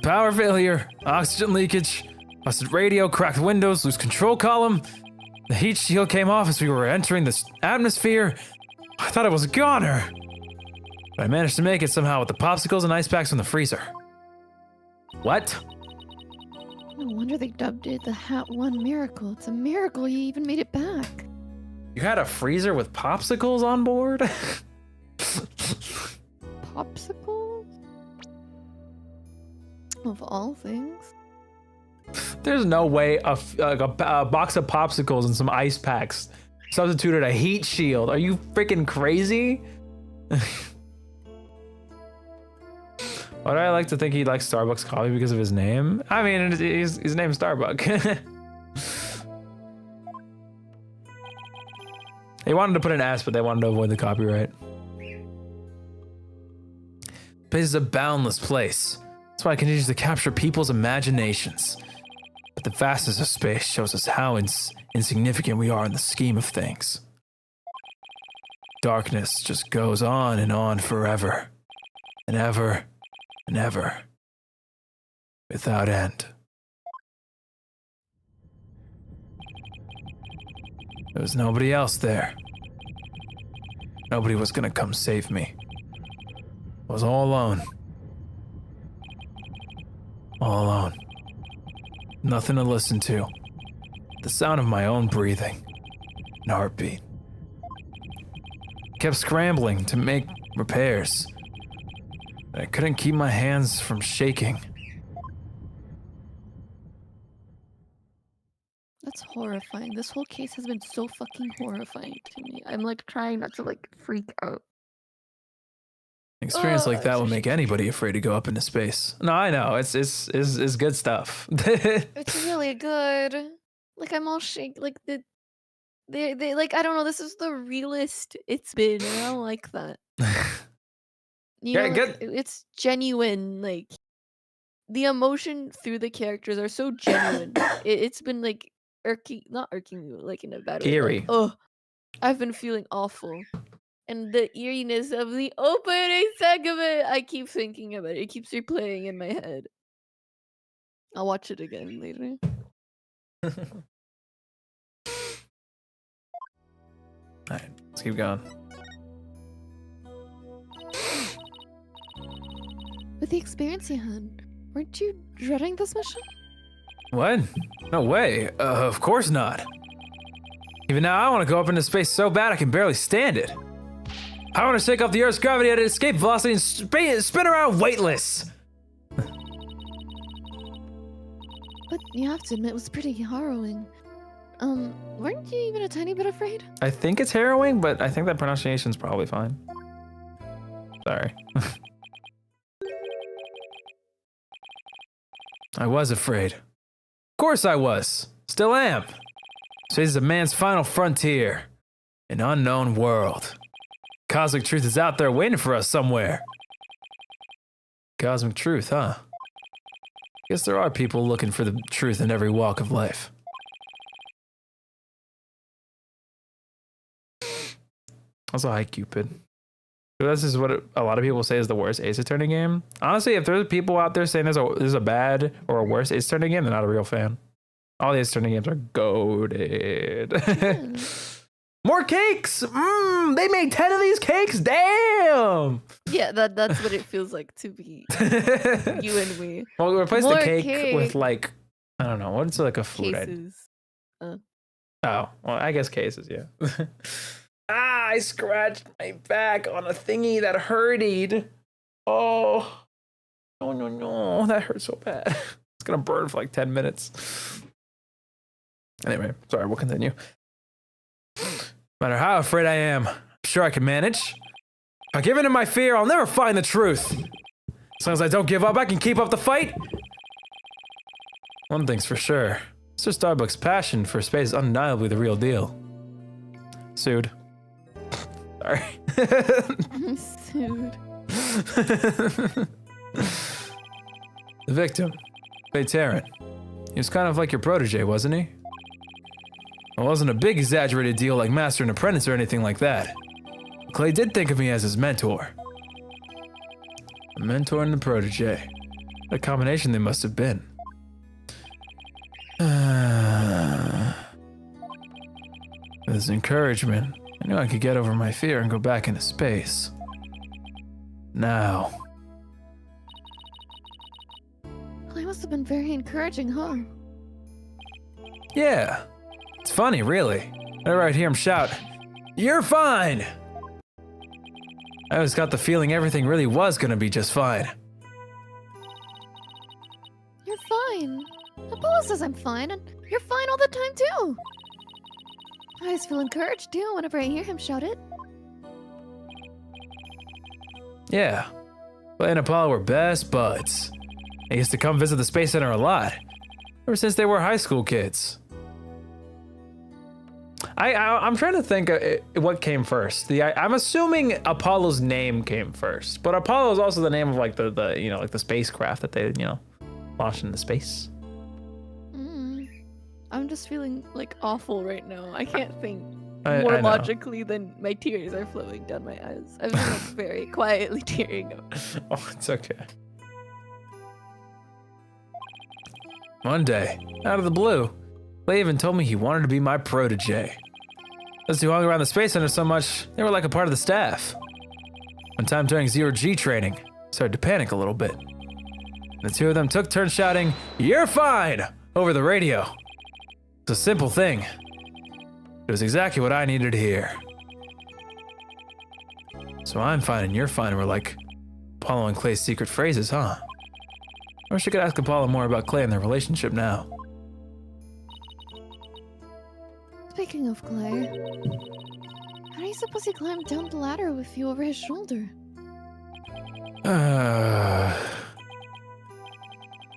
Power failure, oxygen leakage, busted radio, cracked windows, loose control column. The heat shield came off as we were entering the atmosphere. I thought I was a goner. But I managed to make it somehow with the popsicles and ice packs from the freezer. What? No wonder they dubbed it the Hat 1 miracle. It's a miracle you even made it back. You had a freezer with popsicles on board? Popsicles? Of all things. There's no way a box of popsicles and some ice packs substituted a heat shield. Are you freaking crazy? Why do I like to think he likes Starbucks coffee because of his name? I mean, his name's Starbuck. They wanted to put an S, but they wanted to avoid the copyright. Space is a boundless place. That's why it continues to capture people's imaginations. But the vastness of space shows us how insignificant we are in the scheme of things. Darkness just goes on and on forever, and ever, and ever, without end. There was nobody else there. Nobody was gonna come save me. I was all alone. All alone. Nothing to listen to. The sound of my own breathing and heartbeat. Kept scrambling to make repairs. But I couldn't keep my hands from shaking. That's horrifying. This whole case has been so fucking horrifying to me. I'm like trying not to like freak out. An experience like that will make anybody afraid to go up into space. No, I know. It's good stuff. It's really good. Like I'm all shake. Like they like I don't know. This is the realest it's been. And I don't like that. You Yeah, know, good. it's genuine. Like the emotion through the characters are so genuine. It's been like not irking me, like in a bad way. Eerie. Like, oh, I've been feeling awful. And the eeriness of the opening segment, I keep thinking about it. It keeps replaying in my head. I'll watch it again later. Alright, let's keep going. With the experience you had, weren't you dreading this mission? What? No way. Of course not. Even now, I want to go up into space so bad I can barely stand it. I want to shake off the Earth's gravity at escape velocity and spin around weightless. But you have to admit, it was pretty harrowing. Weren't you even a tiny bit afraid? I think it's harrowing, but I think that pronunciation's probably fine. Sorry. I was afraid. Of course I was. Still am. Space is a man's final frontier. An unknown world. Cosmic truth is out there waiting for us somewhere. Cosmic truth, huh? Guess there are people looking for the truth in every walk of life. Also, hi, Cupid. This is what a lot of people say is the worst Ace Attorney game. Honestly, if there's people out there saying there's a bad or a worse Ace Attorney game, they're not a real fan. All the Ace Attorney games are goated. More cakes! They made 10 of these cakes? Damn! Yeah, that's what it feels like to be you and me. Well, replace More the cake cake. with like, I don't know, what's like a food item? Cases. Oh, well, I guess cases, yeah. I scratched my back on a thingy that hurted. Oh, no, that hurt so bad. It's gonna burn for like 10 minutes. Anyway, sorry, we'll continue. No matter how afraid I am, I'm sure I can manage. If I give in to my fear, I'll never find the truth. As long as I don't give up, I can keep up the fight. One thing's for sure. Mr. Starbuck's passion for space is undeniably the real deal. Sued. Sorry. Sued. The victim, Clay Tarrant. He was kind of like your protege, wasn't he? It wasn't a big exaggerated deal like master and apprentice or anything like that. Clay did think of me as his mentor. A mentor and a protege. What a combination they must have been. With his encouragement, I knew I could get over my fear and go back into space. Now. Well, it must have been very encouraging, huh? Yeah. It's funny, really. Whenever I hear him shout, "You're fine!" I always got the feeling everything really was gonna be just fine. You're fine. Apollo says I'm fine, and you're fine all the time, too. I always feel encouraged, too, whenever I hear him shout it. Yeah. Clay and Apollo were best buds. They used to come visit the Space Center a lot. Ever since they were high school kids. I'm trying to think what came first. I'm assuming Apollo's name came first, but Apollo is also the name of like the like the spacecraft that they launched into space. I'm just feeling like awful right now. I can't think I more know. logically than my tears are flowing down my eyes. I've been like, very quietly tearing up. Oh, it's okay. One day, out of the blue, Clay even told me he wanted to be my protege. Those who hung around the Space Center so much, they were like a part of the staff. One time during Zero-G training, I started to panic a little bit. The two of them took turns shouting, "You're fine!" over the radio. It's a simple thing. It was exactly what I needed to hear. So I'm fine and you're fine were like Apollo and Clay's secret phrases, huh? I wish I could ask Apollo more about Clay and their relationship now. Speaking of Clay, how do you suppose he climbed down the ladder with you over his shoulder?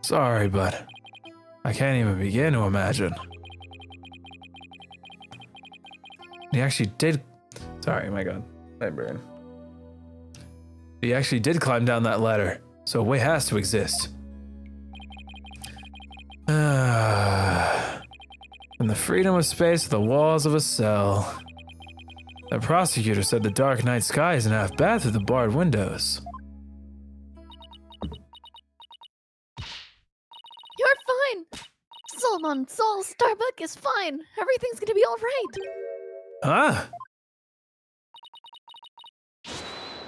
Sorry, but I can't even begin to imagine. He actually did. Sorry, my God, my brain. He actually did climb down that ladder, so a way has to exist. From the freedom of space to the walls of a cell. The prosecutor said the dark night sky isn't half bad through the barred windows. You're fine. Solomon Sol Starbuck is fine. Everything's gonna be all right. Huh?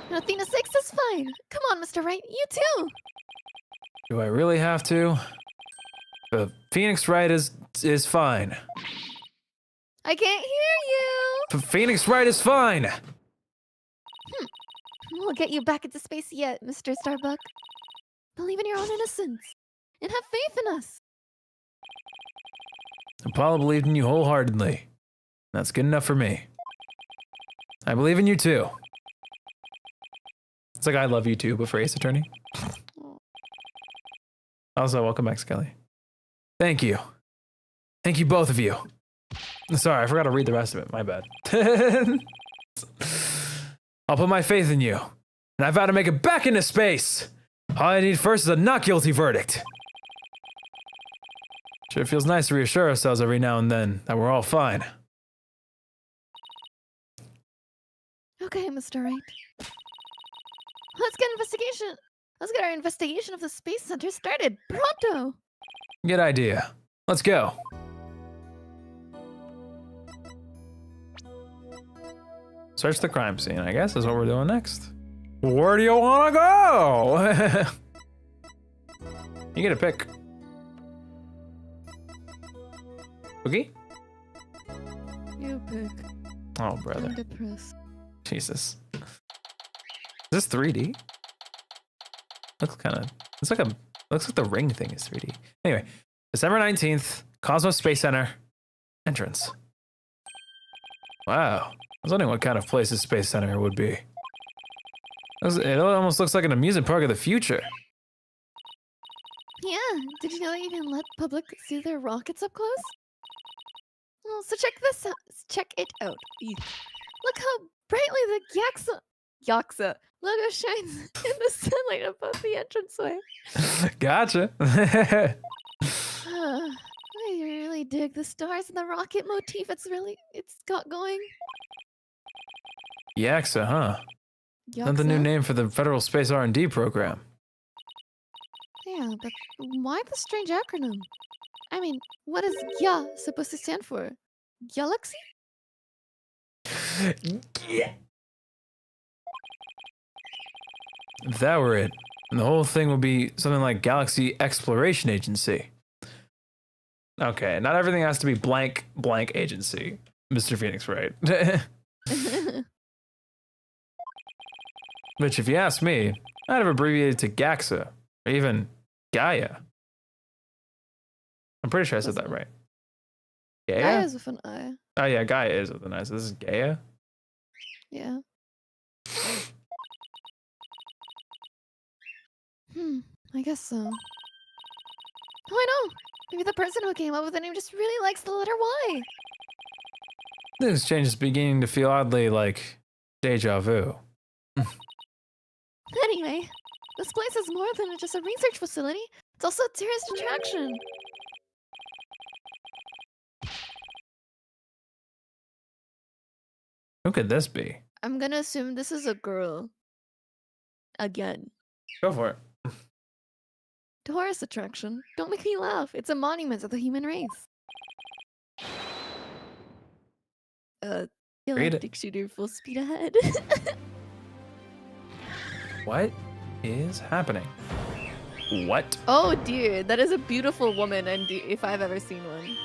And Athena 6 is fine. Come on, Mr. Wright. You too. Do I really have to? The Phoenix Wright is fine. I can't hear you. Phoenix Wright is fine. We'll get you back into space yet, Mr. Starbuck. Believe in your own innocence. And have faith in us. Apollo believed in you wholeheartedly. That's good enough for me. I believe in you too. It's like I love you too, but for Ace Attorney. Also, welcome back, Skelly. Thank you. Thank you, both of you. Sorry, I forgot to read the rest of it. My bad. I'll put my faith in you. And I vow to make it back into space. All I need first is a not guilty verdict. Sure feels nice to reassure ourselves every now and then that we're all fine. Okay, Mr. Wright. Let's get our investigation of the Space Center started. Pronto! Good idea. Let's go. Search the crime scene, I guess, is what we're doing next. Where do you want to go? You get a pick. Cookie? You pick. Oh, brother. I'm depressed. Jesus. Is this 3D? Looks kind of. Looks like the ring thing is 3D. Anyway, December 19th, Cosmos Space Center entrance. Wow. I was wondering what kind of place this Space Center would be. It almost looks like an amusement park of the future. Yeah, did you know they even let public see their rockets up close? Well, so check this out. Check it out. Eek. Look how brightly the Yaksa logo shines in the sunlight above the entranceway. Gotcha. I really dig the stars and the rocket motif. It's got going. Yaksa, huh? Not the new name for the Federal Space R&D program. Yeah, but why the strange acronym? I mean, what is GYA supposed to stand for? Galaxy? Yeah. If that were it, the whole thing would be something like Galaxy Exploration Agency. Okay, not everything has to be blank agency, Mr. Phoenix, right? Which, if you ask me, I'd have abbreviated to GAXA, or even Gaia. I'm pretty sure I said that right. Gaia? Gaia is with an I. Oh yeah, Gaia is with an I, so this is Gaia? Yeah. I guess so. Oh, I know! Maybe the person who came up with the name just really likes the letter Y. This change is beginning to feel oddly like deja vu. Anyway, this place is more than just a research facility. It's also a tourist attraction. Who could this be? I'm gonna assume this is a girl. Again. Go for it. Tourist attraction? Don't make me laugh. It's a monument of the human race. Galactic shooter full speed ahead. What is happening? What? Oh dear, that is a beautiful woman, and if I've ever seen one.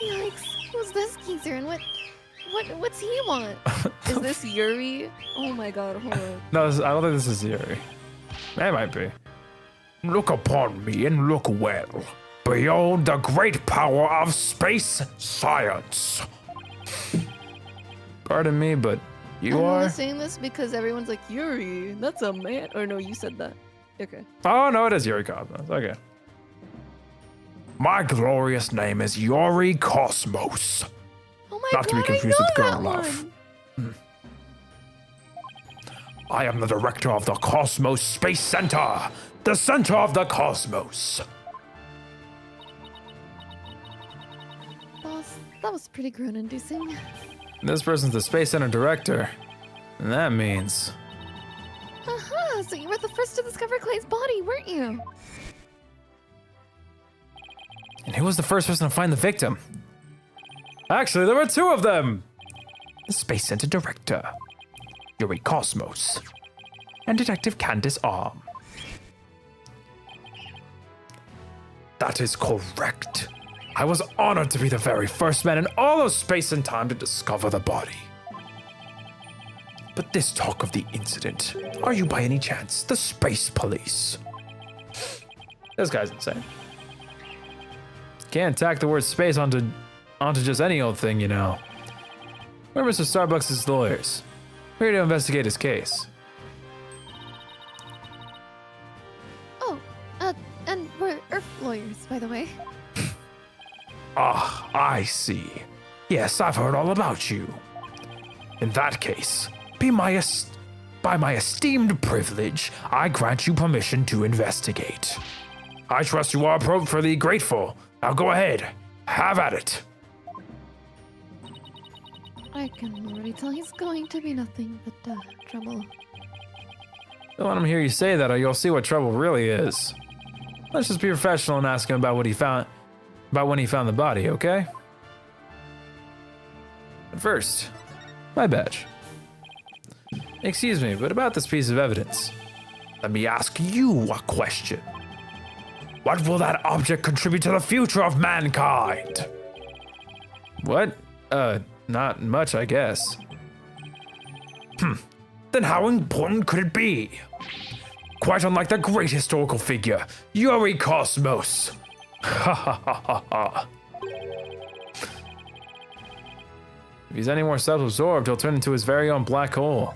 Yikes! Who's this geezer and what's he want? Is this Yuri? Oh my god, hold on. No, I don't think this is Yuri. It might be. Look upon me and look well. Behold the great power of space science. Pardon me, but you I'm are? only saying this because everyone's like, Yuri, that's a man. Or no, you said that. Okay. Oh, no, it is Yuri Cosmos. Okay. My glorious name is Yuri Cosmos. Oh my Not god, to be confused with I know Girl that Love. one! I am the director of the Cosmos Space Center, the center of the cosmos. Boss, that was pretty groan-inducing. This person's the Space Center director. And that means... Aha! So you were the first to discover Clay's body, weren't you? And who was the first person to find the victim? Actually, there were two of them! The Space Center director, Yuri Cosmos, and Detective Candace Arm. That is correct. I was honored to be the very first man in all of space and time to discover the body. But this talk of the incident, are you by any chance the space police? This guy's insane. Can't tack the word space onto just any old thing, you know. We're Mr. Starbucks' lawyers. We're here to investigate his case. Oh, and we're Earth lawyers, by the way. Ah, I see. Yes, I've heard all about you. In that case, by my esteemed privilege, I grant you permission to investigate. I trust you are appropriately grateful. Now go ahead, have at it. I can already tell he's going to be nothing but trouble. Don't let him hear you say that or you'll see what trouble really is. Let's just be professional and ask him about what he found, about when he found the body, okay? But first, my badge. Excuse me, but about this piece of evidence. Let me ask you a question. What will that object contribute to the future of mankind? What? Not much, I guess. Then how important could it be? Quite unlike the great historical figure, Yuri Cosmos. Ha ha ha ha ha. If he's any more self-absorbed, he'll turn into his very own black hole.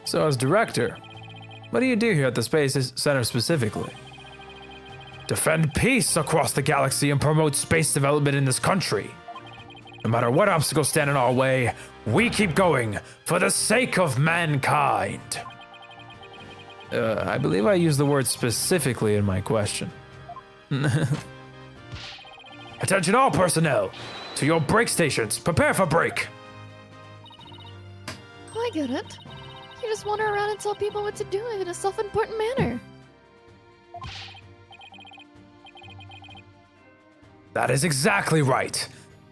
So as director, what do you do here at the Space Center specifically? Defend peace across the galaxy and promote space development in this country. No matter what obstacles stand in our way, we keep going for the sake of mankind. I believe I used the word specifically in my question. Attention all personnel! To your break stations, prepare for break! Oh, I get it. You just wander around and tell people what to do in a self-important manner. That is exactly right.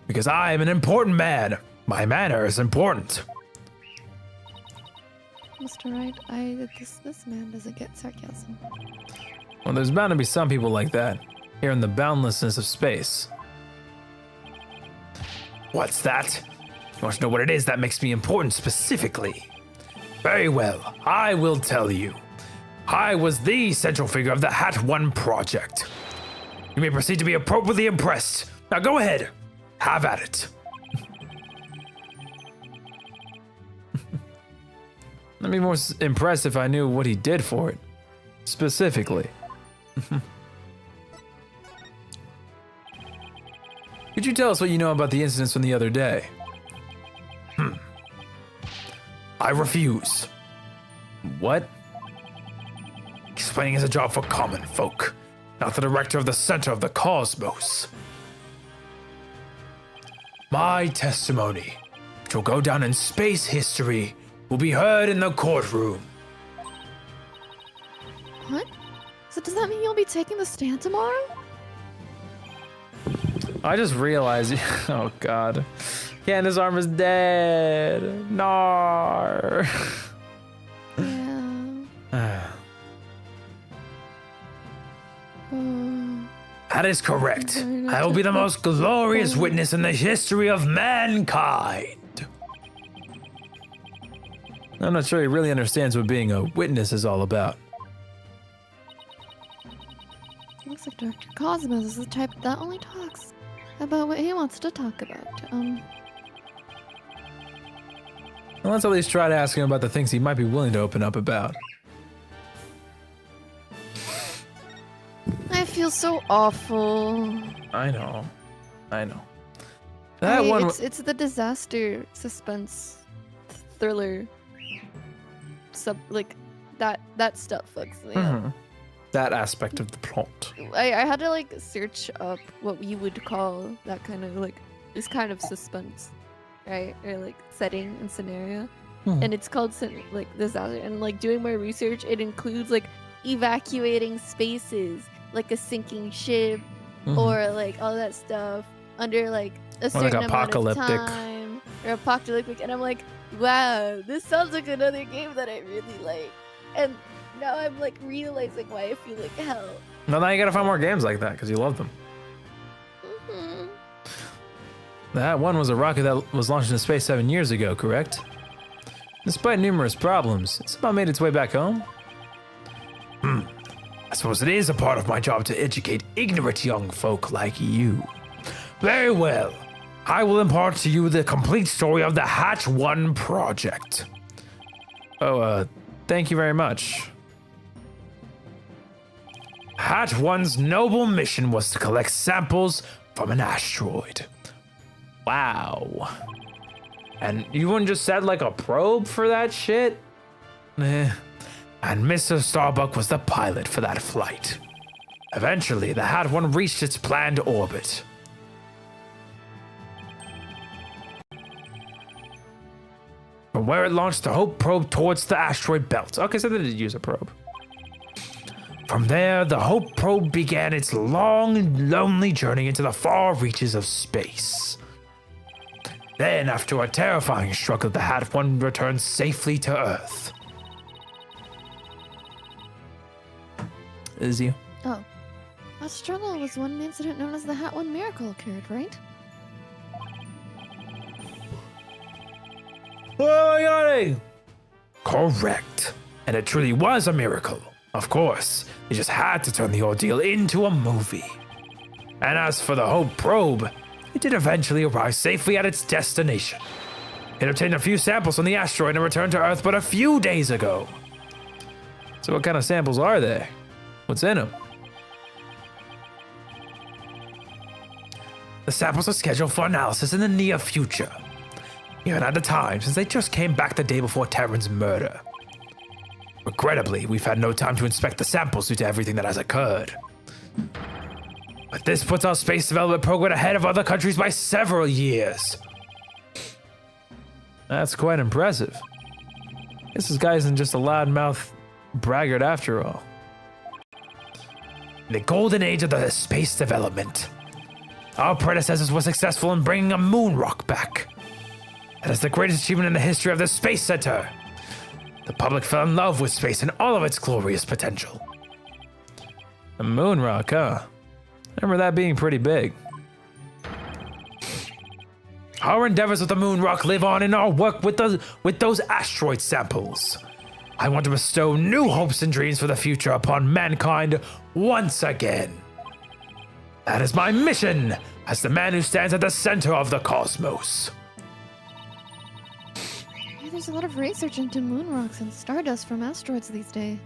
Because I am an important man. My manner is important. Mr. Wright, this man doesn't get sarcasm. Well, there's bound to be some people like that, here in the boundlessness of space. What's that? You want to know what it is that makes me important specifically? Very well, I will tell you. I was the central figure of the Hat 1 project. You may proceed to be appropriately impressed. Now go ahead, have at it. I'd be more impressed if I knew what he did for it, specifically. Could you tell us what you know about the incidents from the other day? I refuse. What? Explaining is a job for common folk, not the director of the center of the cosmos. My testimony, which will go down in space history, will be heard in the courtroom. What? So does that mean you'll be taking the stand tomorrow? I just realized, oh god. Candace Arm is dead. Nar. Yeah. That is correct. I will be the most glorious witness in the history of mankind. I'm not sure he really understands what being a witness is all about. Looks like Dr. Cosmos is the type that only talks about what he wants to talk about. Well, let's at least try to ask him about the things he might be willing to open up about. I feel so awful. I know. That one. It's the disaster suspense thriller like that stuff fucks me up. That aspect of the plot. I had to like search up what you would call that kind of like this kind of suspense, right? Or like setting and scenario. And it's called like disaster. And like doing my research, it includes like evacuating spaces, like a sinking ship, or like all that stuff under like a certain like amount of apocalyptic. time, or apocalyptic. And I'm like, wow, this sounds like another game that I really like. And now I'm like realizing why I feel like hell. Well, now you gotta find more games like that because you love them. That one was a rocket that was launched into space 7 years ago, correct? Despite numerous problems, it's about made its way back home. I suppose it is a part of my job to educate ignorant young folk like you. Very well. I will impart to you the complete story of the Hatch 1 project. Oh, thank you very much. Hatch 1's noble mission was to collect samples from an asteroid. Wow. And you wouldn't just said like a probe for that shit? And Mr. Starbuck was the pilot for that flight. Eventually, the Hatch 1 reached its planned orbit. From where it launched the Hope probe towards the asteroid belt. Okay, so they did use a probe. From there, the Hope probe began its long and lonely journey into the far reaches of space. Then, after a terrifying struggle, the Hatch 1 returned safely to Earth. Is you? Oh. That struggle was one incident known as the Hat 1 miracle occurred, right? Oh my god! Correct. And it truly was a miracle. Of course, they just had to turn the ordeal into a movie. And as for the Hope probe, it did eventually arrive safely at its destination. It obtained a few samples from the asteroid and returned to Earth but a few days ago. So what kind of samples are there? What's in them? The samples are scheduled for analysis in the near future. Even at the time, since they just came back the day before Terran's murder. Regrettably, we've had no time to inspect the samples due to everything that has occurred. But this puts our space development program ahead of other countries by several years. That's quite impressive. Guess this guy isn't just a loudmouth braggart after all. In the golden age of the space development, our predecessors were successful in bringing a moon rock back. That is the greatest achievement in the history of the Space Center. The public fell in love with space and all of its glorious potential. A moon rock, huh? I remember that being pretty big. Our endeavors with the moon rock live on in our work with those asteroid samples. I want to bestow new hopes and dreams for the future upon mankind once again. That is my mission as the man who stands at the center of the cosmos. Yeah, there's a lot of research into moon rocks and stardust from asteroids these days.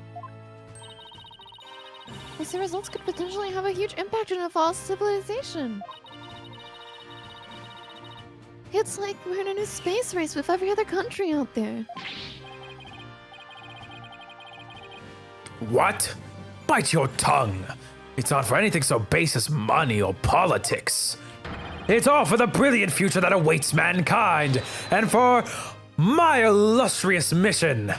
The results could potentially have a huge impact on a false civilization. It's like we're in a new space race with every other country out there. What? Bite your tongue. It's not for anything so base as money or politics. It's all for the brilliant future that awaits mankind, and for my illustrious mission.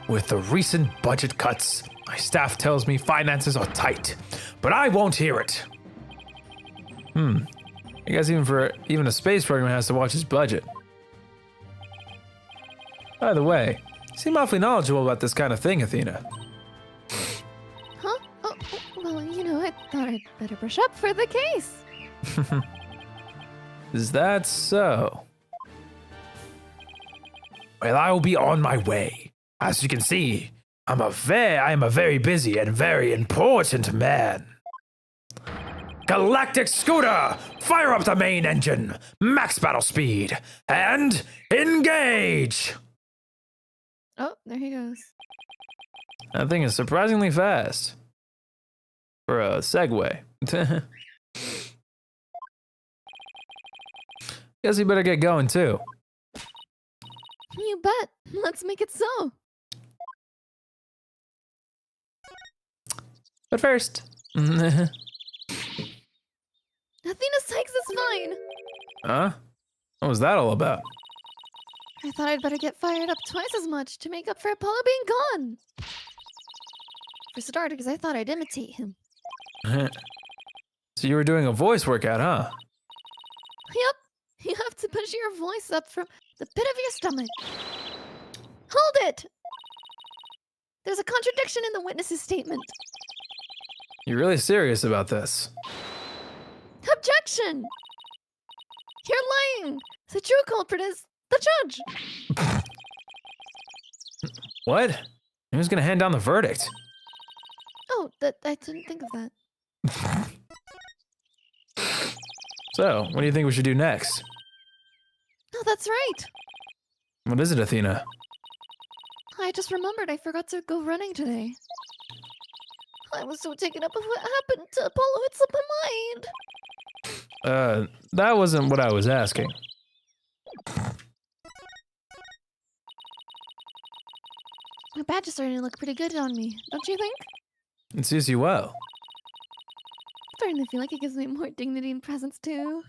With the recent budget cuts, my staff tells me finances are tight, but I won't hear it. I guess even a space program has to watch its budget. By the way, you seem awfully knowledgeable about this kind of thing, Athena. Huh? Oh, well, you know, I thought I'd better brush up for the case. Is that so? Well, I will be on my way. As you can see, I am a very busy and very important man. Galactic Scooter, fire up the main engine, max battle speed, and engage! Oh, there he goes. That thing is surprisingly fast. For a Segway. Guess you better get going too. You bet. Let's make it so. But first. Athena Sykes is fine. Huh? What was that all about? I thought I'd better get fired up twice as much to make up for Apollo being gone. For starters, I thought I'd imitate him. So you were doing a voice workout, huh? Yep. You have to push your voice up from the pit of your stomach. Hold it! There's a contradiction in the witness's statement. You're really serious about this? Objection! You're lying! The true culprit is the judge! What? Who's gonna hand down the verdict? Oh, I didn't think of that. So, what do you think we should do next? Oh, that's right! What is it, Athena? I just remembered I forgot to go running today. I was so taken up with what happened to Apollo, it slipped my mind. That wasn't what I was asking. My badge is starting to look pretty good on me, don't you think? It suits you well. Starting to feel like it gives me more dignity and presence too.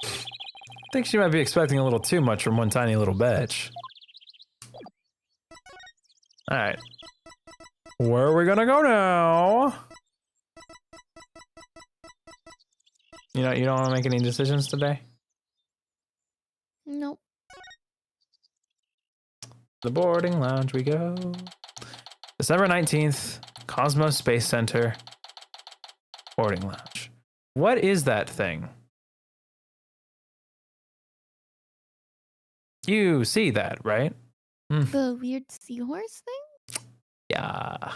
I think she might be expecting a little too much from one tiny little badge. Alright. Where are we gonna go now? You don't want to make any decisions today? Nope. The boarding lounge we go. December 19th, Cosmos Space Center. Boarding lounge. What is that thing? You see that, right? The weird seahorse thing? Yeah.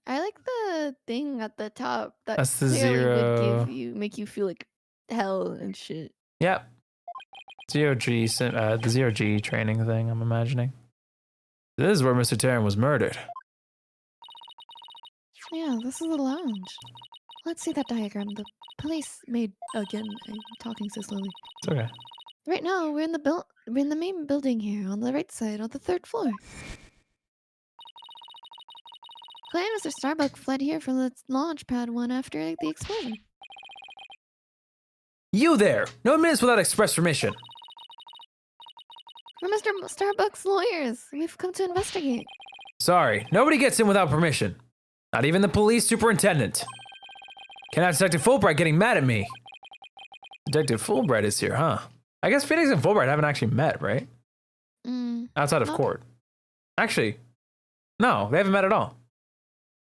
I like the thing at the top that That's the clearly zero. would make you feel like hell and shit. Yep. Zero G, the Zero G training thing, I'm imagining. This is where Mr. Terran was murdered. Yeah, this is the lounge. Let's see that diagram the police made again. I'm talking so slowly. It's okay. Right now, we're in the main building here, on the right side, on the 3rd floor. Clay and Mr. Starbuck fled here from the launch pad one after the explosion. You there! No minutes without express permission. We're Mr. Starbuck's lawyers. We've come to investigate. Sorry, nobody gets in without permission. Not even the police superintendent. Can't have Detective Fulbright getting mad at me. Detective Fulbright is here, huh? I guess Phoenix and Fulbright haven't actually met, right? Outside of court. Actually, no, they haven't met at all.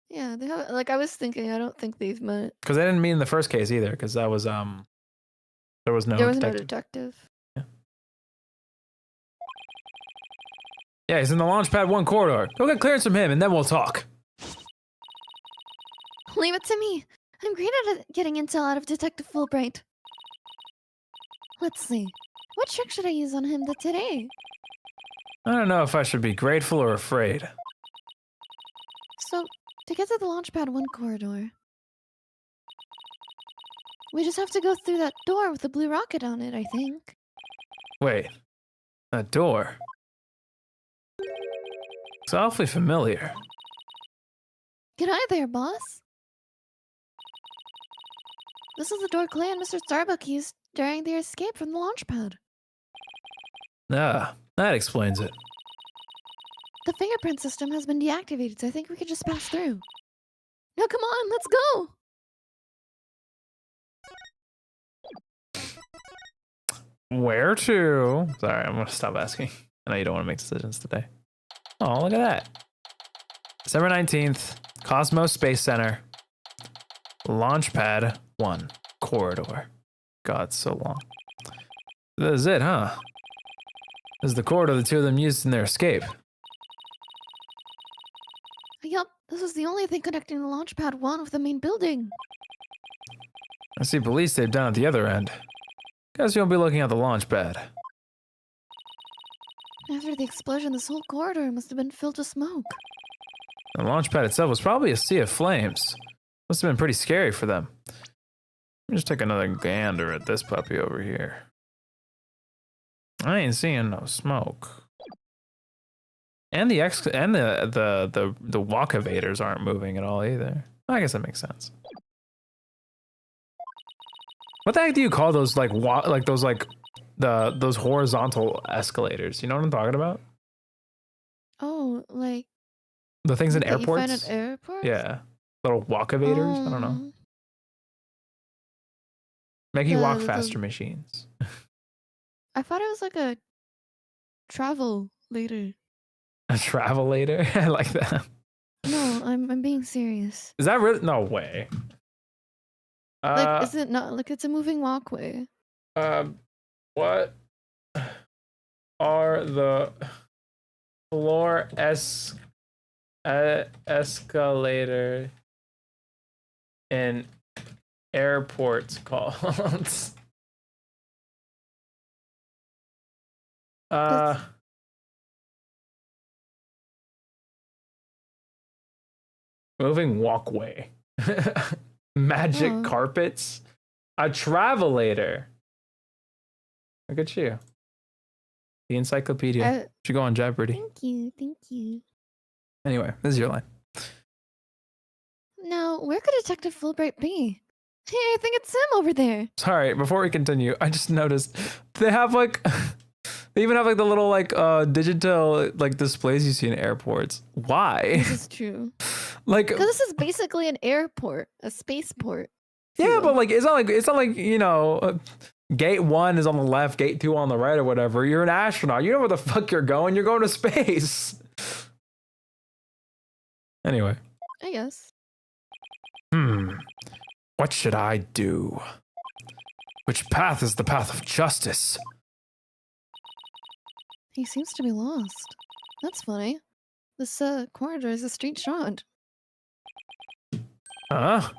Yeah, they have. Like I was thinking, I don't think they've met. Because they didn't meet in the first case either, because that was there was no There was detective. no detective. Yeah, he's in the Launchpad 1 corridor. Go get clearance from him, and then we'll talk. Leave it to me. I'm great at getting intel out of Detective Fulbright. Let's see. What trick should I use on him today? I don't know if I should be grateful or afraid. So, to get to the Launchpad 1 corridor, we just have to go through that door with the blue rocket on it, I think. Wait, that door. It's awfully familiar. Get out there, boss. This is the door Clay and Mr. Starbuck used during their escape from the Launchpad. Ah, that explains it. The fingerprint system has been deactivated, so I think we could just pass through. Now come on, let's go! Where to? Sorry, I'm gonna stop asking. I know you don't want to make decisions today. Oh, look at that. December 19th, Cosmos Space Center. Launchpad 1 corridor. God, so long. This is it, huh? This is the corridor the two of them used in their escape. Yup, this is the only thing connecting the Launchpad 1 with the main building. I see police tape down at the other end. Guess you won't be looking at the launch pad. After the explosion, this whole corridor must have been filled with smoke. The launch pad itself was probably a sea of flames. Must have been pretty scary for them. Let me just take another gander at this puppy over here. I ain't seeing no smoke. And the walk evaders aren't moving at all either. I guess that makes sense. What the heck do you call those those horizontal escalators? You know what I'm talking about? Oh, like The things in that you find airports? at airports? Yeah. Little walk evaders? I don't know. Make you walk faster machines. I thought it was like a travel later. A travelator? I like that. No, I'm being serious. Is that really? No way. Like, is it not like it's a moving walkway? What are the floor escalator in airports called? Moving walkway. Magic carpets. A travelator. Look at you. The encyclopedia. Should go on Jeopardy. Thank you, thank you. Anyway, this is your line. Now, where could Detective Fulbright be? Hey, I think it's him over there. Sorry, before we continue, I just noticed they have like they even have like the little like digital like displays you see in airports. Why? This is true. Like, because this is basically an airport, a spaceport. Yeah, but like it's not like you know, gate 1 is on the left, gate 2 on the right, or whatever. You're an astronaut. You know where the fuck you're going. You're going to space. Anyway. I guess. What should I do? Which path is the path of justice? He seems to be lost. That's funny. This corridor is a straight shot. Huh?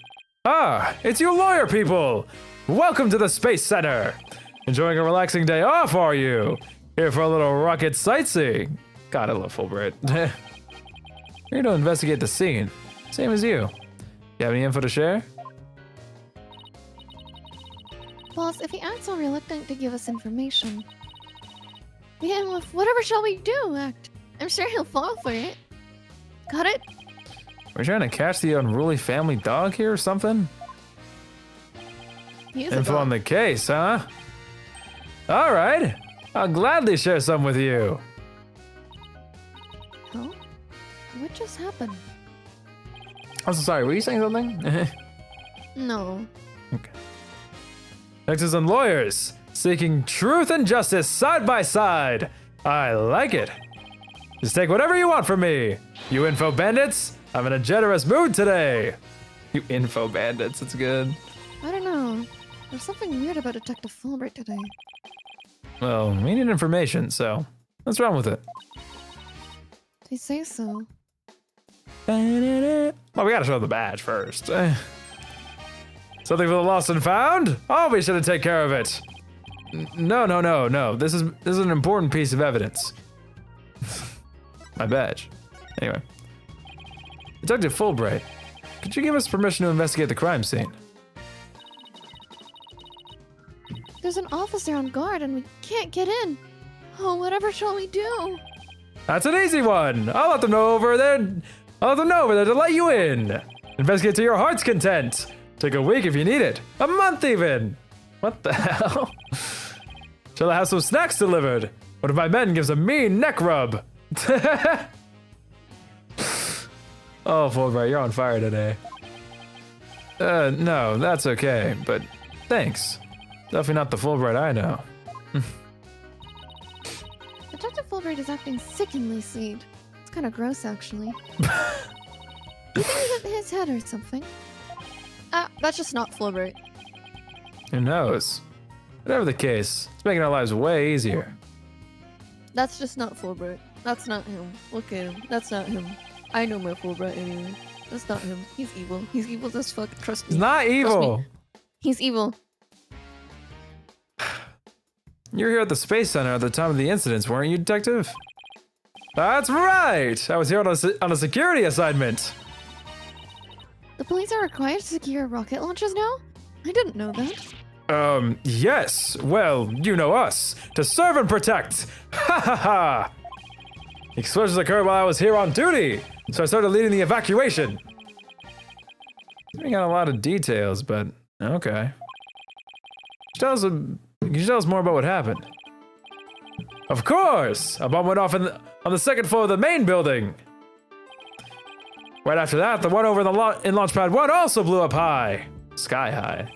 Ah, it's you lawyer people! Welcome to the Space Center! Enjoying a relaxing day off, are you? Here for a little rocket sightseeing. God, I love Fulbright. Here to investigate the scene. Same as you. You have any info to share? Boss, if he acts so reluctant to give us information, begin with whatever shall we do act. I'm sure he'll fall for it. Got it? We're trying to catch the unruly family dog here or something? He is Info on the case, huh? All right. I'll gladly share some with you. Huh? What just happened? I'm so sorry. Were you saying something? No. Okay. Texas and lawyers seeking truth and justice side by side. I like it. Just take whatever you want from me. You info bandits, I'm in a generous mood today. You info bandits, it's good. I don't know. There's something weird about Detective Fulbright today. Well, we need information, so let's run with it. They say so. Well, we gotta show the badge first. Something for the lost and found? Oh, we should take care of it. No. This is an important piece of evidence. My badge. Anyway. Detective Fulbright, could you give us permission to investigate the crime scene? There's an officer on guard and we can't get in. Oh, whatever shall we do? That's an easy one. I'll let them know over there. I'll let them know over there to let you in. Investigate to your heart's content. Take a week if you need it. A month even. What the hell? Shall I have some snacks delivered? One of my men gives a mean neck rub. Oh, Fulbright, you're on fire today. No, that's okay, but thanks. Definitely not the Fulbright I know. Detective Fulbright is acting sickeningly sweet. It's kind of gross, actually. You think he hit his head or something? That's just not Fulbright. Who knows? Whatever the case, it's making our lives way easier. That's just not Fulbright. That's not him. Look at him. That's not him. I know my Fulbright anyway. That's not him. He's evil. He's evil as fuck. Trust me. He's not evil. He's evil. You were here at the Space Center at the time of the incidents, weren't you, Detective? That's right! I was here on a security assignment. The police are required to secure rocket launches now? I didn't know that. Yes. Well, you know us. To serve and protect. Ha ha ha. The explosions occurred while I was here on duty, so I started leading the evacuation. We got a lot of details, but okay. Can you tell us more about what happened? Of course! A bomb went off on the second floor of the main building. Right after that, the one over in launch pad 1 also blew up high. Sky high.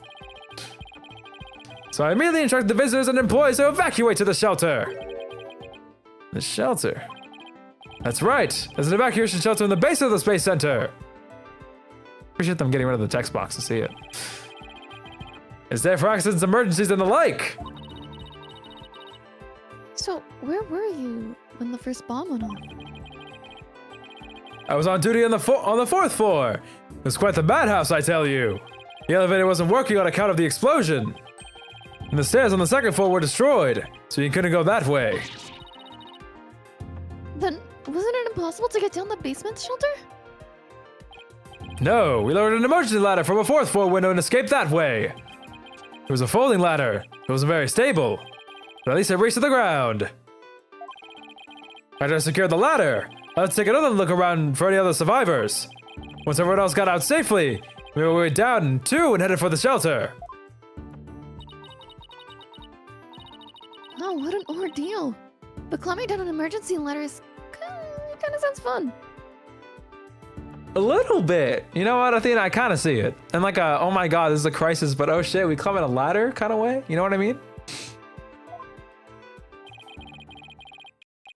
So I immediately instructed the visitors and employees to evacuate to the shelter. The shelter? That's right. There's an evacuation shelter in the base of the Space Center. Appreciate them getting rid of the text box to see it. It's there for accidents, emergencies, and the like. So, where were you when the first bomb went off? I was on duty on the 4th floor. It was quite the madhouse, I tell you. The elevator wasn't working on account of the explosion. And the stairs on the 2nd floor were destroyed, so you couldn't go that way. Then, wasn't it impossible to get down the basement shelter? No, we lowered an emergency ladder from a 4th floor window and escaped that way. It was a folding ladder. It wasn't very stable, but at least it reached to the ground. After I secured the ladder, let's take another look around for any other survivors. Once everyone else got out safely, we made our way down too and headed for the shelter. Oh, what an ordeal. But climbing down an emergency ladder is kind of sounds fun. A little bit. You know what, Athena? I kind of see it. And like a, oh my god, this is a crisis, but oh shit, we climb in a ladder kind of way. You know what I mean?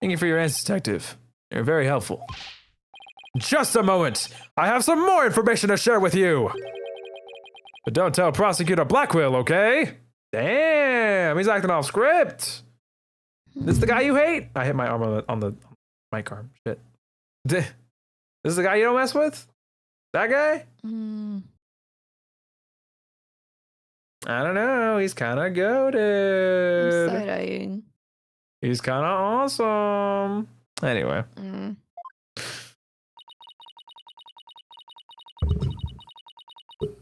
Thank you for your answers, Detective. You're very helpful. Just a moment. I have some more information to share with you. But don't tell Prosecutor Blackwell, okay? Damn, he's acting off script. This the guy you hate? I hit my arm on the mic arm. Shit. This is the guy you don't mess with? That guy? I don't know. He's kind of goated. I'm side-eyeing. He's kind of awesome. Anyway.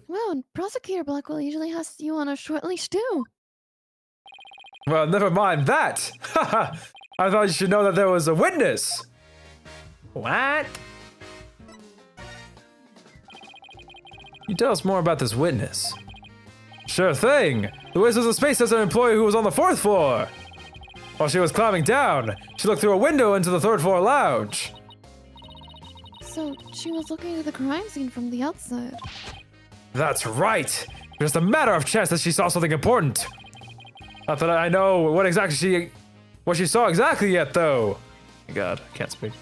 Wow, and Prosecutor Blackwell usually has you on a short leash too. Well, never mind that. Haha. I thought you should know that there was a witness. What? You tell us more about this witness. Sure thing. The witness was a Space Center employee who was on the 4th floor. While she was climbing down, she looked through a window into the 3rd floor lounge. So she was looking at the crime scene from the outside. That's right. Just a matter of chance that she saw something important. Not that I know what she saw exactly yet, though. My God, I can't speak.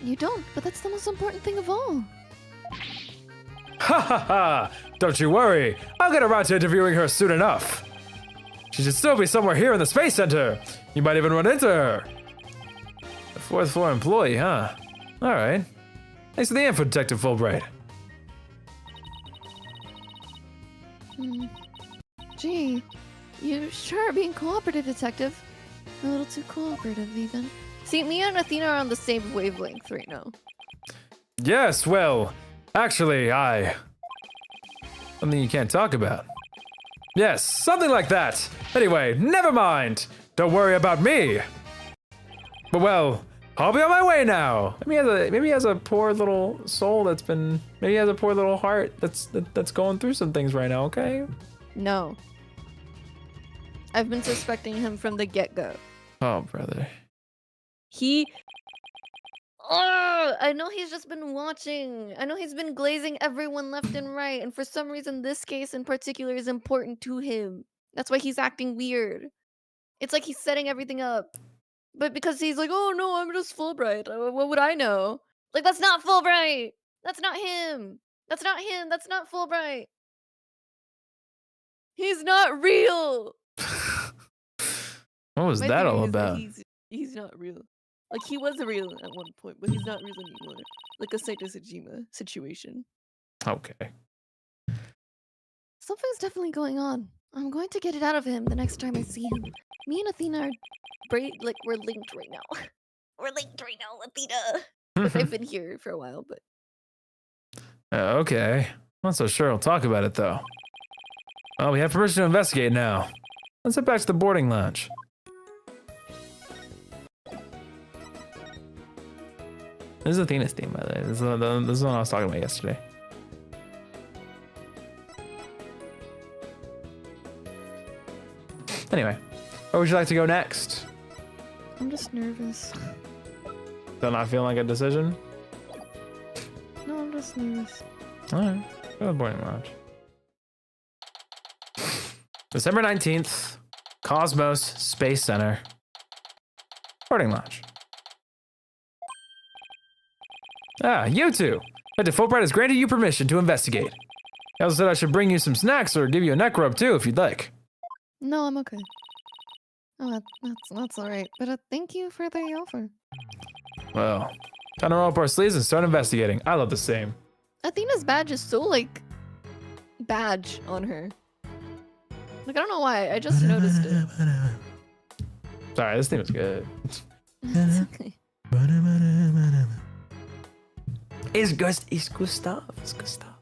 You don't, but that's the most important thing of all. Ha ha ha! Don't you worry. I'll get around to interviewing her soon enough. She should still be somewhere here in the Space Center. You might even run into her. The 4th floor employee, huh? All right. Thanks for the info, Detective Fulbright. Gee, you sure are being cooperative, Detective. A little too cooperative, even. See, me and Athena are on the same wavelength right now. Yes, well, actually, something you can't talk about. Yes, something like that. Anyway, never mind. Don't worry about me. But well, I'll be on my way now. Maybe he has a poor little soul maybe he has a poor little heart that's going through some things right now, okay? No. I've been suspecting him from the get-go. Oh, brother. I know he's just been watching. I know he's been glazing everyone left and right. And for some reason, this case in particular is important to him. That's why he's acting weird. It's like he's setting everything up. But because he's like, oh no, I'm just Fulbright. What would I know? Like, that's not Fulbright. That's not him. That's not him. That's not Fulbright. He's not real. What was My that theory all is that about? He's not real. Like, he was real at one point, but he's not real anymore. Like a Saito Sejima situation. Okay. Something's definitely going on. I'm going to get it out of him the next time I see him. Me and Athena are We're linked right now. We're linked right now, Athena. But they've been here for a while, but Okay. Not so sure I'll talk about it, though. Well, we have permission to investigate now. Let's head back to the boarding lounge. This is Athena's theme, by the way. This is the one I was talking about yesterday. Anyway, where would you like to go next? I'm just nervous. Still not feeling like a decision? No, I'm just nervous. Alright, go to the boarding lounge. December 19th, Cosmos Space Center. Boarding lounge. Ah, you two! Dr. Fulbright has granted you permission to investigate. He also said I should bring you some snacks or give you a neck rub too if you'd like. No, I'm okay. Oh, that's all right. But thank you for the offer. Well, time to roll up our sleeves and start investigating. I love the same. Athena's badge is so like badge on her. Like I don't know why. I just noticed it. Sorry, this theme is good. It's okay. It's good stuff. It's good stuff.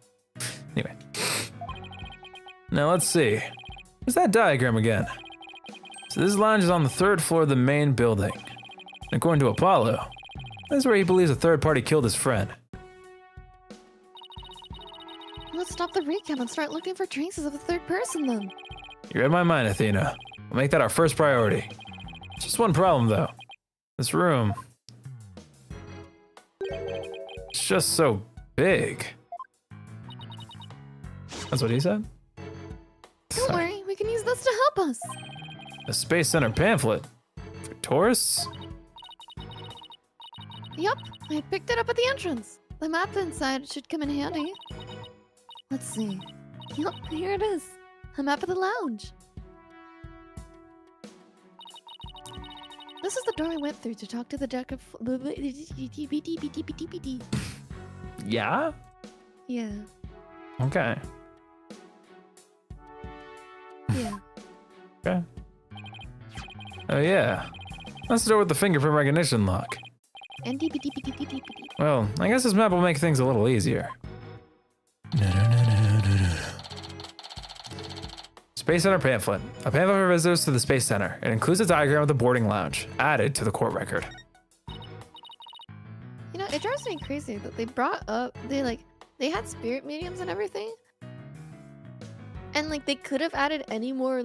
Anyway. Now let's see. What's that diagram again? So this lounge is on the 3rd floor of the main building. And according to Apollo, that's where he believes a third party killed his friend. Let's stop the recap and start looking for traces of a third person then. You read my mind, Athena. We'll make that our first priority. Just one problem though. This room. It's just so big. That's what he said? Don't worry, we can use this to help us. A Space Center pamphlet? For tourists? Yup, I picked it up at the entrance. The map inside should come in handy. Let's see. Yup, here it is. A map of the lounge. This is the door I went through to talk to the deck of... Yeah? Yeah. Okay. Yeah. Okay. Oh yeah. That's the door with the fingerprint recognition lock. Well, I guess this map will make things a little easier. Space Center pamphlet. A pamphlet for visitors to the Space Center. It includes a diagram of the boarding lounge, added to the court record. You know, it drives me crazy that they brought up they had spirit mediums and everything. And like they could have added any more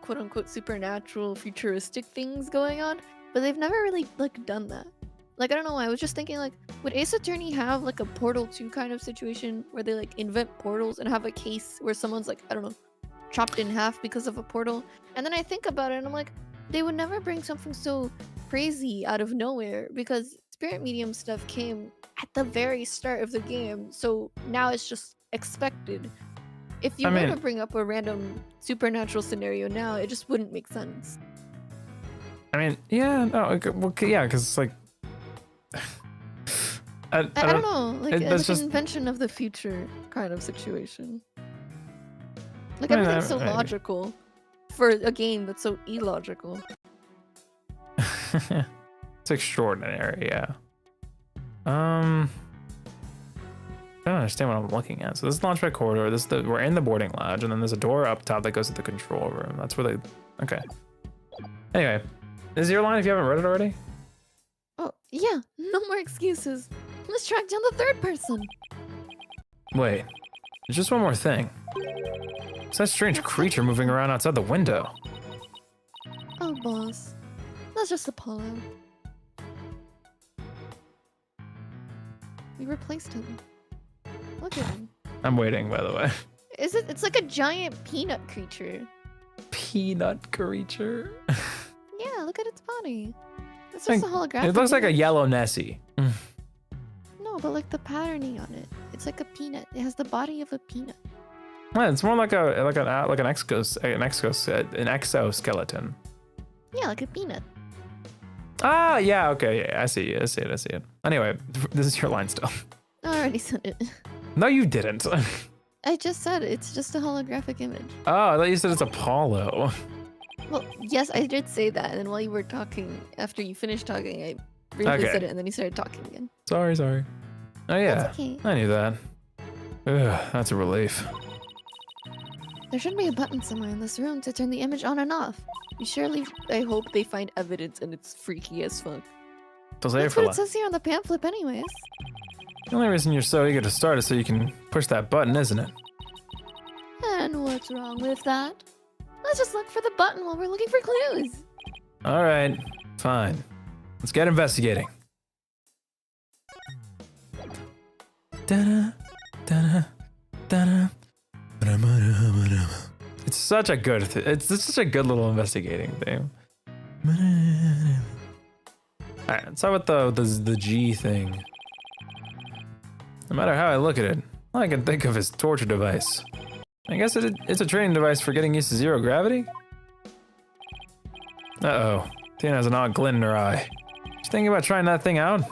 quote unquote supernatural futuristic things going on, but they've never really done that. Like I don't know why. I was just thinking like would Ace Attorney have like a Portal 2 kind of situation where they like invent portals and have a case where someone's like, I don't know, chopped in half because of a portal? And then I think about it and I'm like, they would never bring something so crazy out of nowhere because spirit medium stuff came at the very start of the game, so now it's just expected. If you were to bring up a random supernatural scenario now, it just wouldn't make sense. I mean, yeah, no, well, yeah, because it's like... I don't know, like it's just an invention of the future kind of situation. Like everything's so logical for a game that's so illogical. It's extraordinary, yeah. I don't understand what I'm looking at. So this is the launchpad corridor. We're in the boarding lounge, and then there's a door up top that goes to the control room. That's where okay. Anyway, this is your line if you haven't read it already? Oh, yeah, no more excuses. Let's track down the third person. Wait, there's just one more thing. It's that strange creature moving around outside the window. Oh, boss. That's just Apollo. We replaced him. Look at him. I'm waiting, by the way. It's like a giant peanut creature. Peanut creature? Yeah, look at its body. It's just a holographic. It looks like a yellow Nessie. No, but like the patterning on it. It's like a peanut. It has the body of a peanut. Yeah, it's more like an exoskeleton. Yeah, like a peanut. Ah, yeah, okay, yeah, I see it. Anyway, this is your line still. I already said it. No, you didn't. I just said it's just a holographic image. Oh, I thought you said it's Apollo. Well, yes, I did say that, and then while you were talking, after you finished talking, I briefly said it, and then you started talking again. Sorry. Oh yeah, That's okay. I knew that. Ugh, that's a relief. There should be a button somewhere in this room to turn the image on and off. I hope they find evidence and it's freaky as fuck. Those air That's for what it says here on the pamphlet anyways. The only reason you're so eager to start is so you can push that button, isn't it? And what's wrong with that? Let's just look for the button while we're looking for clues. All right, fine. Let's get investigating. Da-da, da-da, da-da. It's such a good. It's such a good little investigating thing. All right, let's start with the G thing. No matter how I look at it, all I can think of is torture device. I guess it's a training device for getting used to zero gravity? Uh-oh. Tina has an odd glint in her eye. She's thinking about trying that thing out? I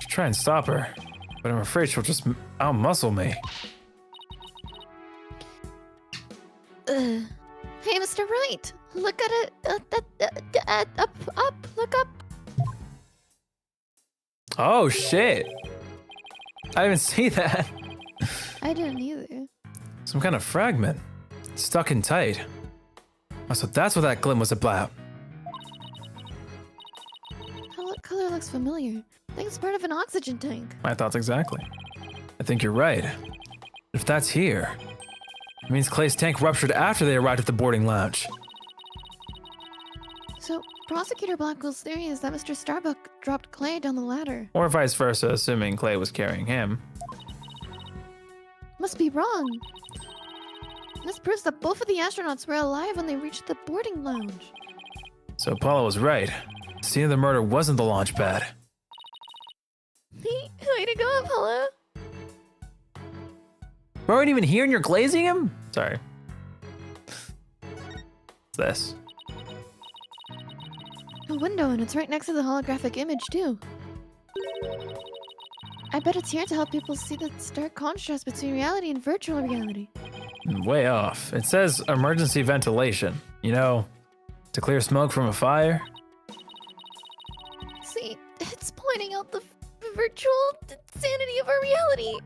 should try and stop her, but I'm afraid she'll just out-muscle me. Hey, Mr. Wright, look at it. Up, look up. Oh, shit. I didn't even see that. I didn't either. Some kind of fragment. Stuck in tight. Oh, so that's what that glint was about. Color looks familiar. I think it's part of an oxygen tank. My thoughts exactly. I think you're right. If that's here, it means Clay's tank ruptured after they arrived at the boarding lounge. So, Prosecutor Blackwell's theory is that Mr. Starbuck dropped Clay down the ladder. Or vice versa, assuming Clay was carrying him. Must be wrong. This proves that both of the astronauts were alive when they reached the boarding lounge. So Paula was right. The scene of the murder wasn't the launch pad. Way to go, Apollo. We weren't even here and you're glazing him? Sorry. What's this? A window, and it's right next to the holographic image, too. I bet it's here to help people see the stark contrast between reality and virtual reality. Way off. It says emergency ventilation. You know, to clear smoke from a fire. See, it's pointing out the virtual insanity of our reality.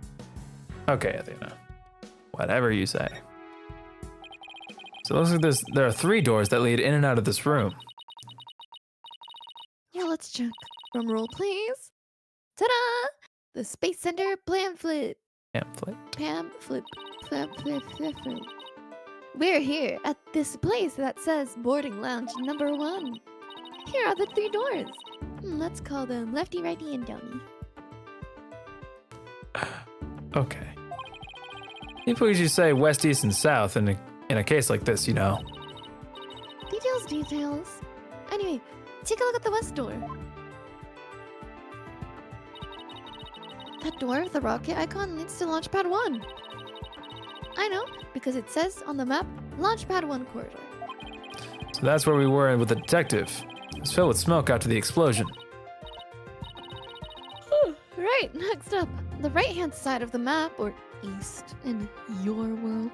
Okay, Athena. Whatever you say. So it looks like there are 3 doors that lead in and out of this room. Yeah, let's check. Drum roll, please. Ta-da! The Space Center pamphlet. Pamphlet. Pamphlet. We're here at this place that says boarding lounge number 1. Here are the 3 doors. Let's call them lefty, righty, and downy. Okay. People usually say west, east, and south in a case like this, you know. Details. Anyway, take a look at the west door. That door with the rocket icon leads to Launchpad 1. I know, because it says on the map, Launchpad 1 corridor. So that's where we were with the detective. It's filled with smoke after the explosion. Right, next up, the right-hand side of the map, or east in your world.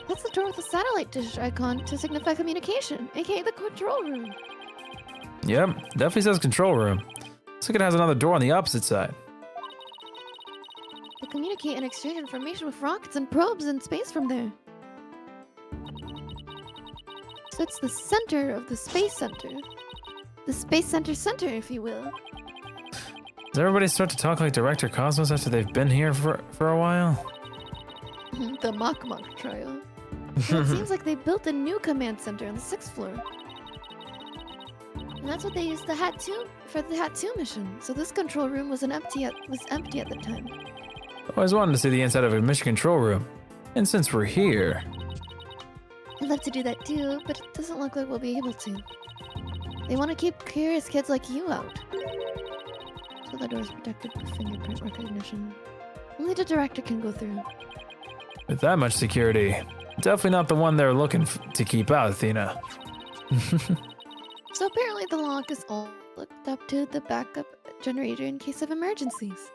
That's the door with the satellite dish icon to signify communication, aka the control room. Yep, definitely says control room. Looks like it has another door on the opposite side. They communicate and exchange information with rockets and probes in space from there. So it's the center of the Space Center. The Space Center, if you will. Does everybody start to talk like Director Cosmos after they've been here for a while? The Mock trial. Well, it seems like they built a new command center on the 6th floor. And that's what they used the Hat 2 for the Hat 2 mission. So this control room was empty at the time. I always wanted to see the inside of a mission control room. And since we're here... I'd love to do that too, but it doesn't look like we'll be able to. They want to keep curious kids like you out. So the door's protected by fingerprint recognition. Only the director can go through. With that much security, definitely not the one they're looking to keep out, Athena. So apparently the lock is all hooked up to the backup generator in case of emergencies.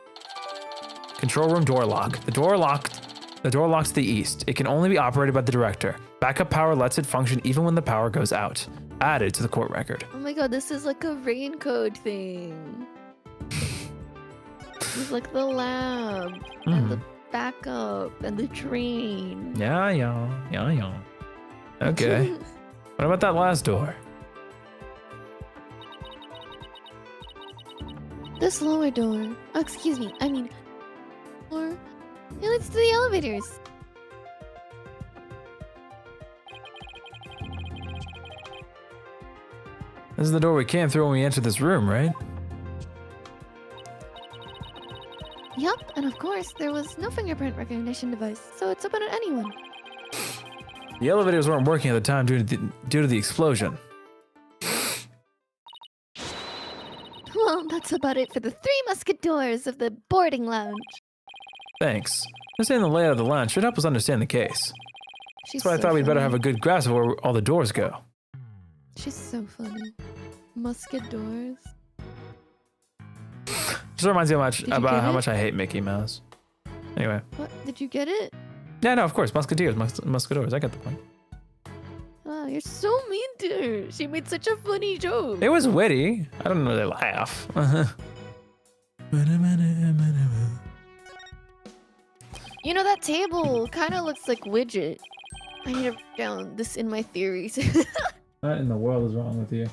Control room door lock. The door locks to the east. It can only be operated by the director. Backup power lets it function even when the power goes out. Added to the court record. Oh my god, this is like a rain code thing. There's like the lab and the backup and the train. Yeah. Okay. What about that last door? This lower door. Oh, excuse me. I mean, or it leads to the elevators. This is the door we came through when we entered this room, right? Yup, and of course, there was no fingerprint recognition device, so it's open to anyone. The elevators weren't working at the time due to the explosion. Well, that's about it for the three musketeers of the boarding lounge. Thanks. Understanding the layout of the lounge should help us understand the case. She's That's why I so thought we'd better funny. have a good grasp of where all the doors go. She's so funny. Musketeers. Just reminds me Did you about get how it? much I hate Mickey Mouse. Anyway. What? Did you get it? Yeah, no, of course. Musketeers, musketeers. I get the point. Oh, you're so mean to her. She made such a funny joke. It was witty. I don't know they laugh. You know, that table kind of looks like Widget. I need to write down this in my theories. What in the world is wrong with you?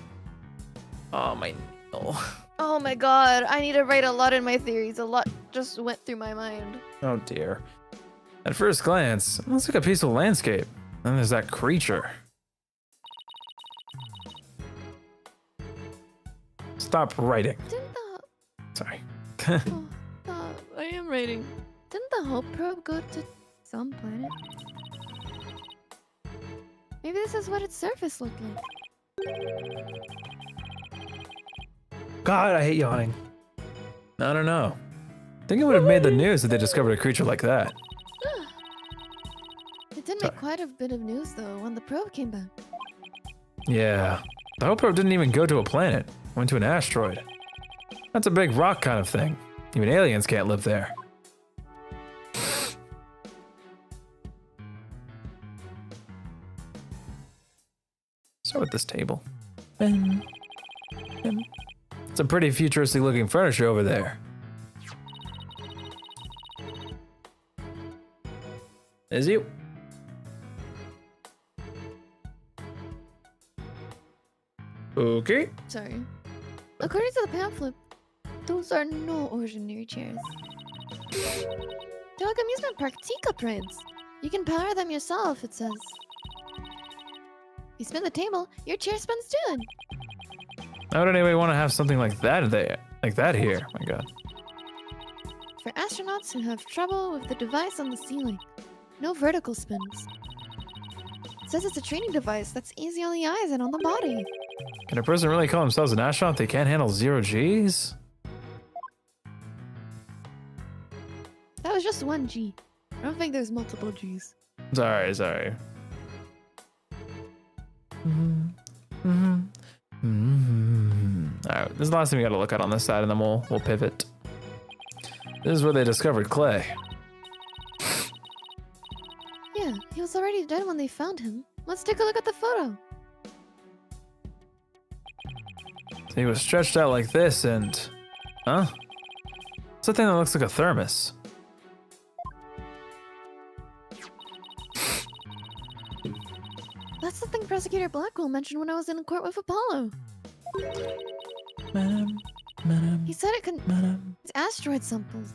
Oh, my nail. Oh my god, I need to write a lot in my theories. A lot just went through my mind. Oh, dear. At first glance, it looks like a peaceful landscape. Then there's that creature. Stop writing. Didn't the Sorry. I am writing. didn't the Hope probe go to some planet? Maybe this is what its surface looked like. God, I hate yawning. I don't know. I think it would have made the news if they discovered a creature like that. It did make quite a bit of news though when the probe came back. Yeah. The Hope probe didn't even go to a planet. Went to an asteroid. That's a big rock kind of thing. Even aliens can't live there. Start with this table. Some pretty futuristic looking furniture over there. Is you? Okay. Sorry. According to the pamphlet, those are no ordinary chairs. They're like amusement park teacup rides. You can power them yourself, it says. You spin the table, your chair spins too. Why would anybody want to have something like that there? Like that here? My God. For astronauts who have trouble with the device on the ceiling. No vertical spins. It says it's a training device that's easy on the eyes and on the body. Can a person really call themselves an astronaut if they can't handle 0 Gs? That was just one G. I don't think there's multiple Gs. Sorry. Alright, this is the last thing we gotta look at on this side, and then we'll pivot. This is where they discovered Clay. Yeah, he was already dead when they found him. Let's take a look at the photo. So he was stretched out like this, and... Huh? It's a thing that looks like a thermos. That's the thing Prosecutor Blackwell mentioned when I was in court with Apollo. He said it contains asteroid samples.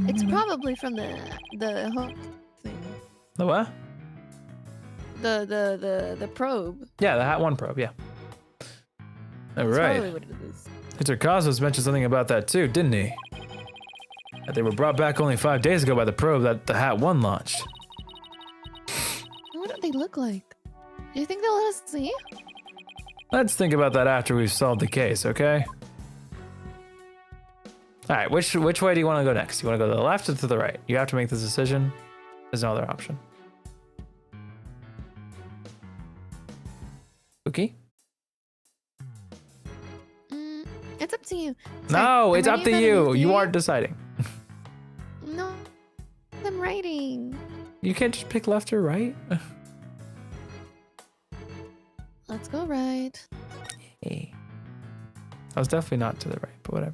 It's probably from the Hope thing. The what? The probe. Yeah, the Hat 1 probe, yeah. That's Alright. probably what it is. Mr. Cosmos mentioned something about that too, didn't he? That they were brought back only 5 days ago by the probe that the Hat 1 launched. What do they look like? Do you think they'll let us see? Let's think about that after we've solved the case, okay? Alright, which way do you want to go next? You want to go to the left or to the right? You have to make this decision. There's no other option. Okay? It's up to you. No, Sorry, it's I'm up to writing you. about You it. are deciding. No, I'm writing. You can't just pick left or right. Let's go right. Hey. I was definitely not to the right, but whatever.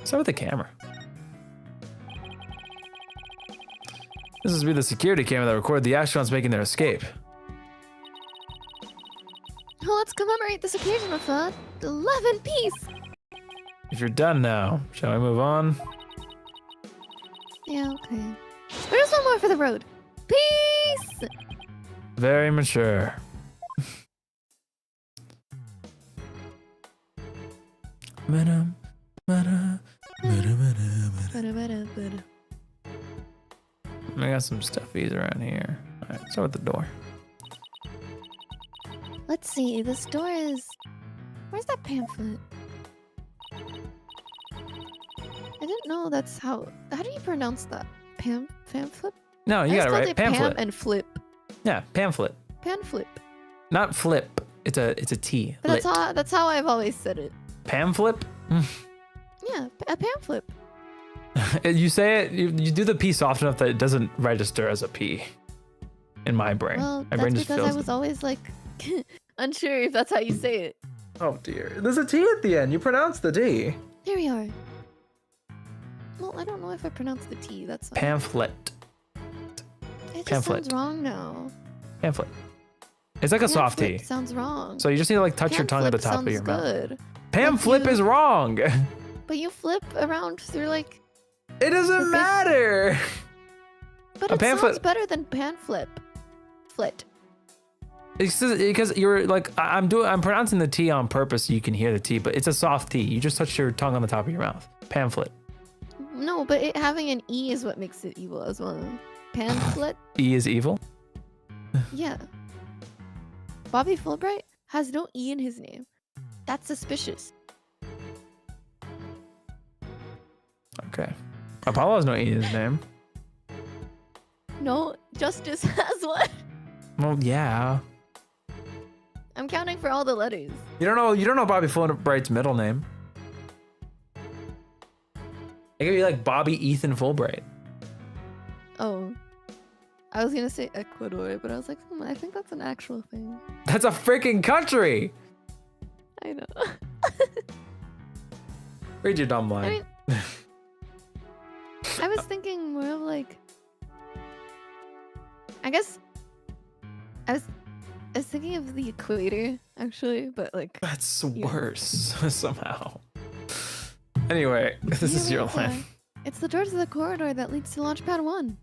What's up with the camera? This must be the security camera that recorded the astronauts making their escape. Well, let's commemorate this occasion with 11 piece. If you're done now, shall we move on? Yeah, okay. There's one more for the road. Peace! Very mature. I got some stuffies around here. Alright, start with the door. Let's see, this door is... Where's that pamphlet? I didn't know that's how... How do you pronounce that? Pamphlet? No, you got it right. Pamphlet. Pam and flip. Yeah, pamphlet. Panflip. Not flip. It's a T. But that's how I've always said it. Pamphlet? Yeah, a pamphlet. You say it, you do the P soft enough that it doesn't register as a P in my brain. Well, My that's brain just because I fills was it. always like... Unsure if that's how you say it. Oh dear. There's a T at the end. You pronounce the D. Here we are. Well, I don't know if I pronounced the T, that's fine. Pamphlet. It just pamphlet. sounds wrong now. Pamphlet. It's like a soft T. Pamphlet sounds wrong. So you just need to like touch your tongue at the top of your mouth. Good. Pamphlet you- is wrong. But you flip around through like... It doesn't matter. But A it pamphlet- sounds better than panflip. Flit. It's just because you're like I'm pronouncing the T on purpose so you can hear the T, but it's a soft T. You just touch your tongue on the top of your mouth. Pamphlet. No, but it having an E is what makes it evil as well. Pamphlet? E is evil. Yeah. Bobby Fulbright has no E in his name. That's suspicious. Okay. Apollo has no E in his name. No, Justice has one. Well, yeah. I'm counting for all the letters. You don't know Bobby Fulbright's middle name. It could be like Bobby Ethan Fulbright. Oh. I was gonna say Ecuador, but I was like, I think that's an actual thing. That's a freaking country. I know. Read your dumb line. I mean, I was thinking more of like, I guess I was thinking of the equator actually, but like That's worse somehow. Anyway, this is your line. It's the doors of the corridor that leads to Launchpad 1.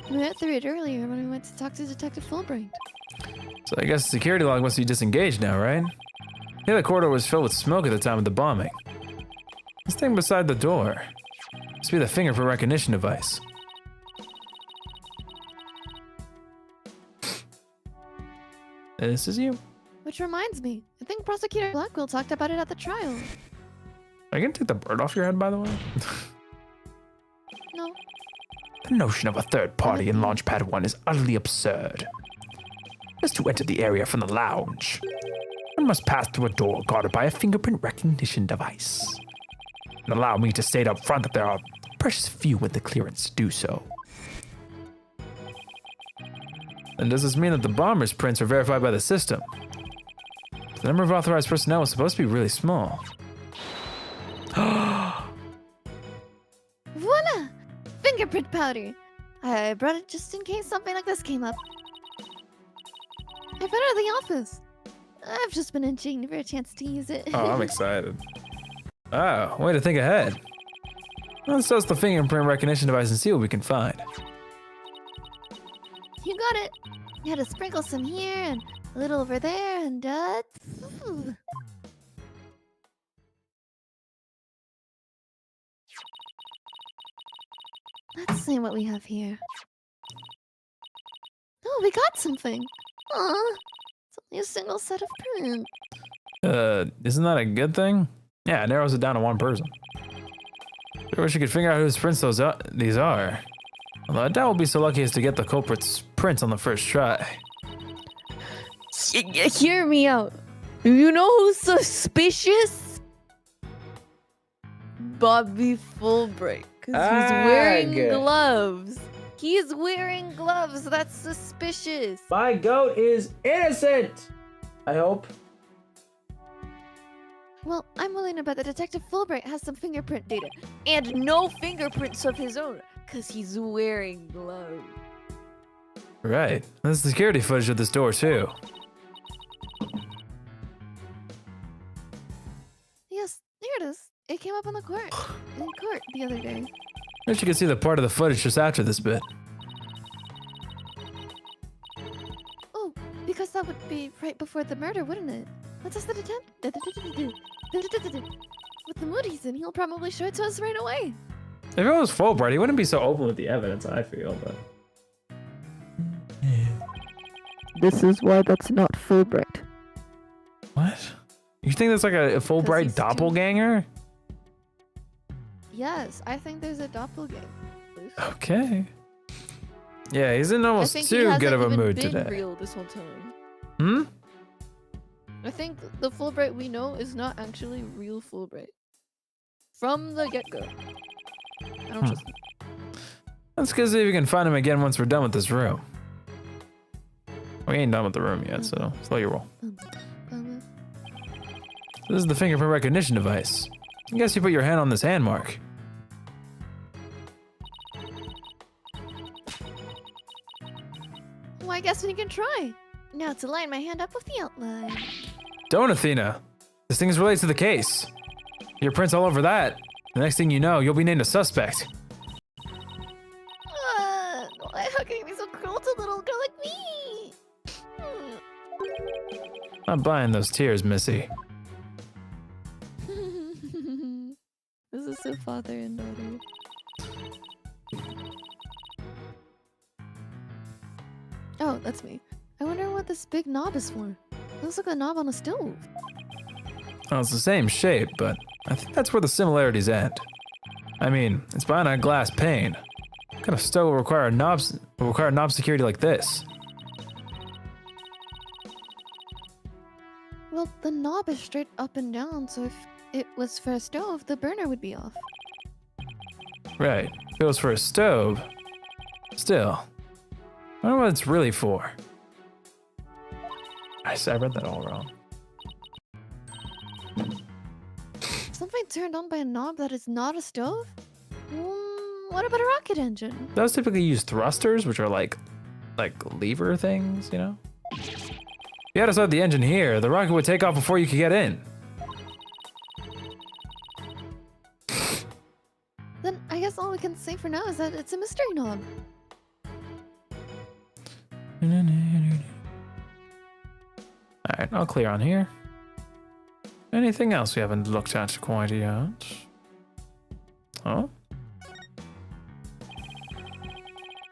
We went through it earlier when we went to talk to Detective Fulbright. So I guess the security log must be disengaged now, right? Yeah, the corridor was filled with smoke at the time of the bombing. This thing beside the door must be the fingerprint recognition device. This is you. Which reminds me, I think Prosecutor Blackwell talked about it at the trial. Are you gonna take the bird off your head, by the way? No. The notion of a third party in Launchpad 1 is utterly absurd. Just to enter the area from the lounge, one must pass through a door guarded by a fingerprint recognition device. And allow me to state up front that there are precious few with the clearance to do so. And does this mean that the bomber's prints are verified by the system? The number of authorized personnel was supposed to be really small. Voila! Fingerprint powder! I brought it just in case something like this came up. I found it at the office. I've just been itching for a chance to use it. Oh, I'm excited. Oh, way to think ahead. Let's test the fingerprint recognition device and see what we can find. You got it. You had to sprinkle some here and a little over there and ooh. Let's see what we have here. Oh, we got something. Aw, it's only a single set of print. Isn't that a good thing? Yeah, it narrows it down to one person. I wish you could figure out whose prints these are. Although I doubt we'll be so lucky as to get the culprit's prints on the first try. Hear me out. You know who's suspicious? Bobby Fulbright. Because he's wearing gloves. He's wearing gloves. That's suspicious. My goat is innocent! I hope. Well, I'm willing to bet that Detective Fulbright has some fingerprint data. And no fingerprints of his own, because he's wearing gloves. Right. There's security footage of this door too. Yes, there it is. It came up in court the other day. I wish you could see the part of the footage just after this bit. Oh, because that would be right before the murder, wouldn't it? Let's ask the detective. With the mood he's in, he'll probably show it to us right away. If it was Fulbright, he wouldn't be so open with the evidence, I feel, but... This is why that's not Fulbright. What? You think that's like a Fulbright he's doppelganger? Yes, I think there's a doppelganger. Okay. Yeah, he's in I almost think he too hasn't good of a even mood been today. real this whole time. Hmm? I think the Fulbright we know is not actually real Fulbright. From the get-go. I don't trust him. Let's go see if we can find him again once we're done with this room. We ain't done with the room yet, so slow your roll. This is the fingerprint recognition device. I guess you put your hand on this hand mark. Well, I guess we can try. Now to line my hand up with the outline. Don't, Athena. This thing is related to the case. Your print's all over that. The next thing you know, you'll be named a suspect. How can you be so cruel to a little girl like me? I'm buying those tears, Missy. This is so father and daughter. Oh, that's me. I wonder what this big knob is for. It looks like a knob on a stove. Well, it's the same shape, but I think that's where the similarities end. I mean, it's behind a glass pane. What kind of stove will require knob security like this? Well, the knob is straight up and down, so if it was for a stove, the burner would be off. Right. If it was for a stove. Still. I wonder what it's really for. I read that all wrong. Something turned on by a knob that is not a stove? What about a rocket engine? Those typically use thrusters, which are like lever things, you know? If you had to start the engine here, the rocket would take off before you could get in. Then I guess all we can say for now is that it's a mystery knob. Alright, I'll clear on here. Anything else we haven't looked at quite yet? Oh?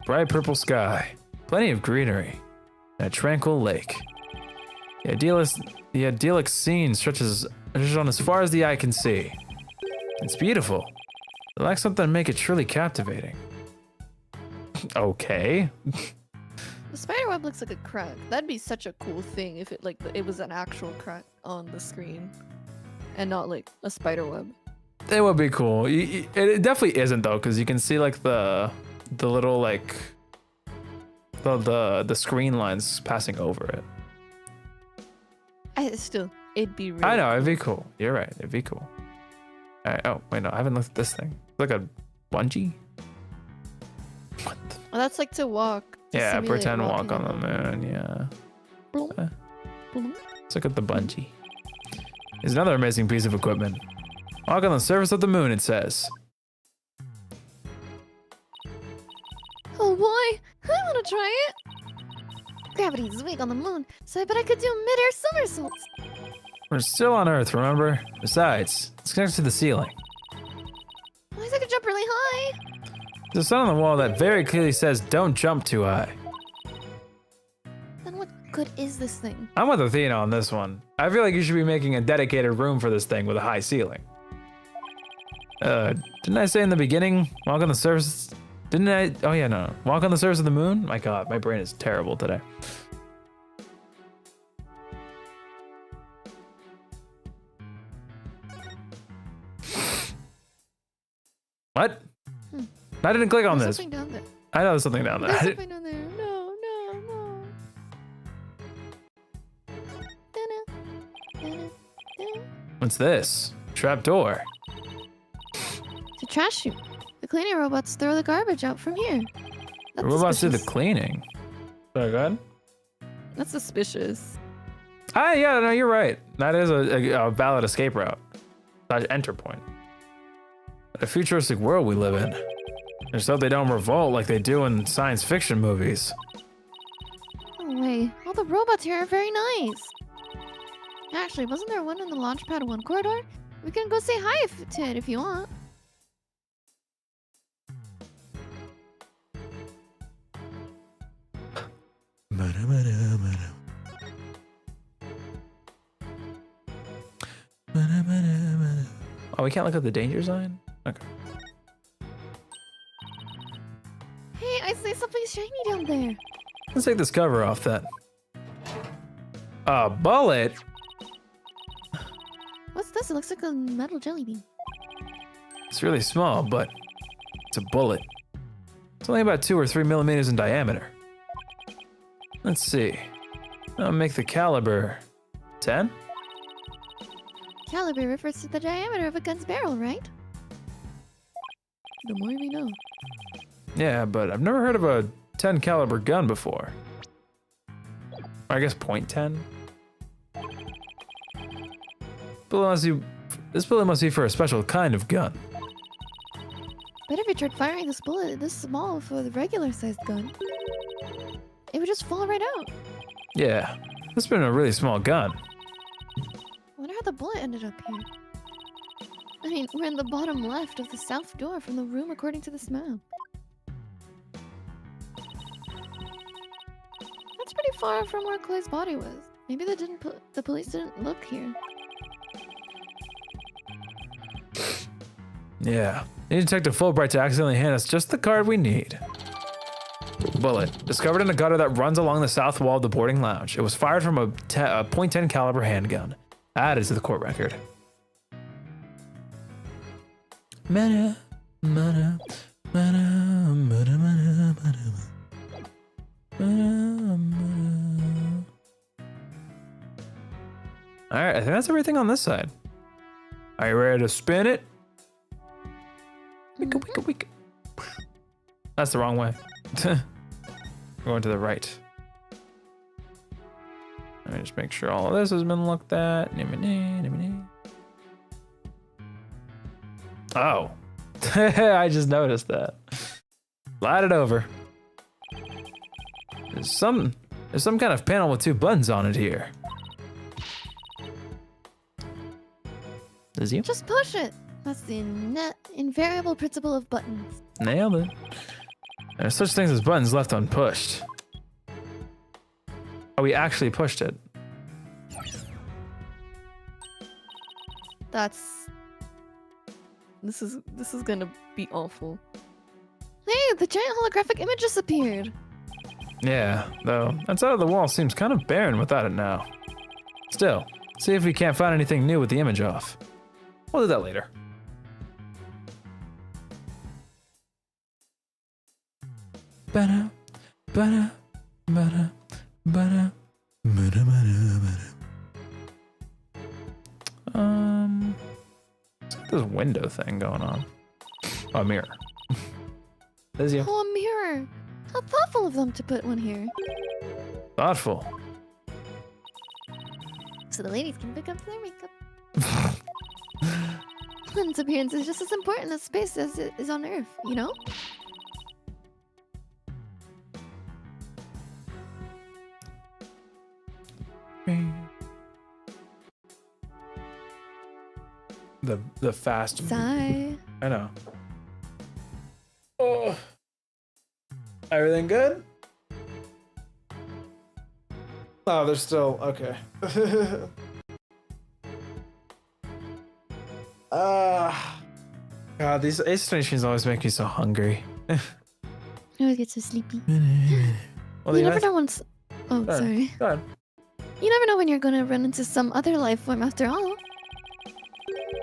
Bright purple sky, plenty of greenery, and a tranquil lake. The idyllic scene stretches on as far as the eye can see. It's beautiful. It lacks something to make it truly captivating. Okay. The spider web looks like a crack. That'd be such a cool thing if it was an actual crack on the screen, and not like a spider web. It would be cool. It definitely isn't though, because you can see like the little like the screen lines passing over it. It'd be really I know, it'd be cool. You're right, it'd be cool. All right. Oh wait, no, I haven't looked at this thing. It's like a bungee. What? Well, that's like to walk. Yeah, simulate pretend walk walking on the moon. Yeah. Bloom, bloom. Let's look at the bungee. It's another amazing piece of equipment. Walk on the surface of the moon, it says. Oh boy, I want to try it. Gravity's weak on the moon, so I bet I could do mid-air somersaults. We're still on Earth, remember? Besides, it's connected to the ceiling. At least I could jump really high. There's a sign on the wall that very clearly says, "Don't jump too high." Then what good is this thing? I'm with Athena on this one. I feel like you should be making a dedicated room for this thing with a high ceiling. Didn't I say in the beginning, walk on the surface? Didn't I? Oh yeah, no. Walk on the surface of the moon? My God, my brain is terrible today. What? I didn't click on There's this. something down there. I know there's something down there. There's something down there. No. What's this? Trapdoor. It's a trash chute. The cleaning robots throw the garbage out from here. The That's robots do the suspicious. cleaning. Sorry, go ahead. That's suspicious. Ah, yeah, no, you're right. That is a valid escape route. Enter point. A futuristic world we live in. Just hope they don't revolt like they do in science fiction movies. No way. All the robots here are very nice. Actually, wasn't there one in the Launchpad 1 corridor? We can go say hi to it if you want. Oh, we can't look at the danger sign? Okay. Hey, I see something shiny down there. Let's take this cover off then. A bullet? What's this? It looks like a metal jelly bean. It's really small, but it's a bullet. It's only about 2 or 3 millimeters in diameter. Let's see. I'll make the caliber 10? Caliber refers to the diameter of a gun's barrel, right? The more we know. Yeah, but I've never heard of a 10 caliber gun before. I guess .10. This bullet must be for a special kind of gun. But if you tried firing this bullet this small for the regular sized gun, it would just fall right out. Yeah, this has been a really small gun. I wonder how the bullet ended up here. I mean, we're in the bottom left of the south door from the room according to this map. That's pretty far from where Chloe's body was. Maybe the police didn't look here. Yeah, need Detective Fulbright to accidentally hand us just the card we need. Bullet, discovered in a gutter that runs along the south wall of the boarding lounge. It was fired from a .10 caliber handgun. Added to the court record. Mana, mana, mana, mana, mana, mana, mana. All right, I think that's everything on this side. Are you ready to spin it? Wicka, wicka, wicka. That's the wrong way. We're going to the right. Let me just make sure all of this has been looked at. Oh. I just noticed that. Slide it over. There's some kind of panel with 2 buttons on it here. Is you? Just push it. That's the invariable principle of buttons. Nailed it. There's such things as buttons left unpushed. Oh, we actually pushed it. This is gonna be awful. Hey, the giant holographic image just appeared. Yeah, though, that side of the wall seems kind of barren without it now. Still, see if we can't find anything new with the image off. We'll do that later. Ba-da, ba-da, ba-da, ba-da, ba-da, ba-da, ba-da. It's got this window thing going on. Oh, a mirror. There's you. Oh, a mirror. How thoughtful of them to put one here. Thoughtful. So the ladies can pick up their makeup. Clinton's appearance is just as important as space as it is on Earth, you know? The fast. Sigh. I know. Oh. Everything good? Oh, they're still okay. God, these Ace machines always make me so hungry. I always get so sleepy. Well, You never know when. Oh, Go ahead. sorry. Go ahead. You never know when you're gonna run into some other life form after all.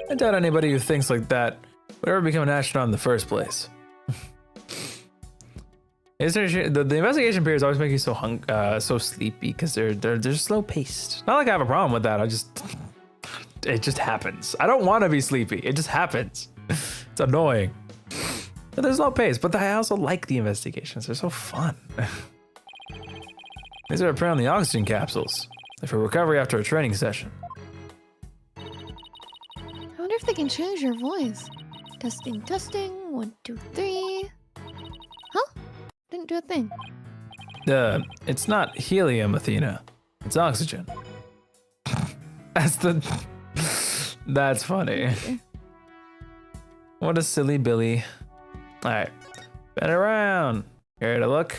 I doubt anybody who thinks like that would ever become an astronaut in the first place. The investigation periods always make you so sleepy because they're slow paced. Not like I have a problem with that. I just just happens. I don't want to be sleepy. It just happens. It's annoying. But there's no pace, but I also like the investigations. They're so fun. These are apparently oxygen capsules. They're for recovery after a training session. I wonder if they can change your voice. Testing, testing. 1, 2, 3. Huh? Didn't do a thing. It's not helium, Athena. It's oxygen. That's funny. What a silly Billy. All right, bend around. Here to look.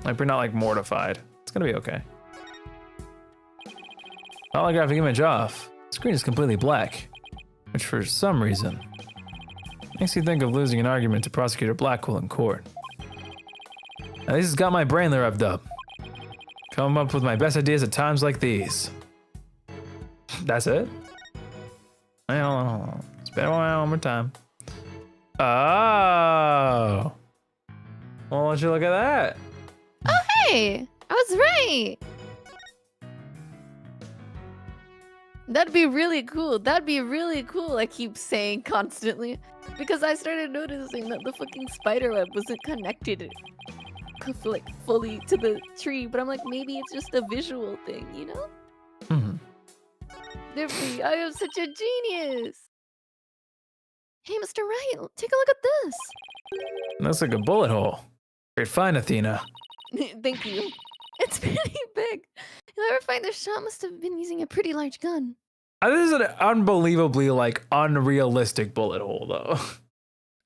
Like we're not like mortified. It's gonna be okay. Holographic image off. Screen is completely black, which for some reason makes you think of losing an argument to Prosecutor Blackwell in court. At least it's got my brain revved up. Come up with my best ideas at times like these. That's it? Well, spin it one more time. Oh. Well, why don't you look at that? Oh, hey! I was right! That'd be really cool. That'd be really cool, I keep saying constantly. Because I started noticing that the fucking spiderweb wasn't connected like fully to the tree, but I'm like, maybe it's just a visual thing, you know? Mm-hmm. I am such a genius! Hey, Mr. Wright, take a look at this. Looks like a bullet hole. Great find, Athena. Thank you. It's pretty big. Whoever find this shot must have been using a pretty large gun. This is an unbelievably like unrealistic bullet hole, though.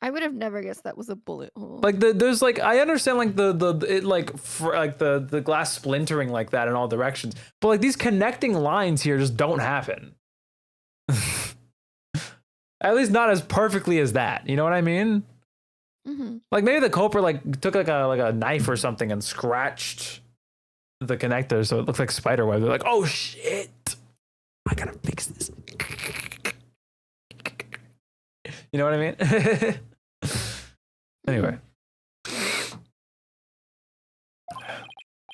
I would have never guessed that was a bullet hole. Like there's like I understand like the glass splintering like that in all directions, but like these connecting lines here just don't happen. At least not as perfectly as that. You know what I mean? Mm-hmm. Like maybe the culprit like took like a knife or something and scratched the connector so it looks like spider web. They're like, oh shit, I gotta fix this. You know what I mean? Anyway.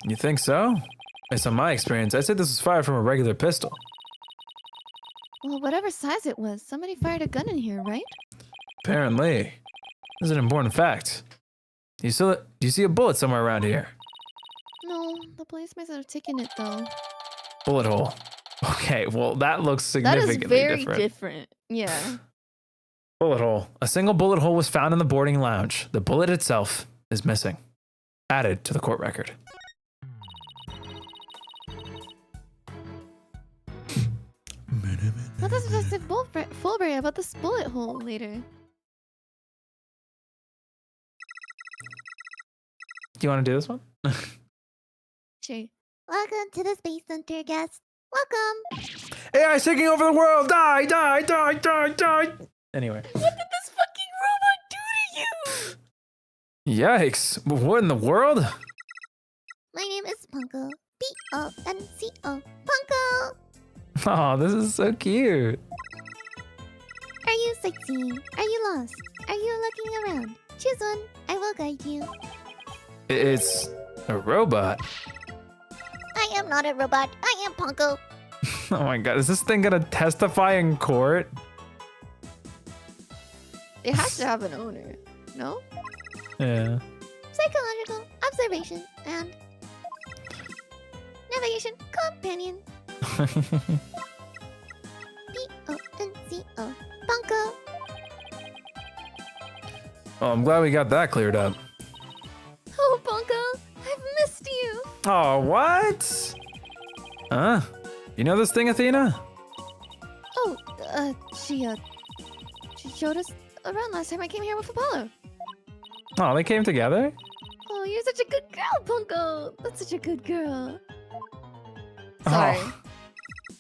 You think so? Based on my experience, I'd say this was fired from a regular pistol. Well, whatever size it was, somebody fired a gun in here, right? Apparently. This is an important fact. Do you see a bullet somewhere around here? No, the police might have taken it though. Bullet hole. Okay, well that looks That is significantly very different. different. Yeah. Bullet hole. A single bullet hole was found in the boarding lounge. The bullet itself is missing. Added to the court record. What does Detective Fulbright about this bullet hole later? Do you want to do this one? Sure. Welcome to the Space Center, guests. Welcome. AI taking over the world! Die, die, die, die, die! Anyway. What did this fucking robot do to you? Yikes. What in the world? My name is Punko. P-O-N-C-O. Punko! Oh, this is so cute. Are you sightseeing? Are you lost? Are you looking around? Choose one. I will guide you. It's a robot. I am not a robot. I am Punko. Oh my god, is this thing gonna testify in court? It has to have an owner, no? Yeah. Psychological observation and navigation companion. P-O-N-C-O. Punko. Oh, I'm glad we got that cleared up. Oh, Punko, I've missed you. Oh, what? Huh? You know this thing, Athena? Oh, she showed us around last time I came here with Apollo. Oh, they came together? Oh, you're such a good girl, Punko. That's such a good girl. Sorry. Oh,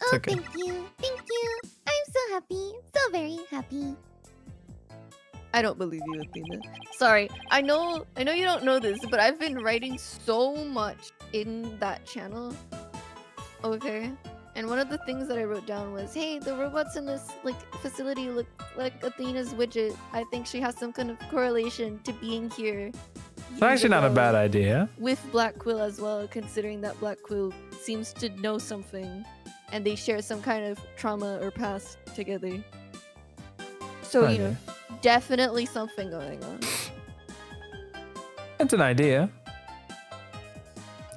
Oh, okay. thank you. Thank you. I'm so happy. So very happy. I don't believe you, Athena. Sorry. I know you don't know this, but I've been writing so much in that channel. Okay. And one of the things that I wrote down was, hey, the robots in this facility look like Athena's widget. I think she has some kind of correlation to being here. It's actually not a bad idea. With Black Quill as well, considering that Black Quill seems to know something and they share some kind of trauma or past together. So, you know, definitely something going on. That's an idea.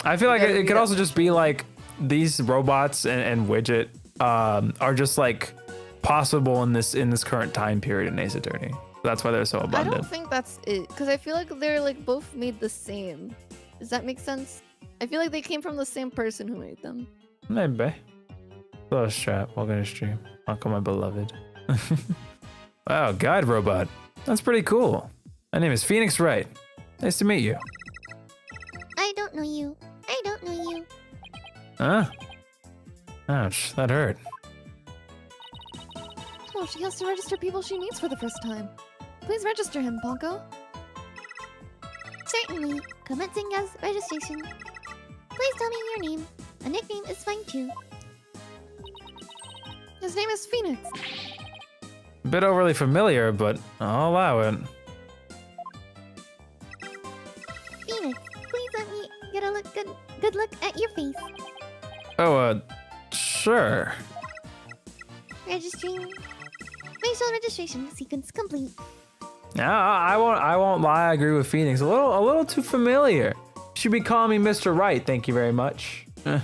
I feel like it could also just be like these robots and Widget are just like possible in this current time period in Ace Attorney. That's why they're so abundant. I don't think that's it, because I feel like they're like both made the same. Does that make sense? I feel like they came from the same person who made them. Maybe. Little strap, welcome to stream. Uncle, my beloved. Wow, guide robot. That's pretty cool. My name is Phoenix Wright. Nice to meet you. I don't know you. I don't know you. Huh? Ouch, that hurt. Oh, she has to register people she meets for the first time. Please register him, Ponko. Certainly. Commencing as registration. Please tell me your name. A nickname is fine too. His name is Phoenix. A bit overly familiar, but I'll allow it. Phoenix, please let me get a good look at your face. Oh, sure. Registering. Facial registration sequence complete. Now, I won't lie. I agree with Phoenix. A little too familiar. You should be calling me Mr. Wright. Thank you very much. You're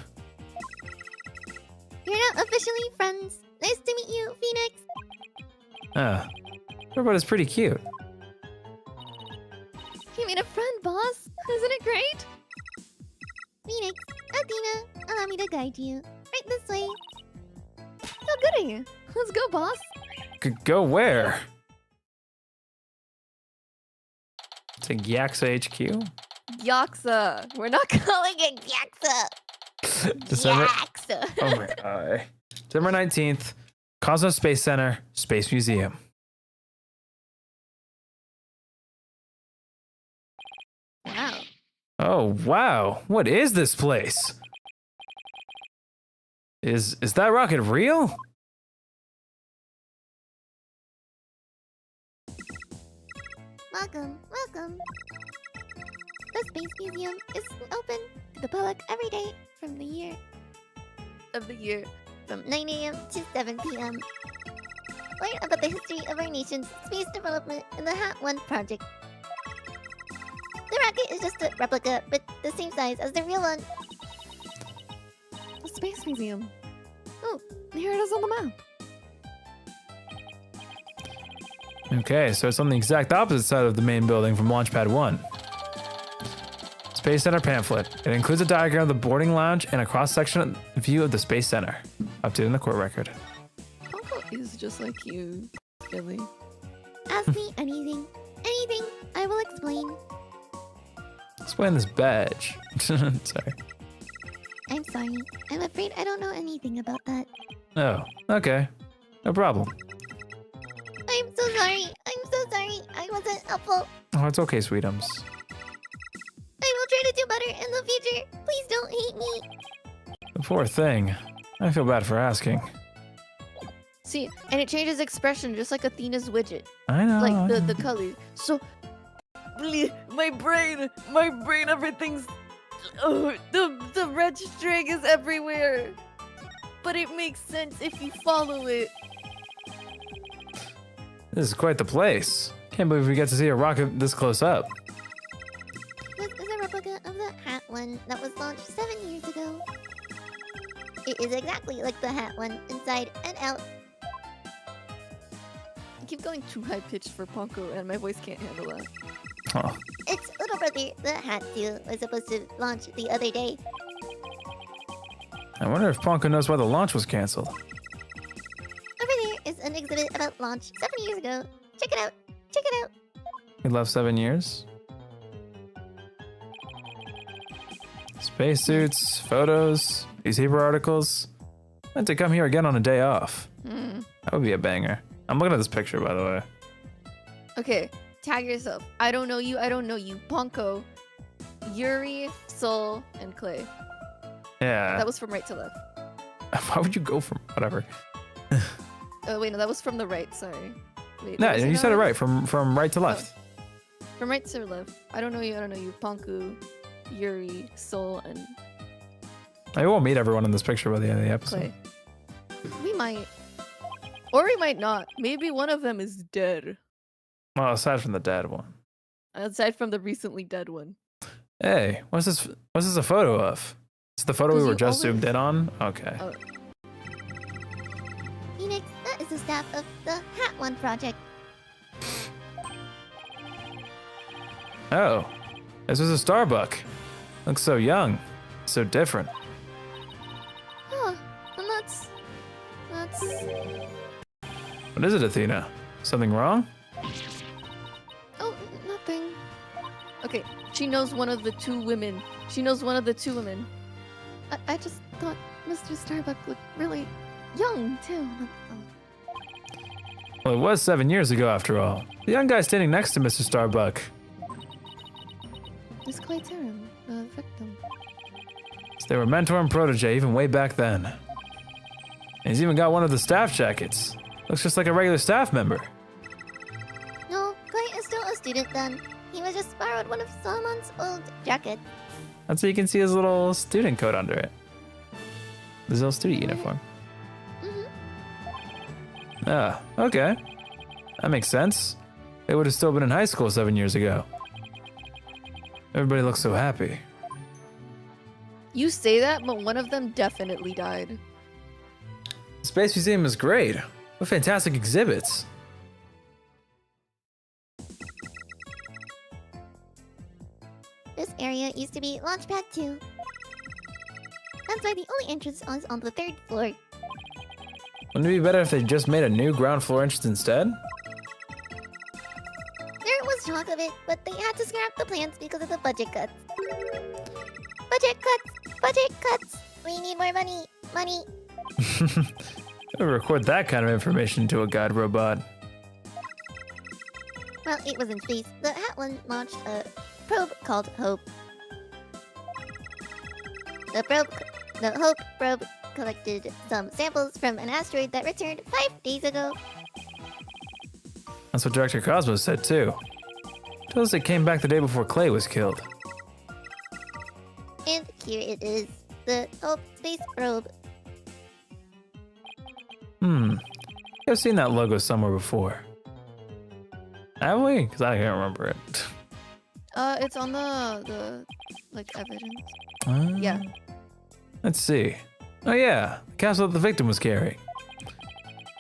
not officially friends. Nice to meet you, Phoenix. Robot is pretty cute. He made a friend, boss. Isn't it great? Phoenix, Athena, allow me to guide you. Right this way. Oh, goody. Let's go, boss. Go where? To Yaksa HQ? Yaksa. We're not calling it Yaksa. December. Yaksa. Oh my god. December 19th, Cosmos Space Center, Space Museum. Wow. Oh wow, what is this place? Is that rocket real? Welcome, welcome. The Space Museum is open to the public every day from the year. of the year. From 9 a.m. to 7 p.m. Learn about the history of our nation's space development in the Hat 1 project. The rocket is just a replica, but the same size as the real one. The Space Museum. Oh, here it is on the map. Okay, so it's on the exact opposite side of the main building from Launchpad 1. Space Center pamphlet. It includes a diagram of the boarding lounge and a cross-section view of the Space Center. Updated in the court record. Ponko is just like you, Billy. Ask me anything. Anything, I will explain. Explain this badge. Sorry. I'm sorry. I'm afraid I don't know anything about that. Oh, okay. No problem. I'm so sorry. I'm so sorry. I wasn't helpful. Oh, it's okay, sweetums. I will try to do better in the future. Please don't hate me. The poor thing. I feel bad for asking. See, and it changes expression just like Athena's widget. I know. Like the color. So, my brain, everything's... Oh, the red string is everywhere. But it makes sense if you follow it. This is quite the place. Can't believe we get to see a rocket this close up. This is a replica of the Hat one that was launched 7 years ago. It is exactly like the Hat one, inside and out. I keep going too high pitched for Ponko, and my voice can't handle that. Huh. Its little brother, the Hat 2, was supposed to launch the other day. I wonder if Ponko knows why the launch was canceled. Over there is an exhibit about launch 7 years ago. Check it out. Check it out. We left 7 years. Spacesuits, photos, newspaper articles. Meant to come here again on a day off. That would be a banger. I'm looking at this picture, by the way. Okay, tag yourself. I don't know you, I don't know you. Ponko, Yuri, Sol, and Clay. Yeah. That was from right to left. Why would you go from whatever? Oh, wait, no, that was from the right, sorry. Wait, No, was you it said it now? right. From right to left. From right to left. I don't know you, I don't know you. Ponku, Yuri, Sol, and I won't meet everyone in this picture by the end of the episode. Clay. We might. Or we might not. Maybe one of them is dead. Well, aside from the dead one. Aside from the recently dead one. Hey, what's this? What's this a photo of? It's the photo we were just zoomed in on. Okay. Oh. Phoenix, that is the staff of the Hat One project. Oh, this was a Starbuck. Looks so young, so different. Huh. And that's... What is it, Athena? Something wrong? Oh, nothing. Okay, she knows one of the two women. She knows one of the two women. I just thought Mr. Starbuck looked really young, too. That's all. Well, it was 7 years ago, after all. The young guy standing next to Mr. Starbuck. It's Clay Tarum, the victim. So they were mentor and protege even way back then. And he's even got one of the staff jackets. Looks just like a regular staff member. No, Clay is still a student then. He was just borrowed one of Solomon's old jackets. That's so you can see his little student coat under it. His little student uniform. Ah, okay. That makes sense. They would have still been in high school 7 years ago. Everybody looks so happy. You say that, but one of them definitely died. The Space Museum is great. What fantastic exhibits. This area used to be Launchpad 2. That's why the only entrance is on the 3rd floor. Wouldn't it be better if they just made a new ground floor entrance instead? There was talk of it, but they had to scrap the plans because of the budget cuts. Budget cuts! Budget cuts! We need more money! Money! I would record that kind of information to a guide robot. Well, it was in space. The Hat One launched a probe called Hope. The Hope probe collected some samples from an asteroid that returned 5 days ago. That's what Director Cosmos said too. Told us it came back the day before Clay was killed. And here it is. The Hope space probe. I've seen that logo somewhere before. Have we? Because I can't remember it. It's on the like, evidence. Yeah. Let's see. Oh yeah, the capsule that the victim was carrying.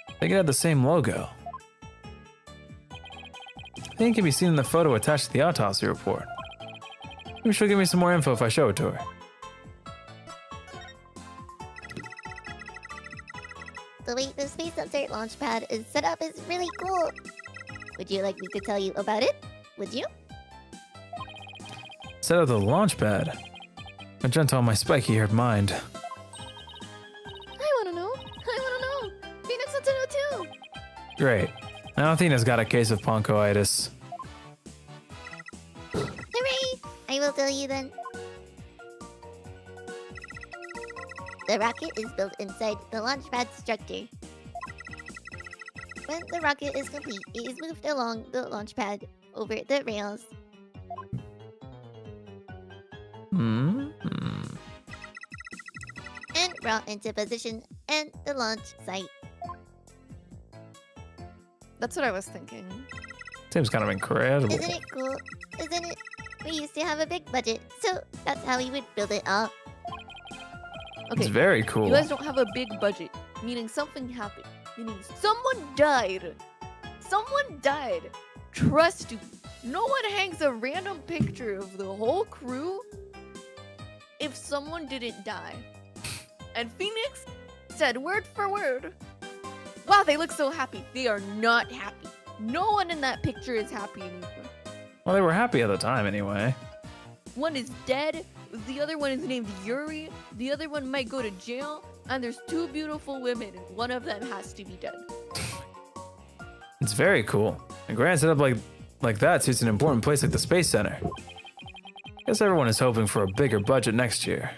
I think it had the same logo. I think it can be seen in the photo attached to the autopsy report. Maybe she'll give me some more info if I show it to her. The way the Space Sensor launchpad is set up is really cool. Would you like me to tell you about it? Would you? Set up the launch pad. I jumped on my spiky-haired mind. I wanna know. Phoenix wants to know too. Great. Now Athena's got a case of ponchoitis. Hooray! I will tell you then. The rocket is built inside the launchpad structure. When the rocket is complete, it is moved along the launchpad over the rails. And brought into position and the launch site. That's what I was thinking. Seems kind of incredible. Isn't it cool? Isn't it? We used to have a big budget, so that's how we would build it all. Okay. It's very cool. You guys don't have a big budget, meaning something happened. Meaning someone died. Someone died. Trust me, no one hangs a random picture of the whole crew if someone didn't die. And Phoenix said word for word, wow, they look so happy. They are not happy. No one in that picture is happy anymore. Well, they were happy at the time anyway. One is dead, the other one is named Yuri, the other one might go to jail, and there's two beautiful women, and one of them has to be dead. It's very cool. And grand setup like that suits an important place like the Space Center. Guess everyone is hoping for a bigger budget next year.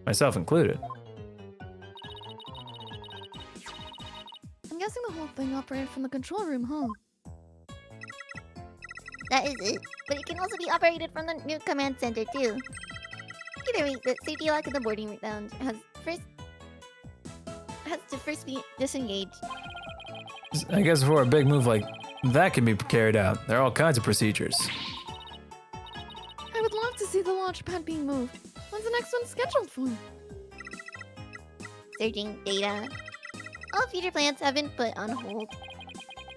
Myself included. I'm guessing the whole thing operated from the control room, huh? That is it. But it can also be operated from the new command center too. Either way, the safety lock in the boarding lounge has has to first be disengaged. I guess before a big move like that can be carried out, there are all kinds of procedures. I would love to see the launch pad being moved. When's the next one scheduled for? Searching data. All future plans have been put on hold.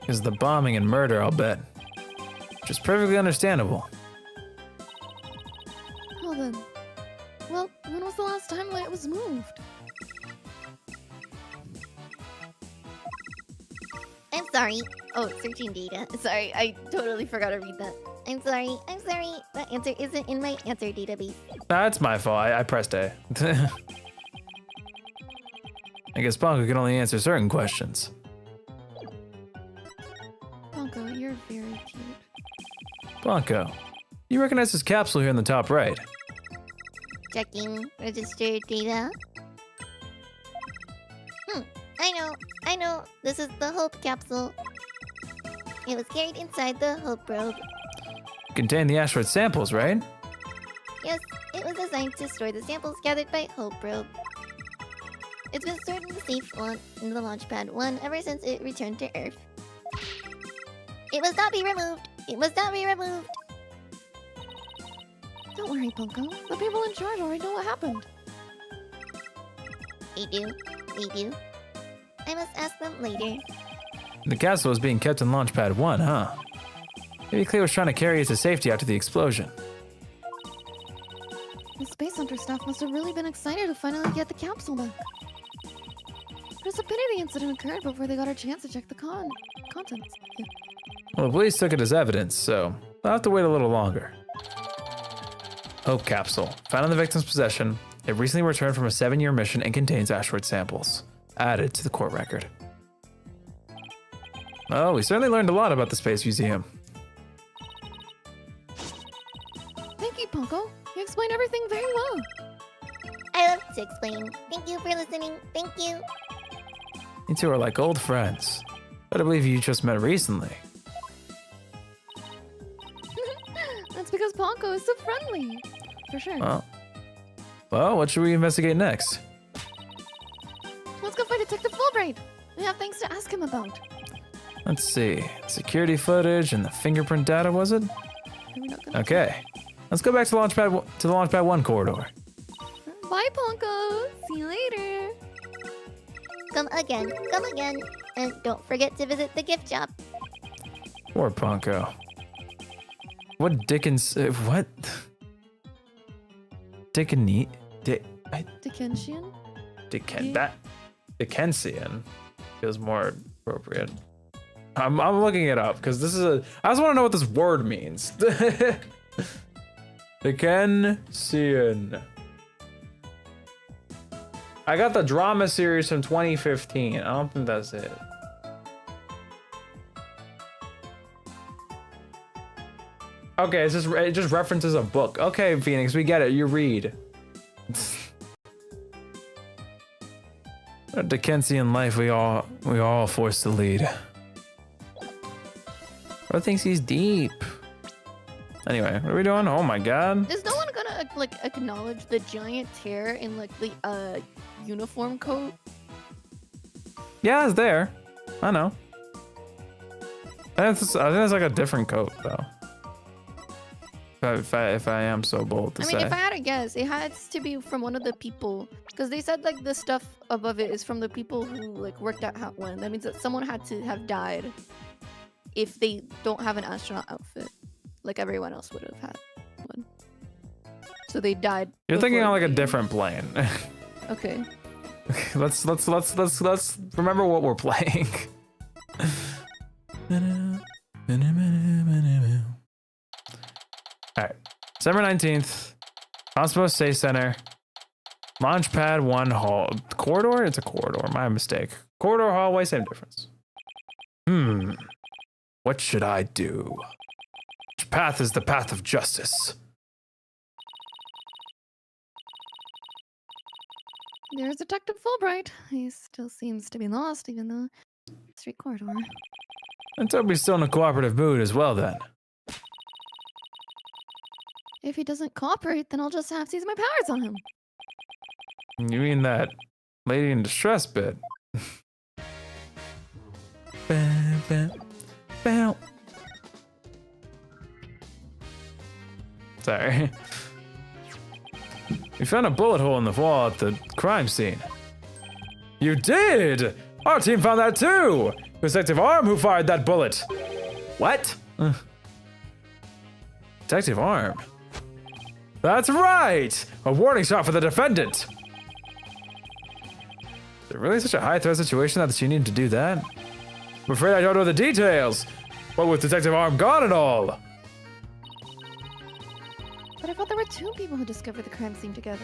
Is the bombing and murder, I'll bet. Which is perfectly understandable. Well then. Well, when was the last time it was moved? I'm sorry. Oh, searching data. Sorry, I totally forgot to read that. I'm sorry. That answer isn't in my answer database. That's my fault. I pressed A. I guess Bonko can only answer certain questions. Bonko, you're very cute. Bonko, you recognize this capsule here in the top right. Checking registered data. I know. This is the Hope capsule. It was carried inside the Hope probe. Contain the asteroid samples, right? Yes, it was designed to store the samples gathered by Hope probe. It's been stored in the safe in the Launchpad 1 ever since it returned to Earth. It must not be removed! Don't worry, Bonko. The people in charge already know what happened. They do. I must ask them later. The capsule was being kept in Launchpad 1, huh? Maybe Clay was trying to carry it to safety after the explosion. The Space Hunter staff must have really been excited to finally get the capsule back. But it's a pity the incident occurred before they got a chance to check the contents. Yeah. Well, the police took it as evidence, so I'll have to wait a little longer. Hope capsule. Found in the victim's possession. It recently returned from a 7-year mission and contains asteroid samples. Added to the court record. Oh, we certainly learned a lot about the Space Museum. Thank you, Bonko. You explained everything very well. I love to explain. Thank you for listening. Thank you. You two are like old friends. But I believe you just met recently. That's because Bonko is so friendly. For sure. Well, what should we investigate next? Let's go find Detective Fulbright. We have things to ask him about. Let's see. Security footage and the fingerprint data, was it? Okay. Let's go back to the Launchpad 1 corridor. Bye, Bonko. See you later. Come again. And don't forget to visit the gift shop. Poor Bonko. What Dickens... what? Dickensian? Dickensian feels more appropriate. I'm looking it up because this is I just want to know what this word means. Dickensian. I got the drama series from 2015. I don't think that's it. Okay, it just references a book. Okay, Phoenix, we get it. You read. A Dickensian life we all forced to lead. Bro thinks he's deep. Anyway, what are we doing? Oh my god. Is no one gonna like acknowledge the giant tear in like the uniform coat? Yeah, it's there. I know. I think that's like a different coat though. If I am so bold to say. If I had to guess, it has to be from one of the people, because they said like the stuff above it is from the people who like worked at Hat 1. That means that someone had to have died if they don't have an astronaut outfit, like everyone else would have had one. So they died. You're thinking on like a different plane. Okay. Let's remember what we're playing. Alright. December 19th. Cosmos Space Center. Launchpad 1 hall. Corridor? It's a corridor. My mistake. Corridor, hallway, same difference. What should I do? Which path is the path of justice? There's Detective Fulbright. He still seems to be lost, even though street corridor. Let's hope he's still in a cooperative mood as well then. If he doesn't cooperate, then I'll just have to use my powers on him. You mean that lady in distress bit? Bam, bam, bam. Sorry. We found a bullet hole in the wall at the crime scene. You did! Our team found that too! It was Detective Arm who fired that bullet. What? Detective Arm? That's right! A warning shot for the defendant. Is it really such a high-threat situation that you need to do that? I'm afraid I don't know the details. What with Detective Arm gone and all? But I thought there were 2 people who discovered the crime scene together.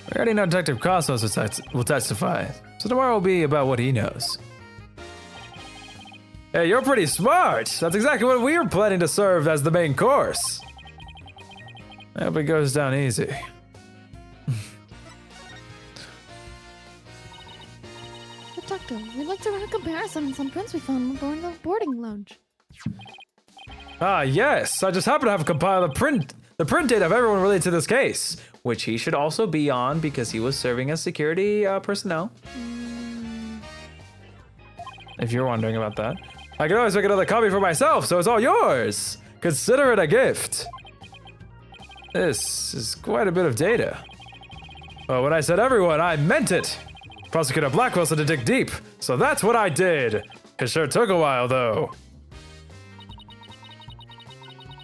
We already know Detective Cosmos will testify, so tomorrow will be about what he knows. Hey, you're pretty smart. That's exactly what we were planning to serve as the main course. I hope it goes down easy. But Doctor, we'd like to run a comparison on some prints we found aboard the boarding lounge. Ah, yes. I just happen to have compiled the print data of everyone related to this case, which he should also be on because he was serving as security personnel. If you're wondering about that. I can always make another copy for myself, so it's all yours. Consider it a gift. This is quite a bit of data. But when I said everyone, I meant it. Prosecutor Blackwell said to dig deep, so that's what I did. It sure took a while, though.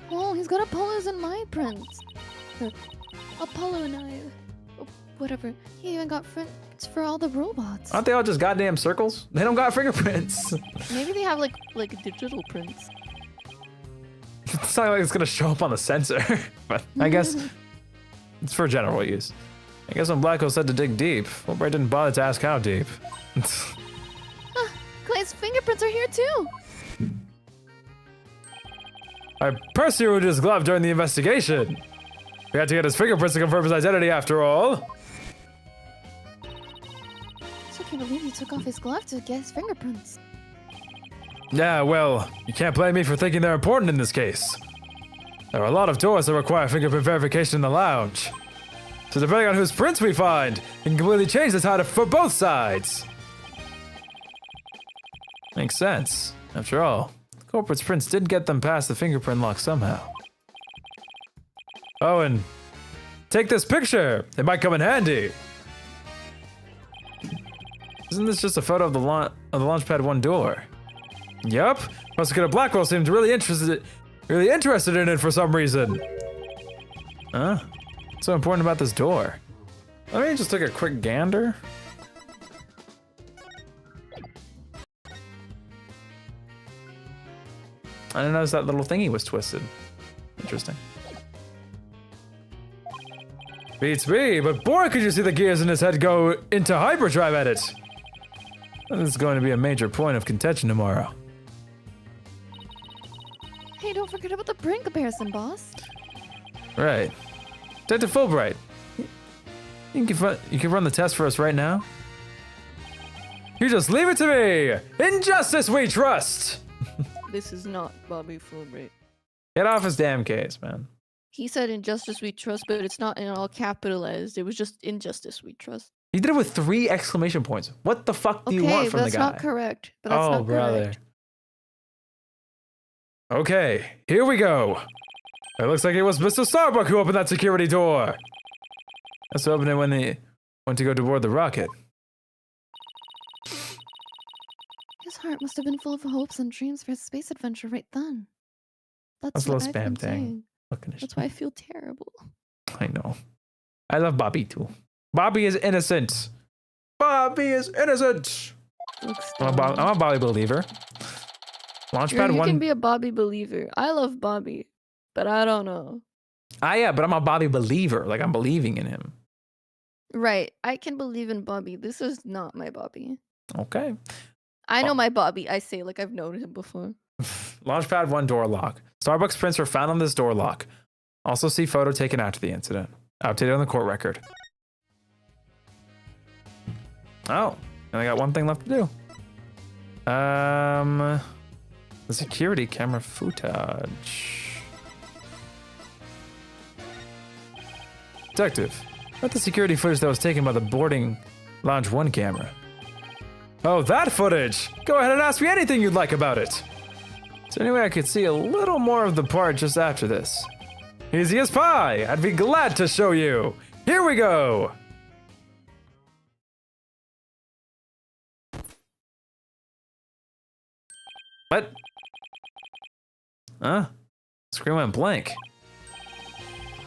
Oh, he's got Apollo's and my prints. Apollo and I. Whatever. He even got prints for all the robots. Aren't they all just goddamn circles? They don't got fingerprints. Maybe they have like digital prints. It's not like it's gonna show up on the sensor, but I guess it's for general use. I guess when Blackwell said to dig deep, Fulbright didn't bother to ask how deep. Clay's fingerprints are here too. I personally removed his glove during the investigation. We had to get his fingerprints to confirm his identity after all. So I can't believe he took off his glove to get his fingerprints. Yeah, well, you can't blame me for thinking they're important in this case. There are a lot of doors that require fingerprint verification in the lounge. So depending on whose prints we find, it can completely change the tide for both sides. Makes sense. After all, the culprit's prints did get them past the fingerprint lock somehow. Oh, and take this picture. It might come in handy. Isn't this just a photo of the Launchpad 1 door? Yup. Prosecutor Blackwell seemed really interested in it for some reason. Huh? What's so important about this door? Let me just take a quick gander. I didn't notice that little thingy was twisted. Interesting. Beats me, but boy, could you see the gears in his head go into hyperdrive at it. This is going to be a major point of contention tomorrow. Hey, don't forget about the brain comparison, boss. Right. Detective Fulbright, you can run the test for us right now? You just leave it to me! In justice we trust! This is not Bobby Fulbright. Get off his damn case, man. He said injustice we trust, but it's not in all capitalized. It was just injustice we trust. He did it with 3 exclamation points. What the fuck do you want from the guy? Okay, that's not correct. But that's not brother. correct. Okay, here we go. It looks like it was Mr. Starbuck who opened that security door. Let's open it when they went to go to board the rocket. His heart must have been full of hopes and dreams for his space adventure right then. That's a what little I've been spam thing. saying. That's why I feel terrible. I know. I love Bobby too. Bobby is innocent. Bobby is innocent. I'm a Bobby believer. Launchpad You 1. can be a Bobby believer. I love Bobby, but I don't know. Yeah, but I'm a Bobby believer. Like, I'm believing in him. Right. I can believe in Bobby. This is not my Bobby. Okay. I know my Bobby. I say like I've known him before. Launchpad 1 door lock. Starbucks prints were found on this door lock. Also see photo taken after the incident. Updated on the court record. Oh, and I got one thing left to do. The security camera footage. Detective, what the security footage that was taken by the boarding lounge 1 camera? Oh, that footage! Go ahead and ask me anything you'd like about it. Is there any way I could see a little more of the part just after this? Easy as pie! I'd be glad to show you! Here we go! What? Huh? Screen went blank.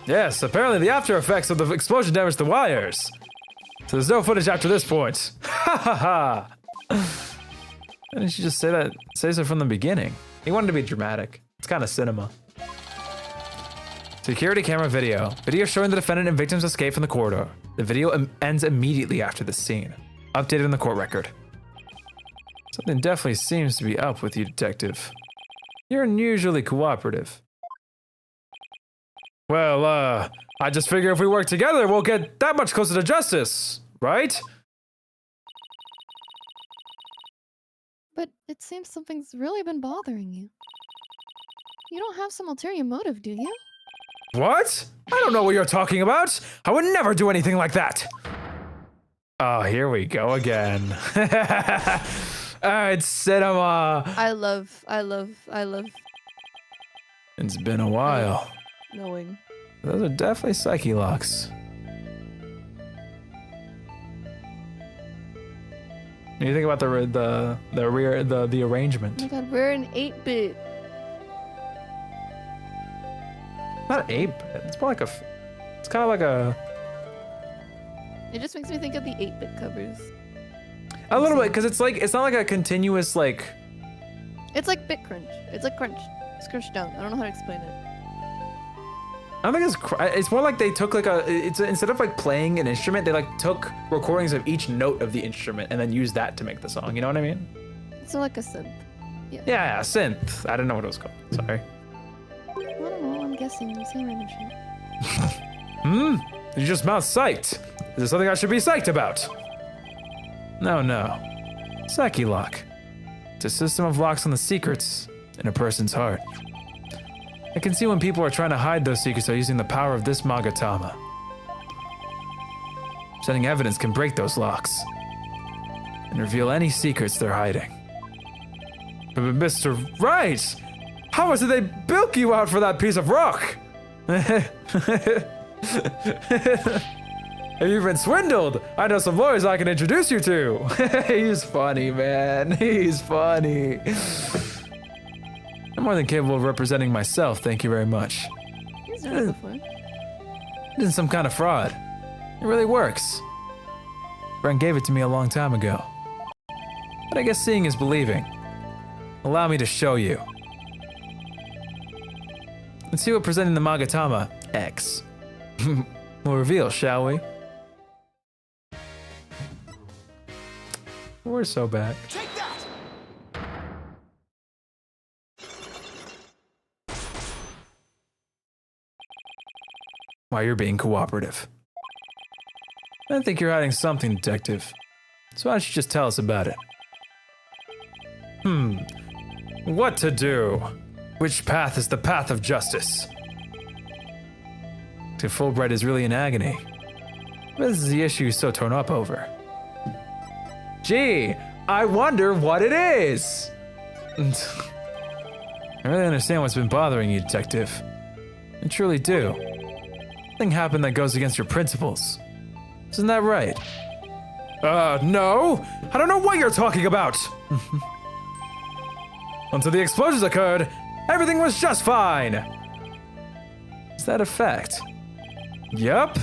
Yes, apparently the after effects of the explosion damaged the wires. So there's no footage after this point. Ha ha ha! Why didn't you just say so from the beginning? He wanted to be dramatic. It's kind of cinema. Security camera video. Video showing the defendant and victims escape from the corridor. The video ends immediately after the scene. Updated in the court record. Something definitely seems to be up with you, detective. You're unusually cooperative. Well, I just figure if we work together, we'll get that much closer to justice, right? But it seems something's really been bothering you. You don't have some ulterior motive, do you? What? I don't know what you're talking about. I would never do anything like that. Oh, here we go again. Alright, cinema. I love. It's been a while. Knowing. Those are definitely psyche locks. What do you think about the arrangement? Oh my god, we're in 8-bit. Not 8-bit. It's more like it's kind of like a. It just makes me think of the 8-bit covers. A little bit, because it's not like a continuous like. It's like bit crunch. It's like crunch. It's crunch down. I don't know how to explain it. I don't think it's more like they took like instead of like playing an instrument, they like took recordings of each note of the instrument and then used that to make the song. You know what I mean? It's like a synth. Yeah. Yeah, synth. I didn't know what it was called. Sorry. I don't know, I'm guessing. I'm saying random shit. You just mouth psyched. Is there something I should be psyched about? No. Psyche lock. It's a system of locks on the secrets in a person's heart. I can see when people are trying to hide those secrets by using the power of this Magatama. Sending evidence can break those locks and reveal any secrets they're hiding. But Mr. Right! How is it they bilk you out for that piece of rock? Have you been swindled? I know some lawyers I can introduce you to. He's funny, man. He's funny. I'm more than capable of representing myself, thank you very much. He's done it before. It isn't some kind of fraud. It really works. Brent gave it to me a long time ago. But I guess seeing is believing. Allow me to show you. Let's see what presenting the Magatama X will reveal, shall we? We're so bad. Take that! Why, you're being cooperative. I think you're hiding something, detective. So why don't you just tell us about it? What to do? Which path is the path of justice? To Fulbright is really in agony. But this is the issue he's so torn up over. Gee, I wonder what it is! I really understand what's been bothering you, detective. I truly do. Nothing happened that goes against your principles. Isn't that right? No! I don't know what you're talking about! Until the explosions occurred, everything was just fine! Is that a fact? Yup.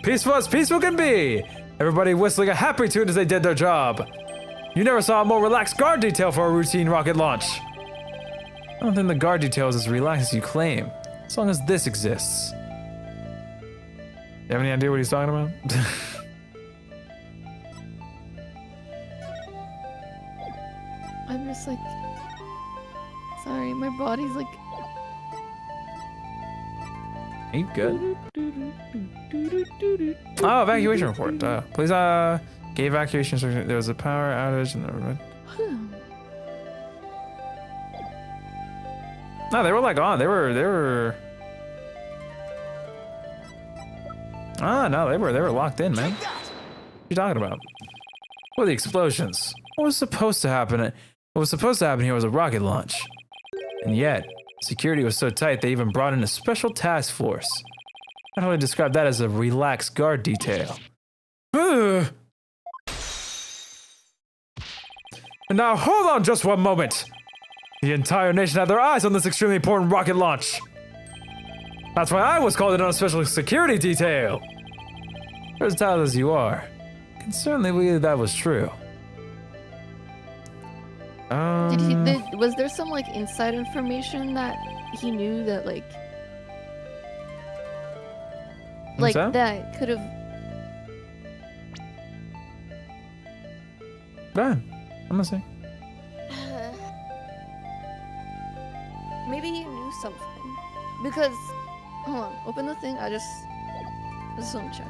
Peaceful as peaceful can be! Everybody whistling a happy tune as they did their job. You never saw a more relaxed guard detail for a routine rocket launch. I don't think the guard detail is as relaxed as you claim, as long as this exists. You have any idea what he's talking about? I'm just like... Sorry, my body's like... Ain't good. Oh, evacuation report. Please, gave evacuation instructions. There was a power outage and no, they were like on. They were. Ah, no, they were locked in, man. What are you talking about? What are the explosions? What was supposed to happen? What was supposed to happen here was a rocket launch. And yet, security was so tight they even brought in a special task force. I'd only describe that as a relaxed guard detail. And now hold on just one moment. The entire nation had their eyes on this extremely important rocket launch. That's why I was called in on a special security detail. As talented as you are, I can certainly believe that was true. Was there some like inside information that he knew that that could have? Ben, I'm listening. Maybe he knew something. Because, hold on, open the thing. I just want to check.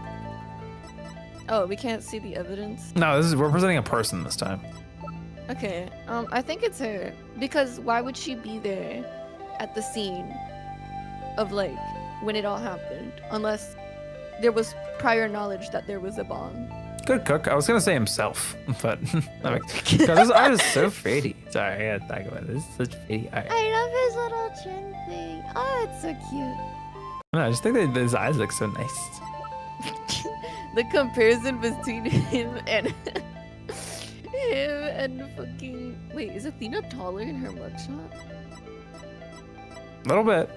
Oh, we can't see the evidence. No, we're presenting a person this time. Okay, I think it's her. Because why would she be there at the scene of when it all happened? Unless there was prior knowledge that there was a bomb. Good cook. I was gonna say himself, but this art is so pretty. Sorry, I gotta talk about it. This is such pretty art. I love his little chin thing. Oh, it's so cute. No, I just think that his eyes look so nice. The comparison between him and fucking wait, is Athena taller in her mugshot? A little bit.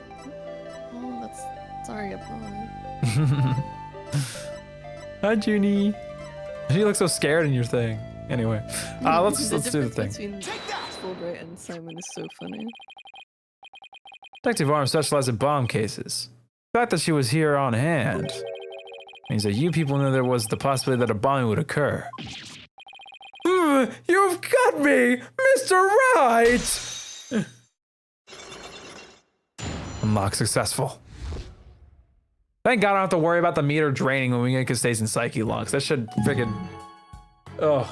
Oh, that's sorry, Apollo. Hi, Junie. You look so scared in your thing. Anyway, let's do the thing. Between Fulbright and Simon is so funny. Detective Arms specializes in bomb cases. The fact that she was here on hand means that you people knew there was the possibility that a bombing would occur. You've got me, Mr. Right! Unlock successful. Thank God I don't have to worry about the meter draining when we get Castace and Psyche locks. That should freaking... Ugh.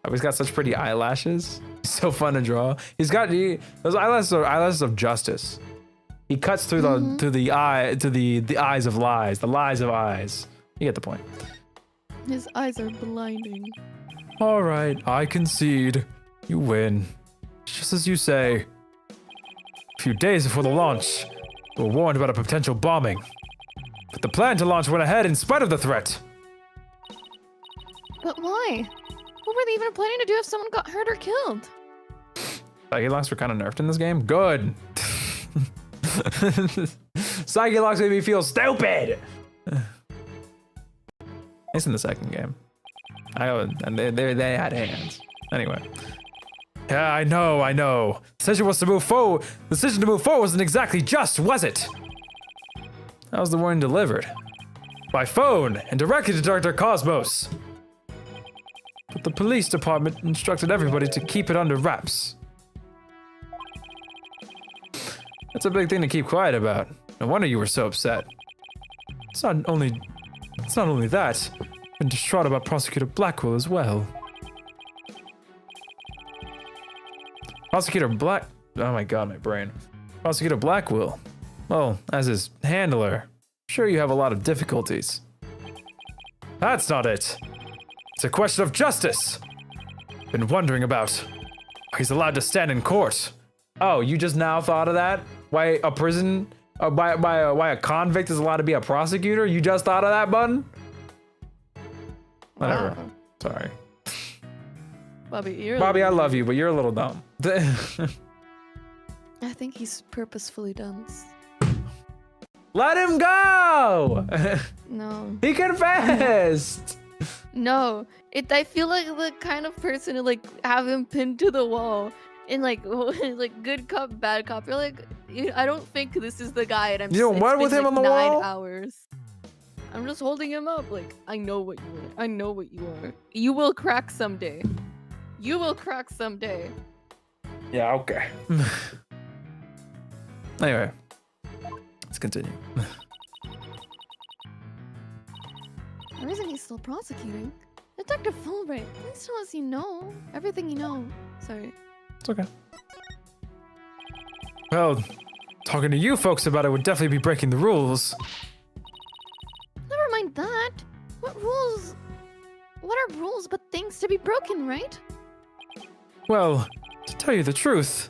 Oh, he's got such pretty eyelashes. He's so fun to draw. Those eyelashes are eyelashes of justice. He cuts through the eyes of lies, the lies of eyes. You get the point. His eyes are blinding. All right, I concede. You win. Just as you say. A few days before the launch, we were warned about a potential bombing. But the plan to launch went ahead in spite of the threat. But why? What were they even planning to do if someone got hurt or killed? Psyche locks were kind of nerfed in this game. Good. Psyche locks made me feel stupid. It's in the second game. And they had hands. Anyway. Yeah, I know. The decision to move forward wasn't exactly just, was it? That was the warning delivered. By phone and directly to Dr. Cosmos. But the police department instructed everybody to keep it under wraps. That's a big thing to keep quiet about. No wonder you were so upset. It's not only that, I've been distraught about Prosecutor Blackwell as well. Oh my god, my brain. Prosecutor Blackwell. Well, as his handler, sure you have a lot of difficulties. That's not it. It's a question of justice. Been wondering about why he's allowed to stand in court. Oh, you just now thought of that? Why a why a convict is allowed to be a prosecutor? You just thought of that, button? Whatever. Wow. Sorry. Bobby, I love you, but you're a little dumb. I think he's purposefully done. Let him go! No. He confessed! No. I feel like the kind of person to have him pinned to the wall and good cop, bad cop. You're like, I don't think this is the guy, and You don't what with him on the 9 wall? hours. I'm just holding him up. I know what you are. I know what you are. You will crack someday. You will crack someday. Yeah, okay. Anyway, let's continue. Or isn't he still prosecuting? Detective Fulbright, please tell us you know. Everything you know. Sorry. It's okay. Well, talking to you folks about it would definitely be breaking the rules. Never mind that. What rules? be broken, right? Well, to tell you the truth,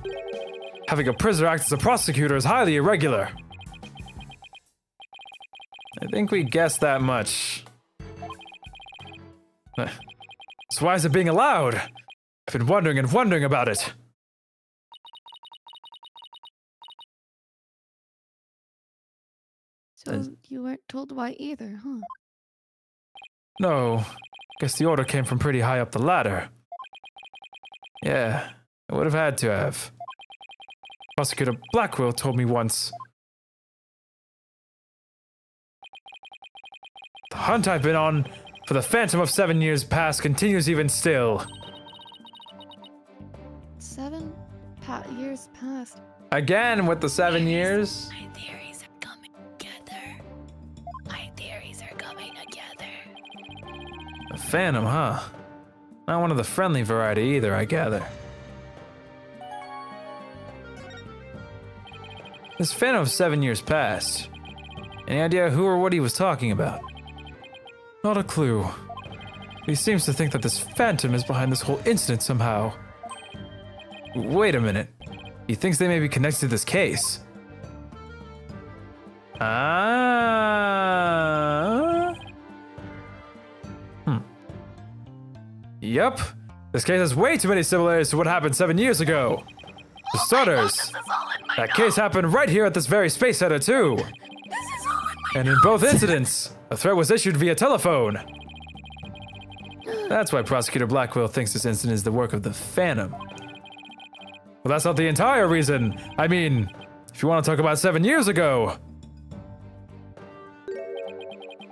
having a prisoner act as a prosecutor is highly irregular. I think we guessed that much. So why is it being allowed? I've been wondering and wondering about it. So you weren't told why either, huh? No, guess the order came from pretty high up the ladder. Yeah, I would have had to have. Prosecutor Blackwell told me once. The hunt I've been on for the Phantom of 7 years past continues even still. 7 years past. Again with the 7 years? My theories are coming together. My theories are coming together. The Phantom, huh? Not one of the friendly variety either, I gather. This Phantom of 7 years past. Any idea who or what he was talking about? Not a clue. He seems to think that this Phantom is behind this whole incident somehow. Wait a minute. He thinks they may be connected to this case. Yup. This case has way too many similarities to what happened 7 years ago. For starters, that case happened right here at this very space center too. And in both incidents, a threat was issued via telephone. That's why Prosecutor Blackwell thinks this incident is the work of the Phantom. Well, that's not the entire reason. I mean, if you want to talk about 7 years ago,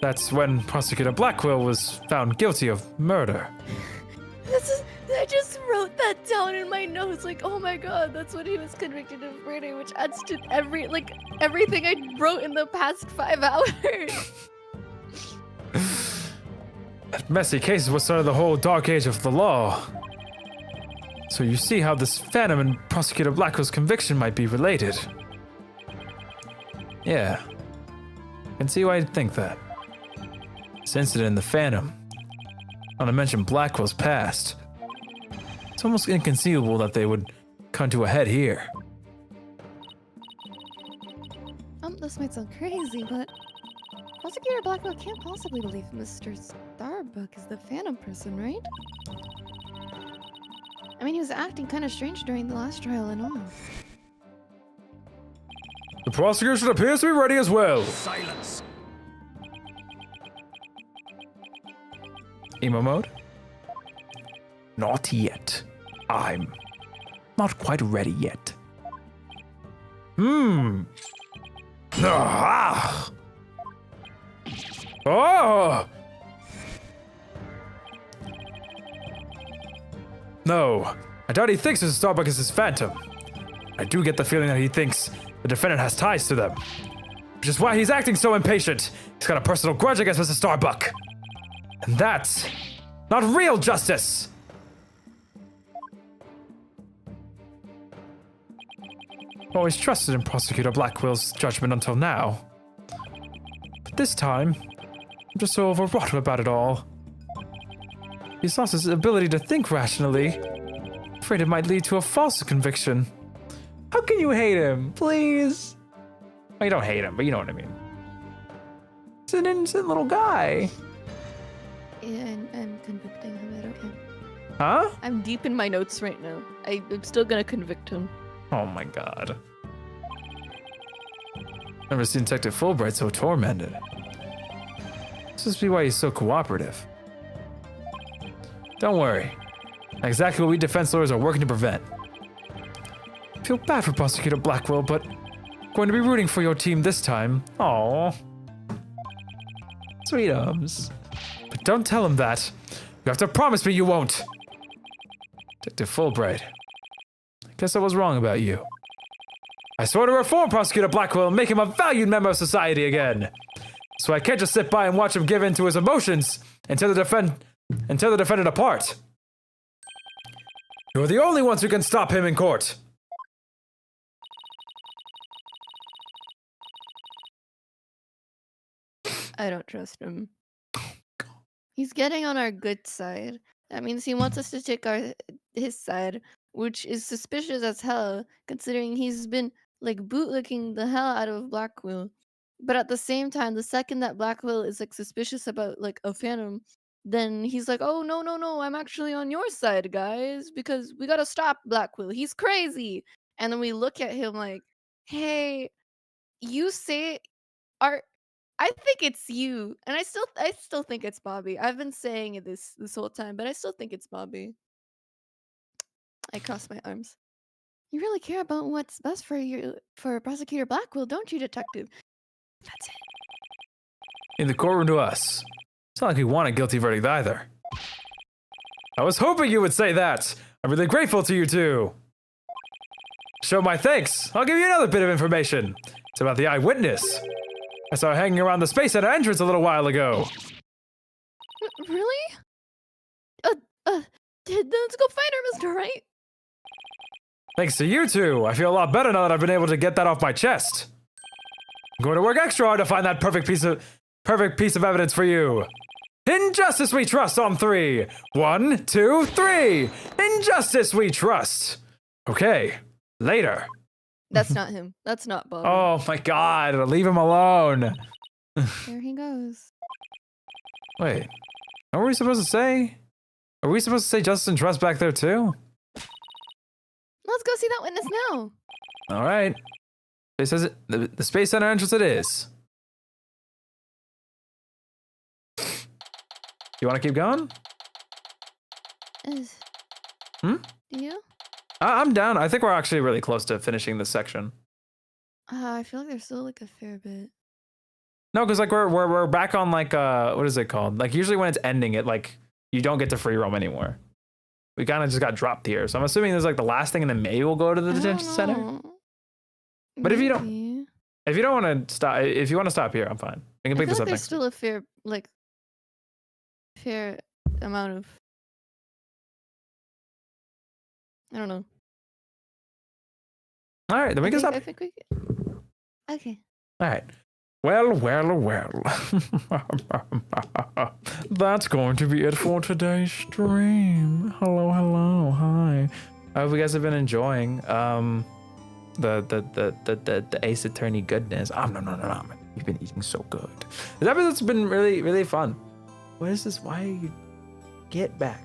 that's when Prosecutor Blackwell was found guilty of murder. I just wrote that down in my notes, like, oh my god, that's when he was convicted of murder, which adds to everything I wrote in the past 5 hours. That messy case was sort of the whole dark age of the law. So you see how this Phantom and Prosecutor Blackwell's conviction might be related. Yeah. I can see why you'd think that. This incident in the Phantom, not to mention Blackwell's past, it's almost inconceivable that they would come to a head here. This might sound crazy, but Prosecutor Blackwell can't possibly believe Mr. Starbuck is the Phantom person, right? I mean, he was acting kind of strange during the last trial and all. The prosecution appears to be ready as well. Silence. Emo mode? Not yet. I'm not quite ready yet. Ah! Oh! No, I doubt he thinks Mr. Starbuck is his Phantom. I do get the feeling that he thinks the defendant has ties to them, which is why he's acting so impatient. He's got a personal grudge against Mr. Starbuck. And that's not real justice! Always trusted in Prosecutor Blackwell's judgment until now. But this time, I'm just so overwrought about it all. He's lost his ability to think rationally. Afraid it might lead to a false conviction. How can you hate him? Please? Well, you don't hate him, but you know what I mean. He's an innocent little guy. Yeah, I'm convicting him, okay? Huh? I'm deep in my notes right now. I'm still gonna convict him. Oh my god. Never seen Detective Fulbright so tormented. This must be why he's so cooperative. Don't worry. Exactly what we defense lawyers are working to prevent. I feel bad for Prosecutor Blackwell, but I'm going to be rooting for your team this time. Aww. Sweetums. But don't tell him that. You have to promise me you won't. Detective Fulbright. I guess I was wrong about you. I swore to reform Prosecutor Blackwell and make him a valued member of society again. So I can't just sit by and watch him give in to his emotions and tear the defendant apart. You're the only ones who can stop him in court. I don't trust him. He's getting on our good side, That means he wants us to take his side, which is suspicious as hell, considering he's been like bootlicking the hell out of Blackwell. But at the same time, the second that Blackwell is like suspicious about like a Phantom, then he's like, "Oh no, no, no! I'm actually on your side, guys, because we gotta stop Blackwell. He's crazy." And then we look at him like, "Hey, you say are." I think it's you, and I still think it's Bobby. I've been saying it this whole time, but I still think it's Bobby. I cross my arms. You really care about what's best for Prosecutor Blackwell, don't you, Detective? That's it. In the courtroom to us. It's not like we want a guilty verdict either. I was hoping you would say that. I'm really grateful to you two. Show my thanks. I'll give you another bit of information. It's about the eyewitness. I saw her hanging around the Space Center entrance a little while ago. Really? Let's go find her, Mr. Wright. Thanks to you two, I feel a lot better now that I've been able to get that off my chest. I'm going to work extra hard to find that perfect piece of evidence for you. In justice we trust on 3. 1, 2, 3. In justice we trust. Okay, later. That's not him. That's not Bobby. Oh my god, leave him alone. There he goes. Wait, what were we supposed to say? Are we supposed to say justice and trust back there too? Let's go see that witness now. All right. It says the Space Center entrance it is. You want to keep going? Is- Hmm? Do you? I'm down. I think we're actually really close to finishing this section. I feel like there's still like a fair bit. No, because like we're back on like what is it called? Like usually when it's ending, it like you don't get to free roam anymore. We kind of just got dropped here, so I'm assuming this is like the last thing, and then maybe we'll go to the detention center. But if you don't want to stop, if you want to stop here, I'm fine. We can pick this up there's next. still a fair amount of. I don't know. All right, then we can stop. I think we. Okay. All right. Well. That's going to be it for today's stream. Hello, hi. I hope you guys have been enjoying the Ace Attorney goodness. No. You've been eating so good. This episode's been really, really fun. What is this? Why are you get back?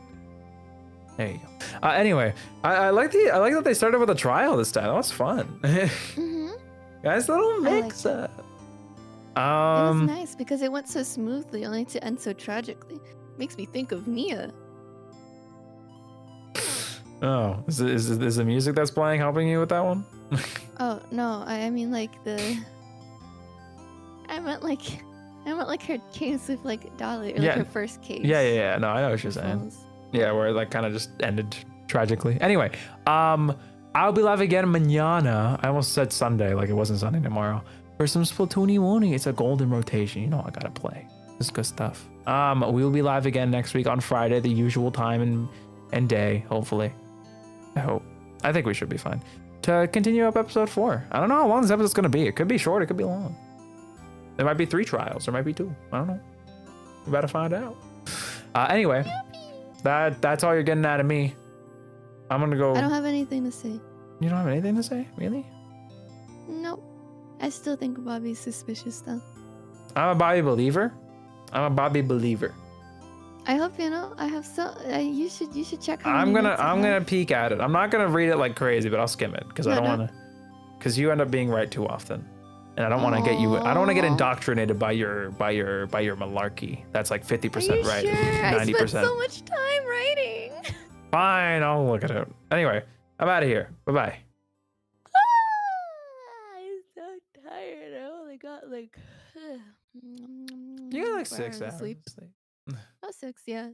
There you go. Anyway, I like that they started with a trial this time. That was fun. Guys, little mix up. It was nice because it went so smoothly, only to end so tragically. Makes me think of Mia. Oh, is the music that's playing helping you with that one? Oh no, I mean like the. I meant like her case with like Dolly, or like her first case. Yeah. No, I know what you're saying. Yeah, where it like kind of just ended tragically. Anyway, I'll be live again mañana. I almost said Sunday, like it wasn't Sunday tomorrow. For some Splatoon morning, it's a golden rotation. You know I gotta play. It's good stuff. We will be live again next week on Friday, the usual time and day, hopefully. I hope. I think we should be fine. To continue up episode 4. I don't know how long this episode's gonna be. It could be short, it could be long. There might be 3 trials, there might be 2. I don't know. We better find out. Anyway, that's all you're getting out of me. I'm gonna go. I don't have anything to say. You don't have anything to say? Really? Nope. I still think Bobby's suspicious though. I'm a Bobby believer. I hope you know. I have so. You should check. I'm gonna peek at it. I'm not gonna read it like crazy, but I'll skim it because I don't want to. Because you end up being right too often, and I don't want to get you. I don't want to get indoctrinated by your malarkey. That's like 50% right, 90%. I spent so much time writing. Fine, I'll look at it. Anyway, I'm out of here. Bye bye. I'm so tired. I only got like. You got like 6 hours sleep. Oh, 6, yeah.